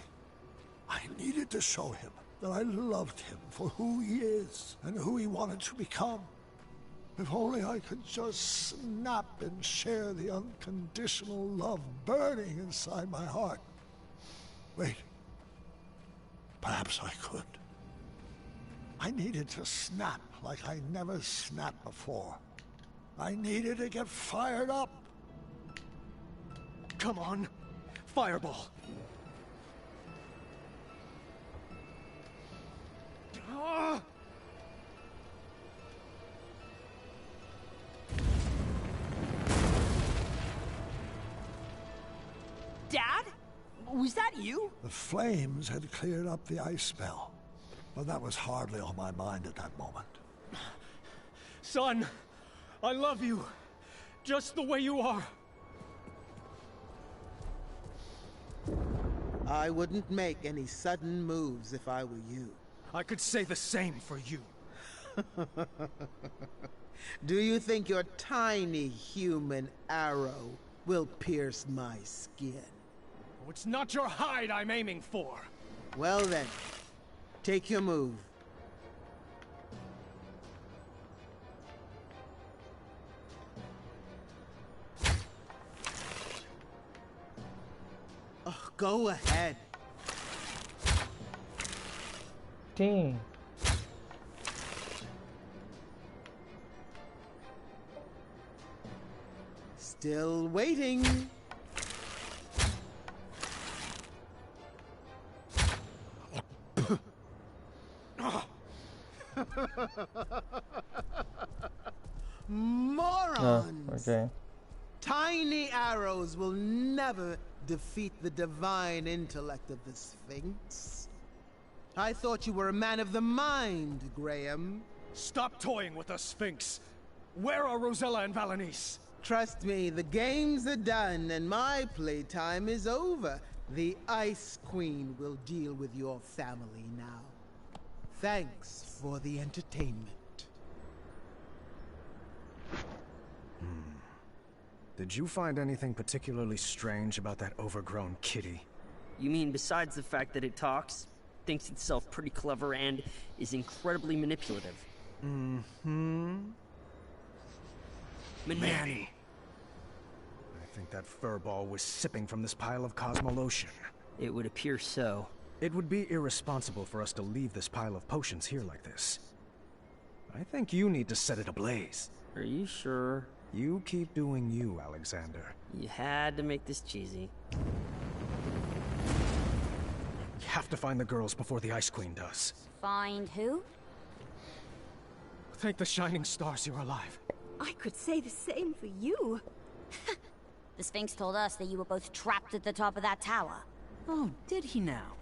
I needed to show him that I loved him for who he is and who he wanted to become. If only I could just snap and share the unconditional love burning inside my heart. Wait, perhaps I could. I needed to snap like I never snapped before. I needed to get fired up. Come on, fireball. Dad? Was that you? The flames had cleared up the ice spell, but that was hardly on my mind at that moment. Son, I love you, just the way you are. I wouldn't make any sudden moves if I were you. I could say the same for you. Do you think your tiny human arrow will pierce my skin? Oh, it's not your hide I'm aiming for. Well then, take your move. Oh, go ahead. Τι? Still waiting. Morons! Okay. Tiny arrows will never defeat the divine intellect of the Sphinx. I thought you were a man of the mind, Graham. Stop toying with the Sphinx. Where are Rosella and Valenice? Trust me, the games are done and my playtime is over. The Ice Queen will deal with your family now. Thanks for the entertainment. Did you find anything particularly strange about that overgrown kitty? You mean besides the fact that it talks, thinks itself pretty clever, and is incredibly manipulative? Mm-hmm. Manny. I think that furball was sipping from this pile of Cosmolotion. It would appear so. It would be irresponsible for us to leave this pile of potions here like this. I think you need to set it ablaze. Are you sure? You keep doing you, Alexander. You had to make this cheesy. We have to find the girls before the Ice Queen does. Find who? Thank the shining stars you're alive. I could say the same for you. The Sphinx told us that you were both trapped at the top of that tower. Oh, did he now?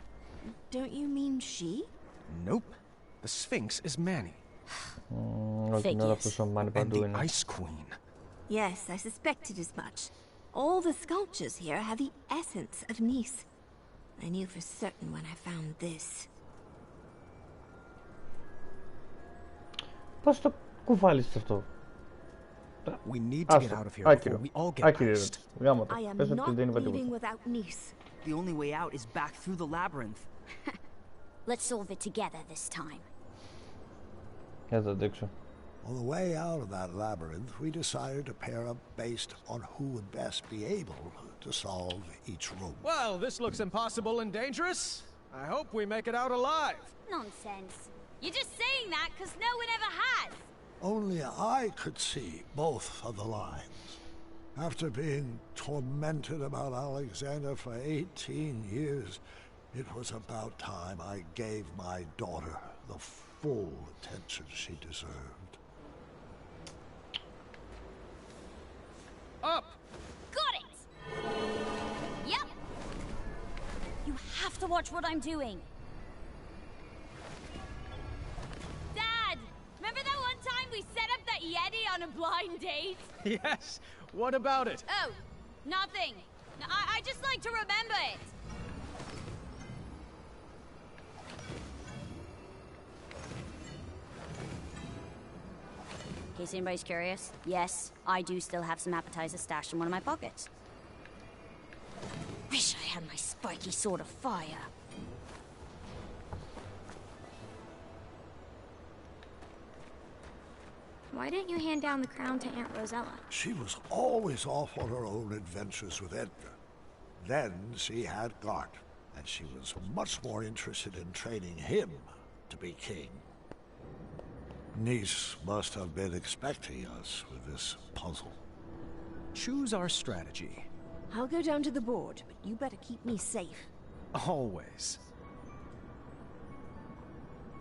Don't you mean she? Nope. The Sphinx is Manny. And the Ice Queen. Yes, I suspected as much. All the sculptures here have the essence of Nice. I knew for certain when I found this. Πώς το κουβάλεις αυτό? We need to get out of here before we all get past. I am not leaving without Nice. The only way out is back through the labyrinth. Let's solve it together this time. Για το δείξω. On the way out of that labyrinth, we decided to pair up based on who would best be able to solve each room. Well, this looks impossible and dangerous. I hope we make it out alive. Nonsense. You're just saying that because no one ever has. Only I could see both of the lines. After being tormented about Alexander for 18 years, it was about time I gave my daughter the full attention she deserved. Up! Got it! Yep! You have to watch what I'm doing. Dad! Remember that one time we set up that Yeti on a blind date? Yes! What about it? Oh, nothing. I just like to remember it. In case anybody's curious, yes, I do still have some appetizers stashed in one of my pockets. Wish I had my spiky sword of fire. Why didn't you hand down the crown to Aunt Rosella? She was always off on her own adventures with Edgar. Then she had Gart, and she was much more interested in training him to be king. Nice must have been expecting us with this puzzle. Choose our strategy. I'll go down to the board, but you better keep me safe. Always.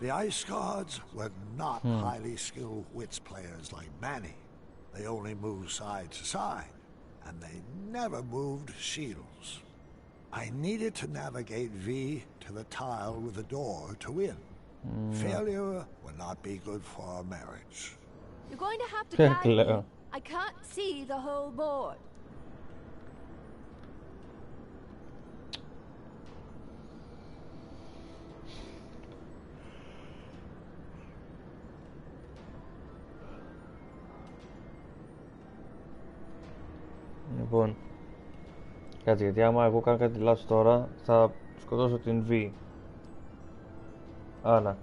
The Ice Guards were not highly skilled wits players like Manny. They only moved side to side, and they never moved shields. I needed to navigate V to the tile with the door to win. Failure would not be good for our marriage. You're going to have to guide me. I can't see the whole board. Λοιπόν, κάτσε, γιατί άμα εγώ κάνω κάτι λάθος τώρα θα σκοτώσω την V. Άρα,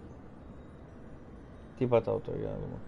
τι πατάω τώρα για να δούμε.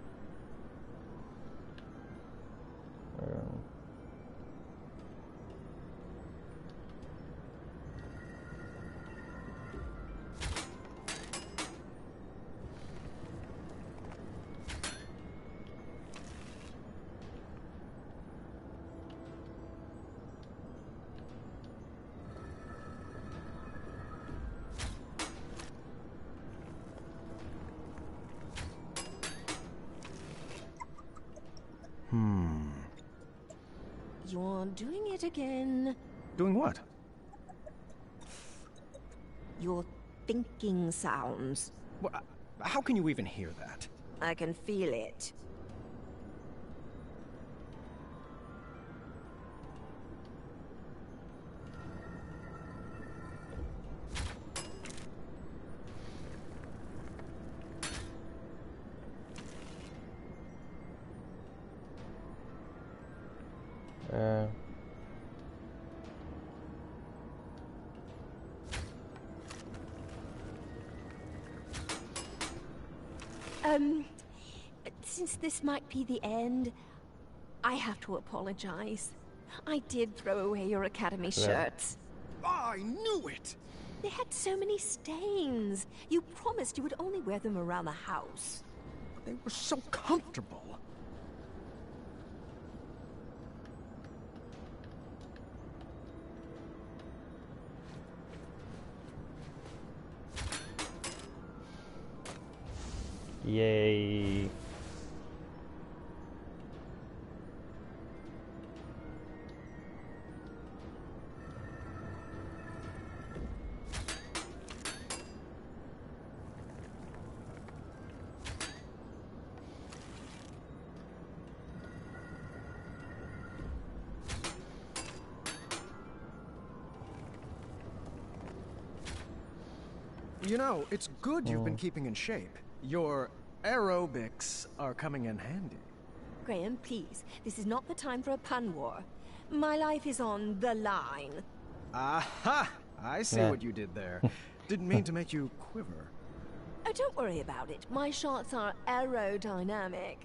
You're doing it again. Doing what? Your thinking sounds. How can you even hear that? I can feel it. Since this might be the end, I have to apologize. I did throw away your Academy shirts. I knew it! They had so many stains. You promised you would only wear them around the house. They were so comfortable. Yay. You know, it's good you've been keeping in shape. Your aerobics are coming in handy. Graham, please, this is not the time for a pun war. My life is on the line. Aha! I see what you did there. Didn't mean to make you quiver. Oh, don't worry about it. My shots are aerodynamic.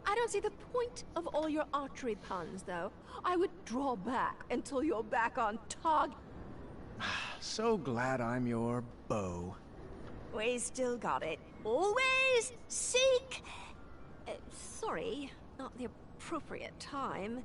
I don't see the point of all your archery puns, though. I would draw back until you're back on target. So glad I'm your beau. We still got it. Always seek... sorry, not the appropriate time.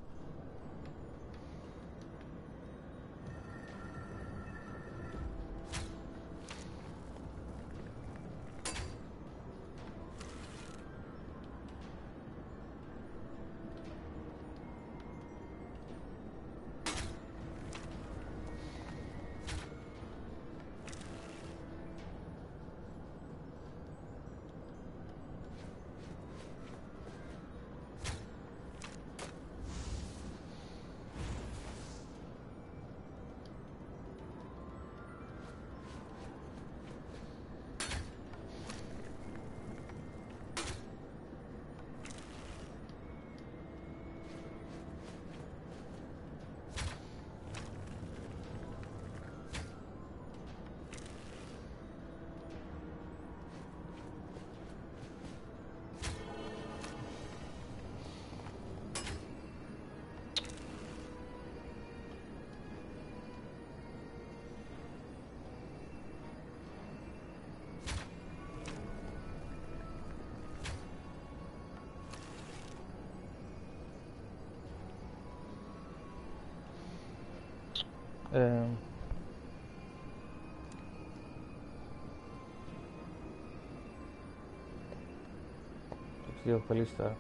Δύο πολύ τώρα.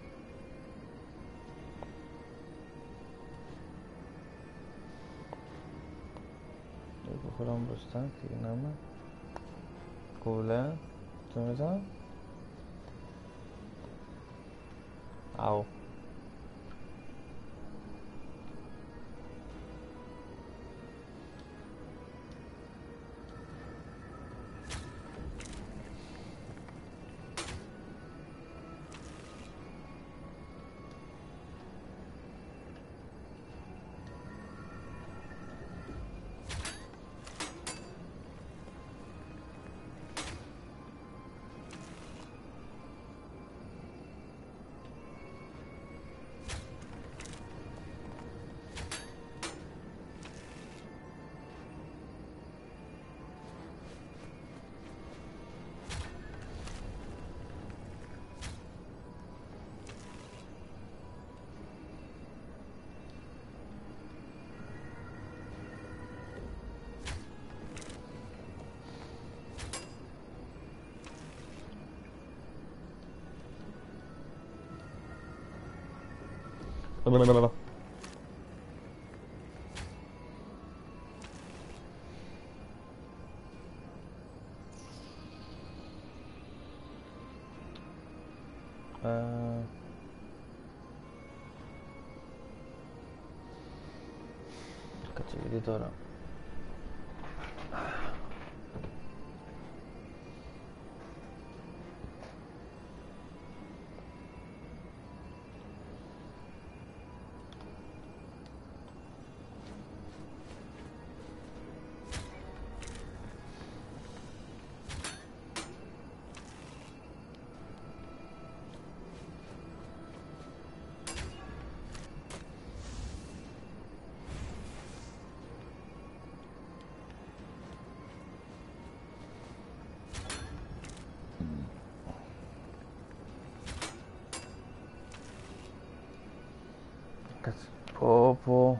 Προχωράμε μπροστά, ξεκινάμε. Κολλά και μετά. Αου. Κάτσε, γιατί τώρα. Κάτσε. Πω.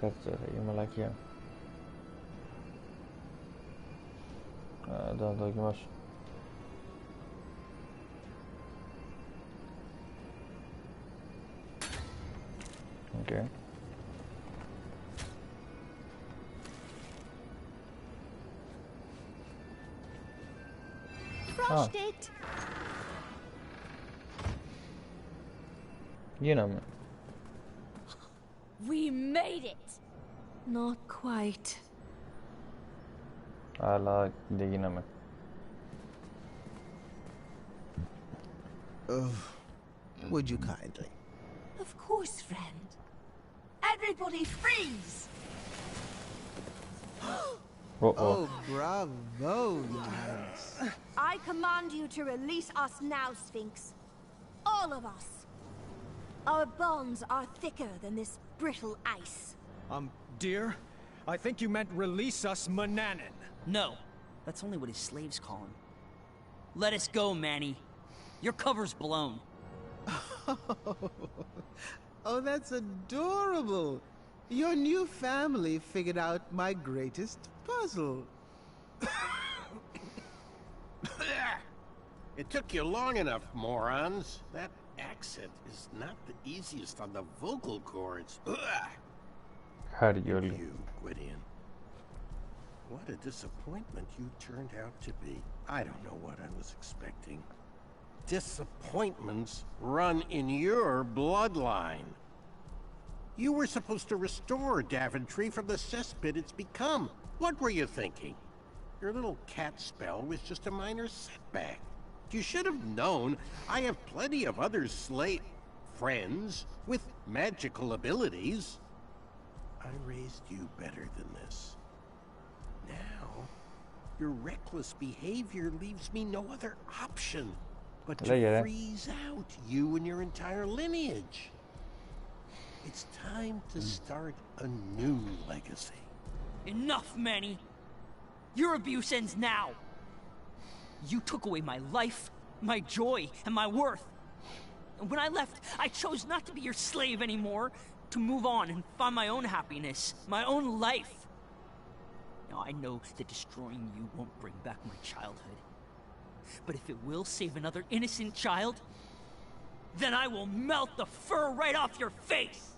Κάτσε τώρα, για μαλακία. Να το δοκιμάσω. Okay. Crushed it. Γίναμε. We made it. Not quite. Αλλά δεν γίναμε. Would you kindly? Of course, friend. Everybody freeze! Oh, bravo, Your Highness. I command you to release us now, Sphinx. All of us. Our bonds are thicker than this brittle ice. Dear, I think you meant release us, Mananan. No, that's only what his slaves call him. Let us go, Manny. Your cover's blown. Oh, that's adorable. Your new family figured out my greatest puzzle. It took you long enough, morons. That accent is not the easiest on the vocal cords. Harry, you, Gwydion. What a disappointment you turned out to be. I don't know what I was expecting. Disappointments run in your bloodline. You were supposed to restore Daventry from the cesspit it's become. What were you thinking? Your little cat spell was just a minor setback. You should have known I have plenty of other friends with magical abilities. I raised you better than this. Now, your reckless behavior leaves me no other option but to freeze out you and your entire lineage. It's time to start a new legacy. Enough, Manny! Your abuse ends now! You took away my life, my joy, and my worth. And when I left, I chose not to be your slave anymore, to move on and find my own happiness, my own life. Now I know that destroying you won't bring back my childhood. But if it will save another innocent child, then I will melt the fur right off your face!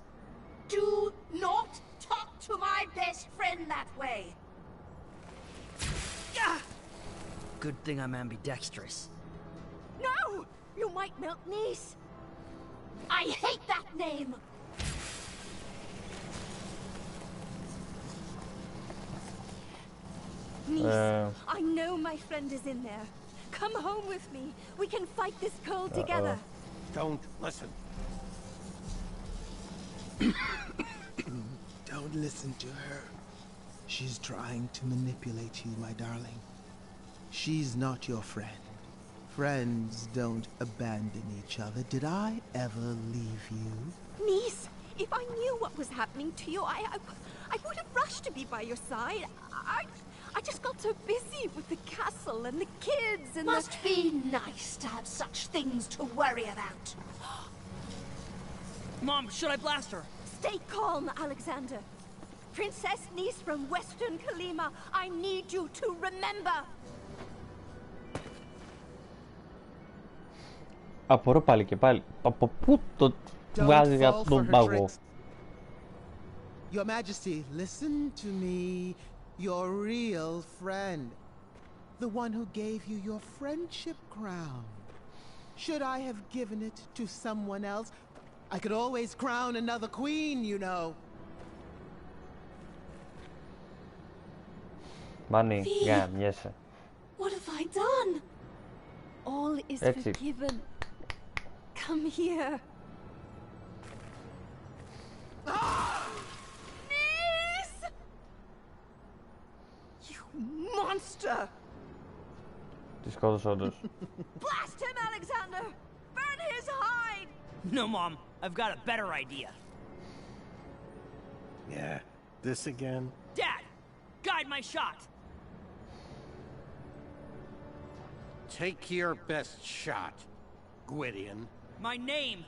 Do not talk to my best friend that way. Good thing I'm ambidextrous. No! You might melt Nice. I hate that name. Nice, I know my friend is in there. Come home with me. We can fight this cold together. Don't listen. Don't listen to her. She's trying to manipulate you, my darling. She's not your friend. Friends don't abandon each other. Did I ever leave you? Niece, if I knew what was happening to you, I would have rushed to be by your side. I just got so busy with the castle and the kids and Must be nice to have such things to worry about. Mom, should I blast her? Stay calm, Alexander. Princess Niece from Western Kalima, I need you to remember. Απορώ πάλι και πάλι. Από πού το βγάζει από τον πάγο. Your Majesty, listen to me. Your real friend. The one who gave you your friendship crown. Should I have given it to someone else? I could always crown another queen, you know. Money, γαμιέσαι. What have I done? All is forgiven. Come here. Niece! You monster! Τη σκότωσε όντως. Blast him, Alexander! Burn his hide! No, Mom. I've got a better idea. Yeah, this again? Dad, guide my shot. Take your best shot, Gwydion. My name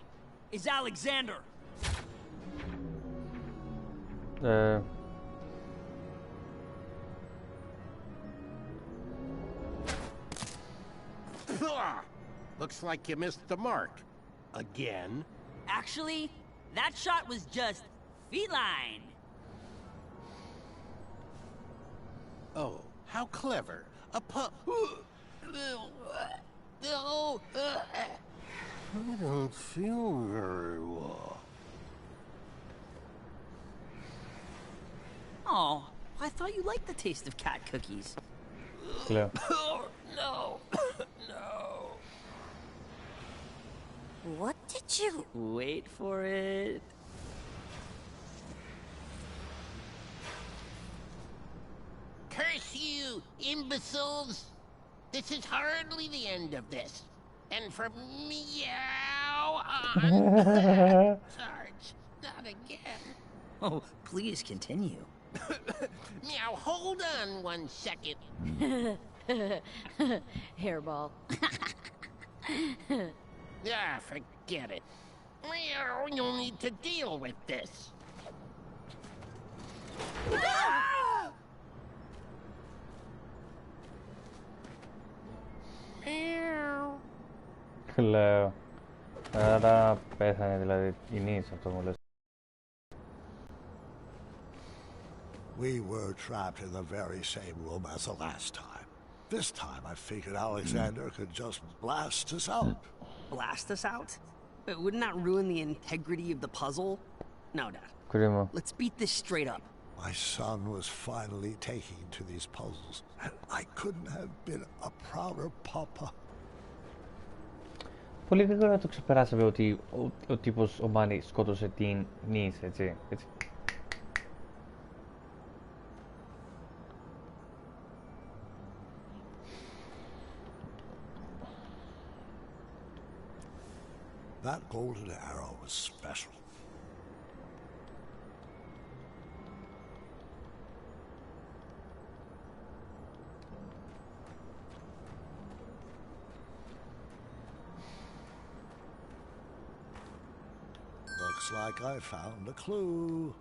is Alexander. Looks like you missed the mark. Again? Actually, that shot was just feline. Oh, how clever. A I don't feel very well. Oh, I thought you liked the taste of cat cookies. Hello. No. No. What did you... Wait for it. Curse you, imbeciles! This is hardly the end of this. And from meow on. Sarge, not again. Oh, please continue. Meow, hold on 1 second. Hairball. Ah, forget it. Meow, you'll need to deal with this. Meow. Λέω. Άρα πέθανε δηλαδή η Νης, αυτό μου λες. We were trapped in the very same room as the last time. This time I figured Alexander could just blast us out. Blast us out? But wouldn't that ruin the integrity of the puzzle? No, Dad. Κρίμα. Let's beat this straight up. My son was finally taking to these puzzles, and I couldn't have been a prouder papa. Πολύ γρήγορα το ξεπεράσαμε ότι ο τύπος, ο Μάνι, σκότωσε την Νης, έτσι. That golden arrow was special. Looks like I found a clue.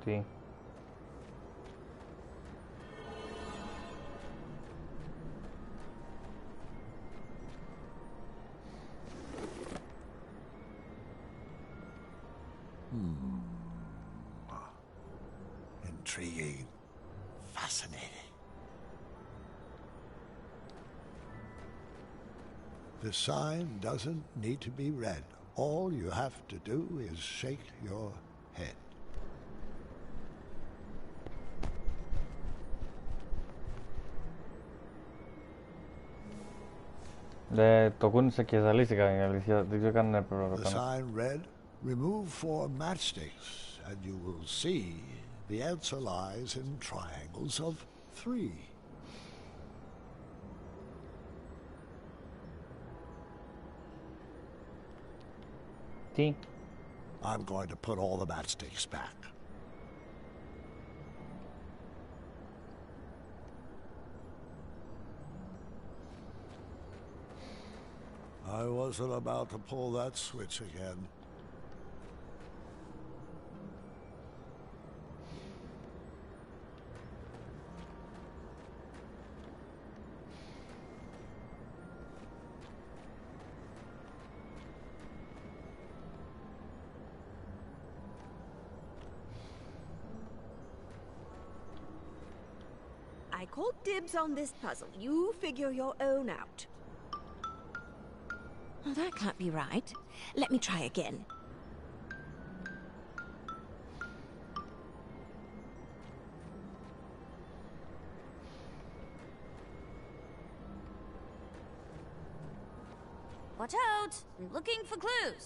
Τι. Intriguing. Fascinating. The sign doesn't need to be read. All you have to do is shake your head. Το κούνησα και ζαλίστηκα, η αλήθεια. Δεν ξέρω καν να έπρεπε να το The κάνω. sign read, remove 4 matchsticks, and you will see the answer lies in triangles of 3. Τι? I'm going to put all the matchsticks back. I wasn't about to pull that switch again. I called dibs on this puzzle. You figure your own out. Oh, that can't be right. Let me try again. Watch out! I'm looking for clues.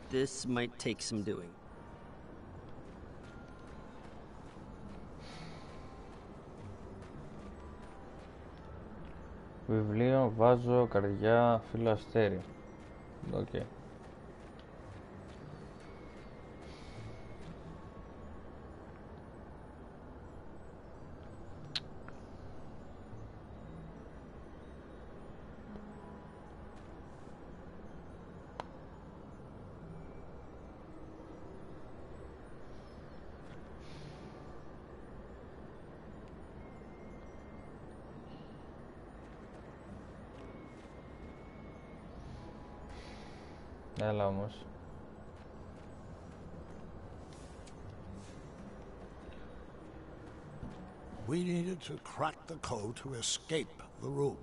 This might take some doing. Βιβλίο, βάζω, καρδιά, φύλλο, αστέρι. Οκ. Έλα όμως. We needed to crack the code to escape the room.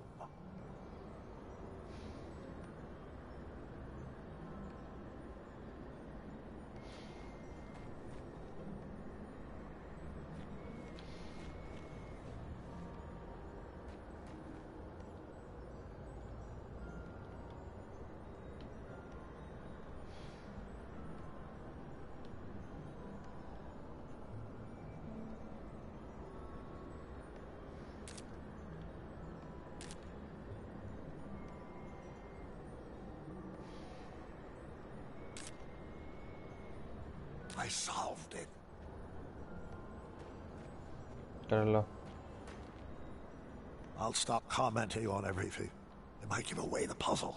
I solved it. Τρελό. I'll stop commenting on everything. It might give away the puzzle.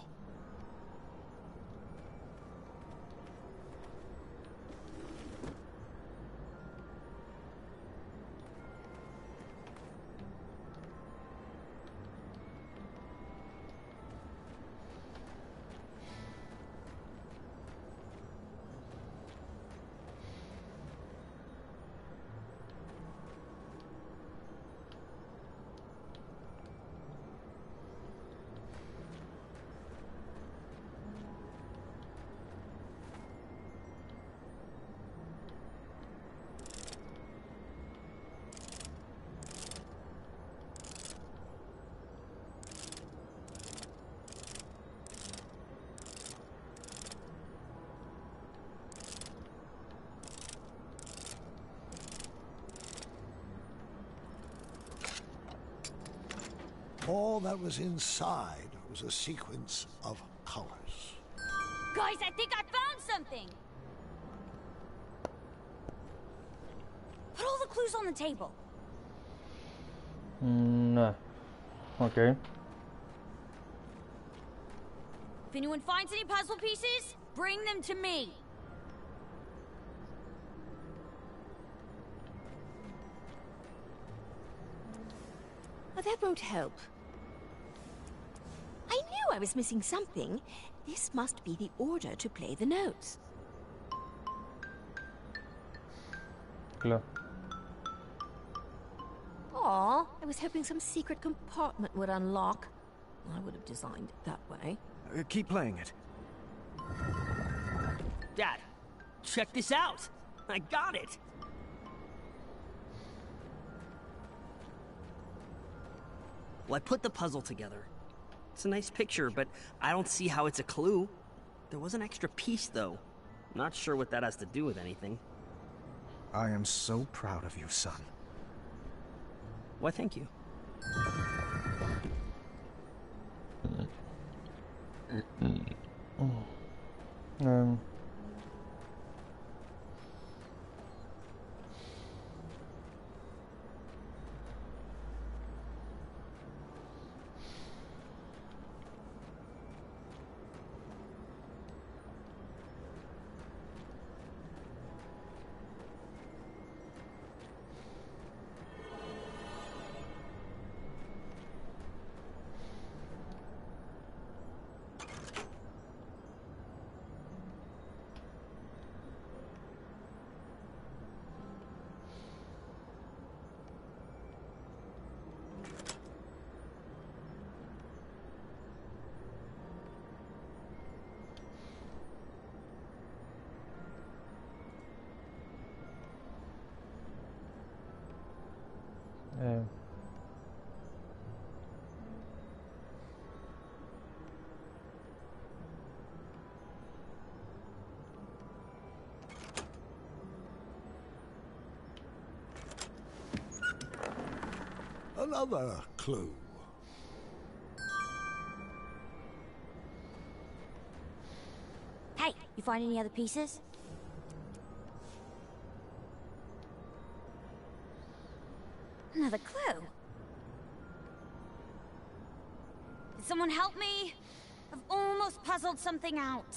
All that was inside was a sequence of colors. Guys, I think I found something! Put all the clues on the table. Ναι. Οκ. If anyone finds any puzzle pieces, bring them to me. Oh, that won't help. I knew I was missing something. This must be the order to play the notes. Κλώ. Aw, I was hoping some secret compartment would unlock. I would have designed it that way. Keep playing it. Dad, check this out. I got it. Well, I put the puzzle together, It's a nice picture, but I don't see how it's a clue. There was an extra piece, though. I'm not sure what that has to do with anything. I am so proud of you, son. Why, thank you. Another clue. Hey, you find any other pieces? Another clue. Can someone help me? I've almost puzzled something out.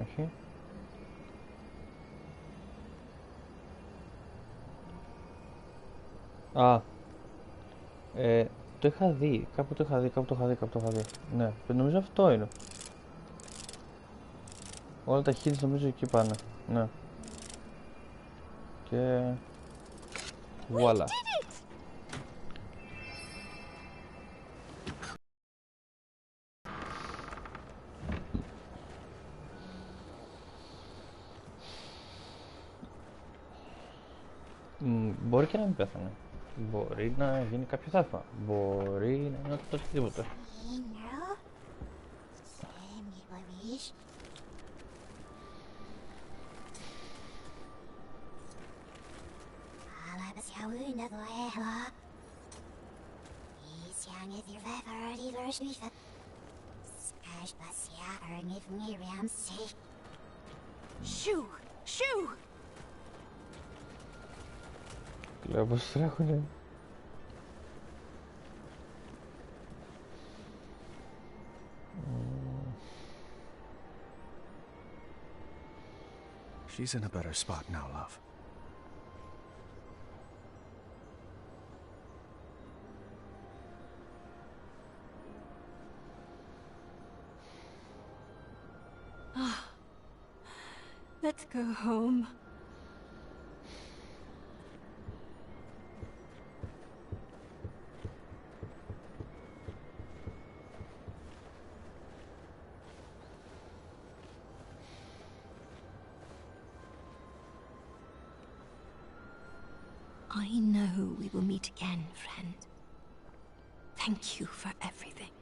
Όχι. Α, το είχα δει, κάπου το είχα δει. Ναι, νομίζω αυτό είναι. Όλα τα hints νομίζω εκεί πάνε, ναι. Και... Voila. Μπορεί και να μην πέθανε. Μπορεί να γίνει κάποιο θαύμα. Μπορεί να είναι οτιδήποτε. Shoo! Shoo! Λέω πως τρέχουνε. She's in a better spot now, love. Let's go home. I know we will meet again, friend. Thank you for everything.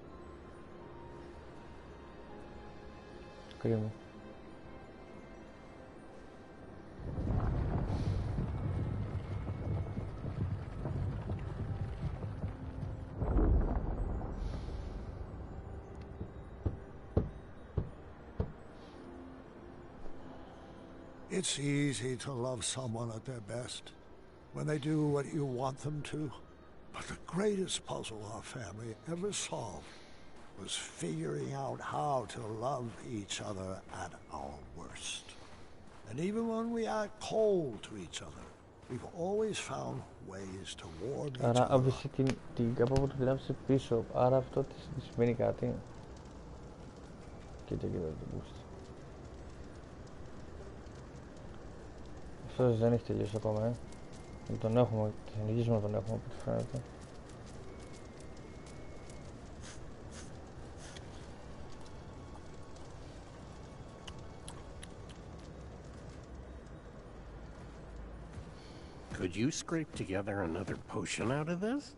Κρίμα. It's easy to love someone at their best, when they do what you want them to. But the greatest puzzle our family ever solved was figuring out how to love each other at our worst. And even when we act cold to each other, we've always found ways to warm each Άρα other. άβησε την κάπου που τη γράψε πίσω, άρα αυτό της σημαίνει κάτι. Κοίτα το boost. Αυτός δεν έχει τελειώσει ακόμα, Τον έχουμε, θα συνεχίσουμε να τον έχουμε από ό,τι φαίνεται. Could you scrape together another potion out of this?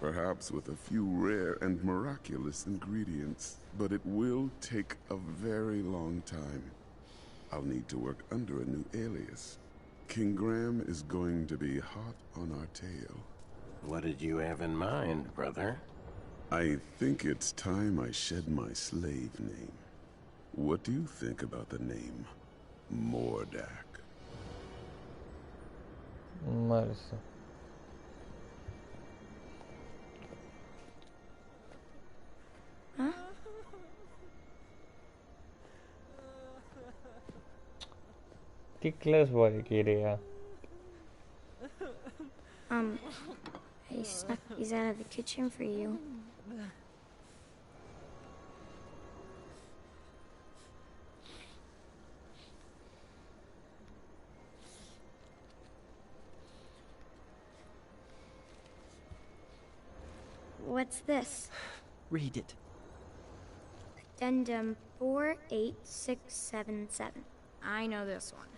Perhaps with a few rare and miraculous ingredients, but it will take a very long time. I'll need to work under a new alias. King Graham is going to be hot on our tail. What did you have in mind, brother? I think it's time I shed my slave name. What do you think about the name Mordak? Μάλιστα. Τι κλαις μπορεί, κυρία? I snuck these out of the kitchen for you. What's this? Read it. Addendum 48677. I know this one.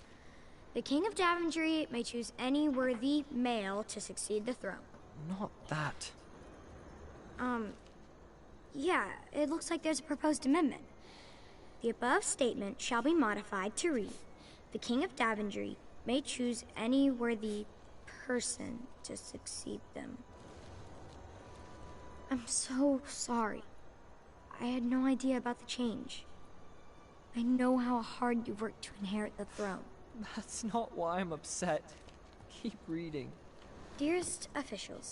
The King of Daventry may choose any worthy male to succeed the throne. Not that. Yeah, it looks like there's a proposed amendment. The above statement shall be modified to read, the King of Daventry may choose any worthy person to succeed them. I'm so sorry. I had no idea about the change. I know how hard you've worked to inherit the throne. That's not why I'm upset. Keep reading. Dearest officials,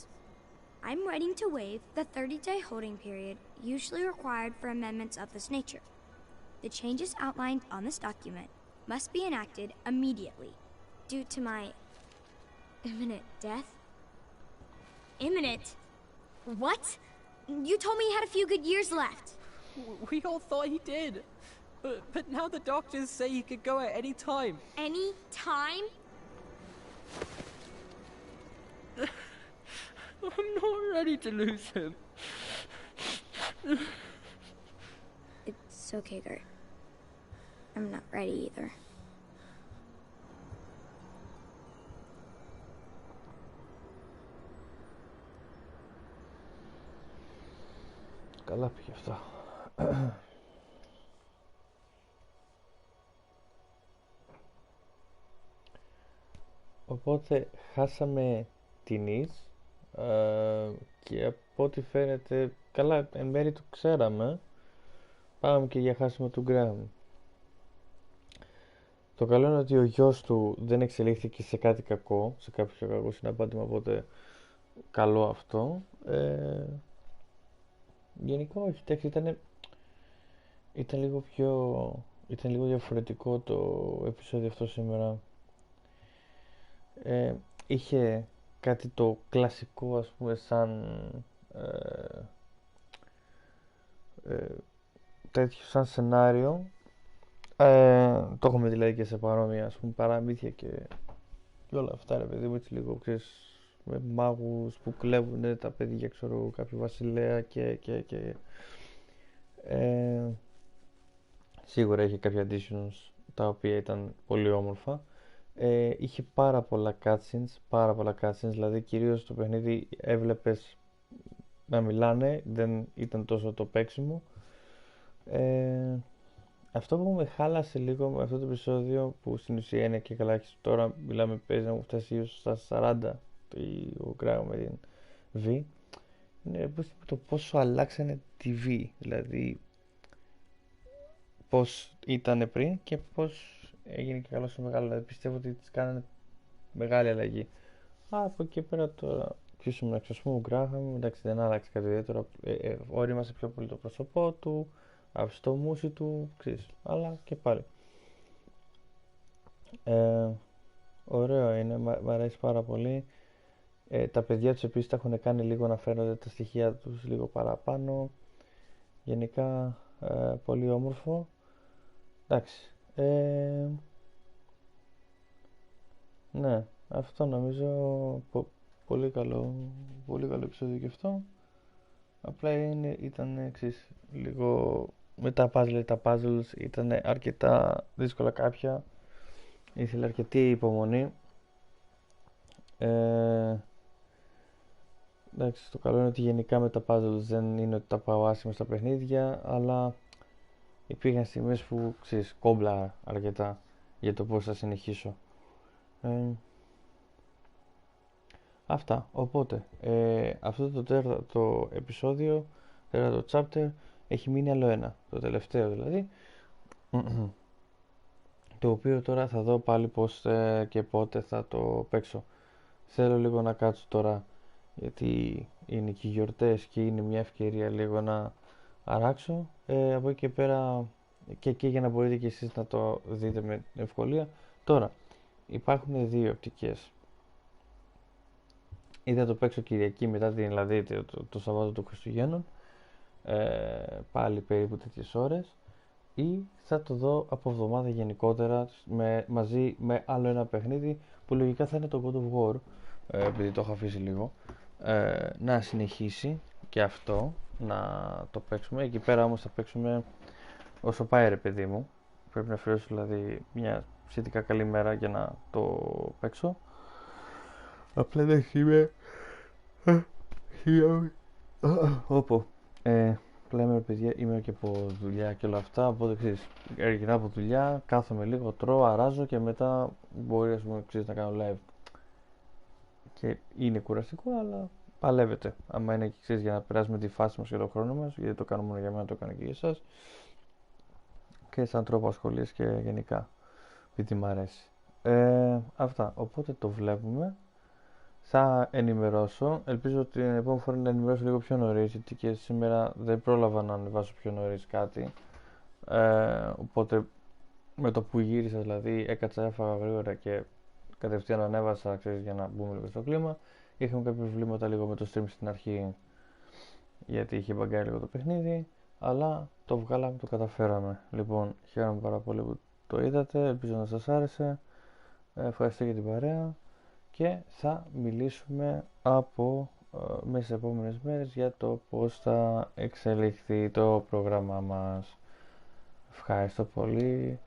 I'm writing to waive the 30-day holding period usually required for amendments of this nature. The changes outlined on this document must be enacted immediately due to my imminent death. Imminent? What? You told me he had a few good years left. We all thought he did. But now the doctors say he could go at any time. Any time? I'm not ready to lose him. It's okay, Gert. I'm not ready either. Καλά πήγε αυτό. Οπότε χάσαμε την Ις και από ό,τι φαίνεται, καλά εν μέρει το ξέραμε, πάμε και για χάσιμο του Γκράμ. Το καλό είναι ότι ο γιος του δεν εξελίχθηκε σε κάτι κακό, σε κάποιο κακό συναπάντημα, οπότε καλό αυτό. Γενικά όχι, ήταν λίγο διαφορετικό το επεισόδιο αυτό σήμερα. Είχε κάτι το κλασικό, ας πούμε, σαν σενάριο. Το έχουμε δηλαδή και σε παρόμοια, ας πούμε, παραμύθια και όλα αυτά, ρε παιδί μου, έτσι λίγο, ξέρεις, με μάγους που κλέβουν τα παιδιά, ξέρω, κάποιο βασιλέα και σίγουρα είχε κάποια additions τα οποία ήταν πολύ όμορφα. Είχε πάρα πολλά cutscenes, δηλαδή κυρίως στο παιχνίδι έβλεπες να μιλάνε, δεν ήταν τόσο το παίξιμο. Αυτό που με χάλασε λίγο με αυτό το επεισόδιο, που στην ουσία είναι και καλά, τώρα μιλάμε, παίζει να μου φτάσει ίσως στα 40 ο Γκράγο με την V, είναι το πόσο αλλάξανε τη V, δηλαδή πώς ήταν πριν και πώς έγινε και καλό στο μεγάλο. Δηλαδή πιστεύω ότι της κάνανε μεγάλη αλλαγή. Από εκεί πέρα τώρα, ποιος ήμουν, ας πούμε, ο Γκράχαμ, εντάξει δεν άλλαξε κάτι ιδιαίτερο. Όριμασε πιο πολύ το πρόσωπό του, άφησε το μουσι του, ξέρεις, αλλά και πάλι. Ωραίο είναι, μ' αρέσει πάρα πολύ. Τα παιδιά τους επίσης τα έχουν κάνει λίγο να φαίνονται τα στοιχεία τους λίγο παραπάνω. Γενικά πολύ όμορφο. Εντάξει. Ναι, αυτό νομίζω πολύ καλό επεισόδιο και αυτό. Απλά ήταν εξής, λίγο με τα puzzles ήταν αρκετά δύσκολα κάποια. Ήθελε αρκετή υπομονή. Εντάξει, το καλό είναι ότι γενικά με τα puzzles δεν είναι ότι τα πάω άσχημα στα παιχνίδια, αλλά υπήρχαν στιγμές που ξέρεις, κόμπλα αρκετά για το πώς θα συνεχίσω. Αυτά, οπότε αυτό το τέταρτο επεισόδιο, τέταρτο chapter, έχει μείνει άλλο ένα, το τελευταίο δηλαδή, το οποίο τώρα θα δω πάλι πώς και πότε θα το παίξω. Θέλω λίγο να κάτσω τώρα, γιατί είναι και γιορτές και είναι μια ευκαιρία λίγο να αράξω. Από εκεί και πέρα και εκεί για να μπορείτε και εσείς να το δείτε με ευκολία. Τώρα, υπάρχουν δύο οπτικές. Ή θα το παίξω Κυριακή μετά δηλαδή το Σαββάτο των Χριστουγέννων, πάλι περίπου τέτοιες ώρες, ή θα το δω από εβδομάδα γενικότερα μαζί με άλλο ένα παιχνίδι που λογικά θα είναι το God of War, επειδή το έχω αφήσει λίγο, να συνεχίσει και αυτό να το παίξουμε. Εκεί πέρα όμως θα παίξουμε όσο πάει ρε παιδί μου, πρέπει να αφιερώσω δηλαδή μια σχετικά καλή μέρα για να το παίξω. Απλά δεν είμαι όπου πλέον παιδιά είμαι και από δουλειά και όλα αυτά, οπότε ξέρεις, έρχεται από δουλειά, κάθομαι λίγο, τρώω, αράζω και μετά μπορεί ας πούμε, ξέρεις, να κάνω live και είναι κουραστικό αλλά παλεύεται άμα είναι και ξέρεις, για να περάσουμε τη φάση μας και τον χρόνο μας, γιατί το κάνω μόνο για μένα, το κάνω και για εσάς και σαν τρόπο ασχολίας και γενικά επειδή μ' αρέσει. Αυτά, οπότε το βλέπουμε. Θα ενημερώσω, ελπίζω ότι την επόμενη φορά να ενημερώσω λίγο πιο νωρίς, γιατί και σήμερα δεν πρόλαβα να ανεβάσω πιο νωρίς κάτι, οπότε με το που γύρισα δηλαδή έκατσα, έφαγα γρήγορα και κατευθείαν ανέβασα, ξέρεις, για να μπούμε λίγο στο κλίμα. Είχαμε κάποια προβλήματα λίγο με το stream στην αρχή, γιατί είχε μπαγκάρει λίγο το παιχνίδι, αλλά το βγάλαμε, το καταφέραμε. Λοιπόν, χαίρομαι πάρα πολύ που το είδατε, ελπίζω να σας άρεσε, ευχαριστώ για την παρέα. Και θα μιλήσουμε μέσα στις επόμενες μέρες για το πώς θα εξελιχθεί το πρόγραμμά μας. Ευχαριστώ πολύ.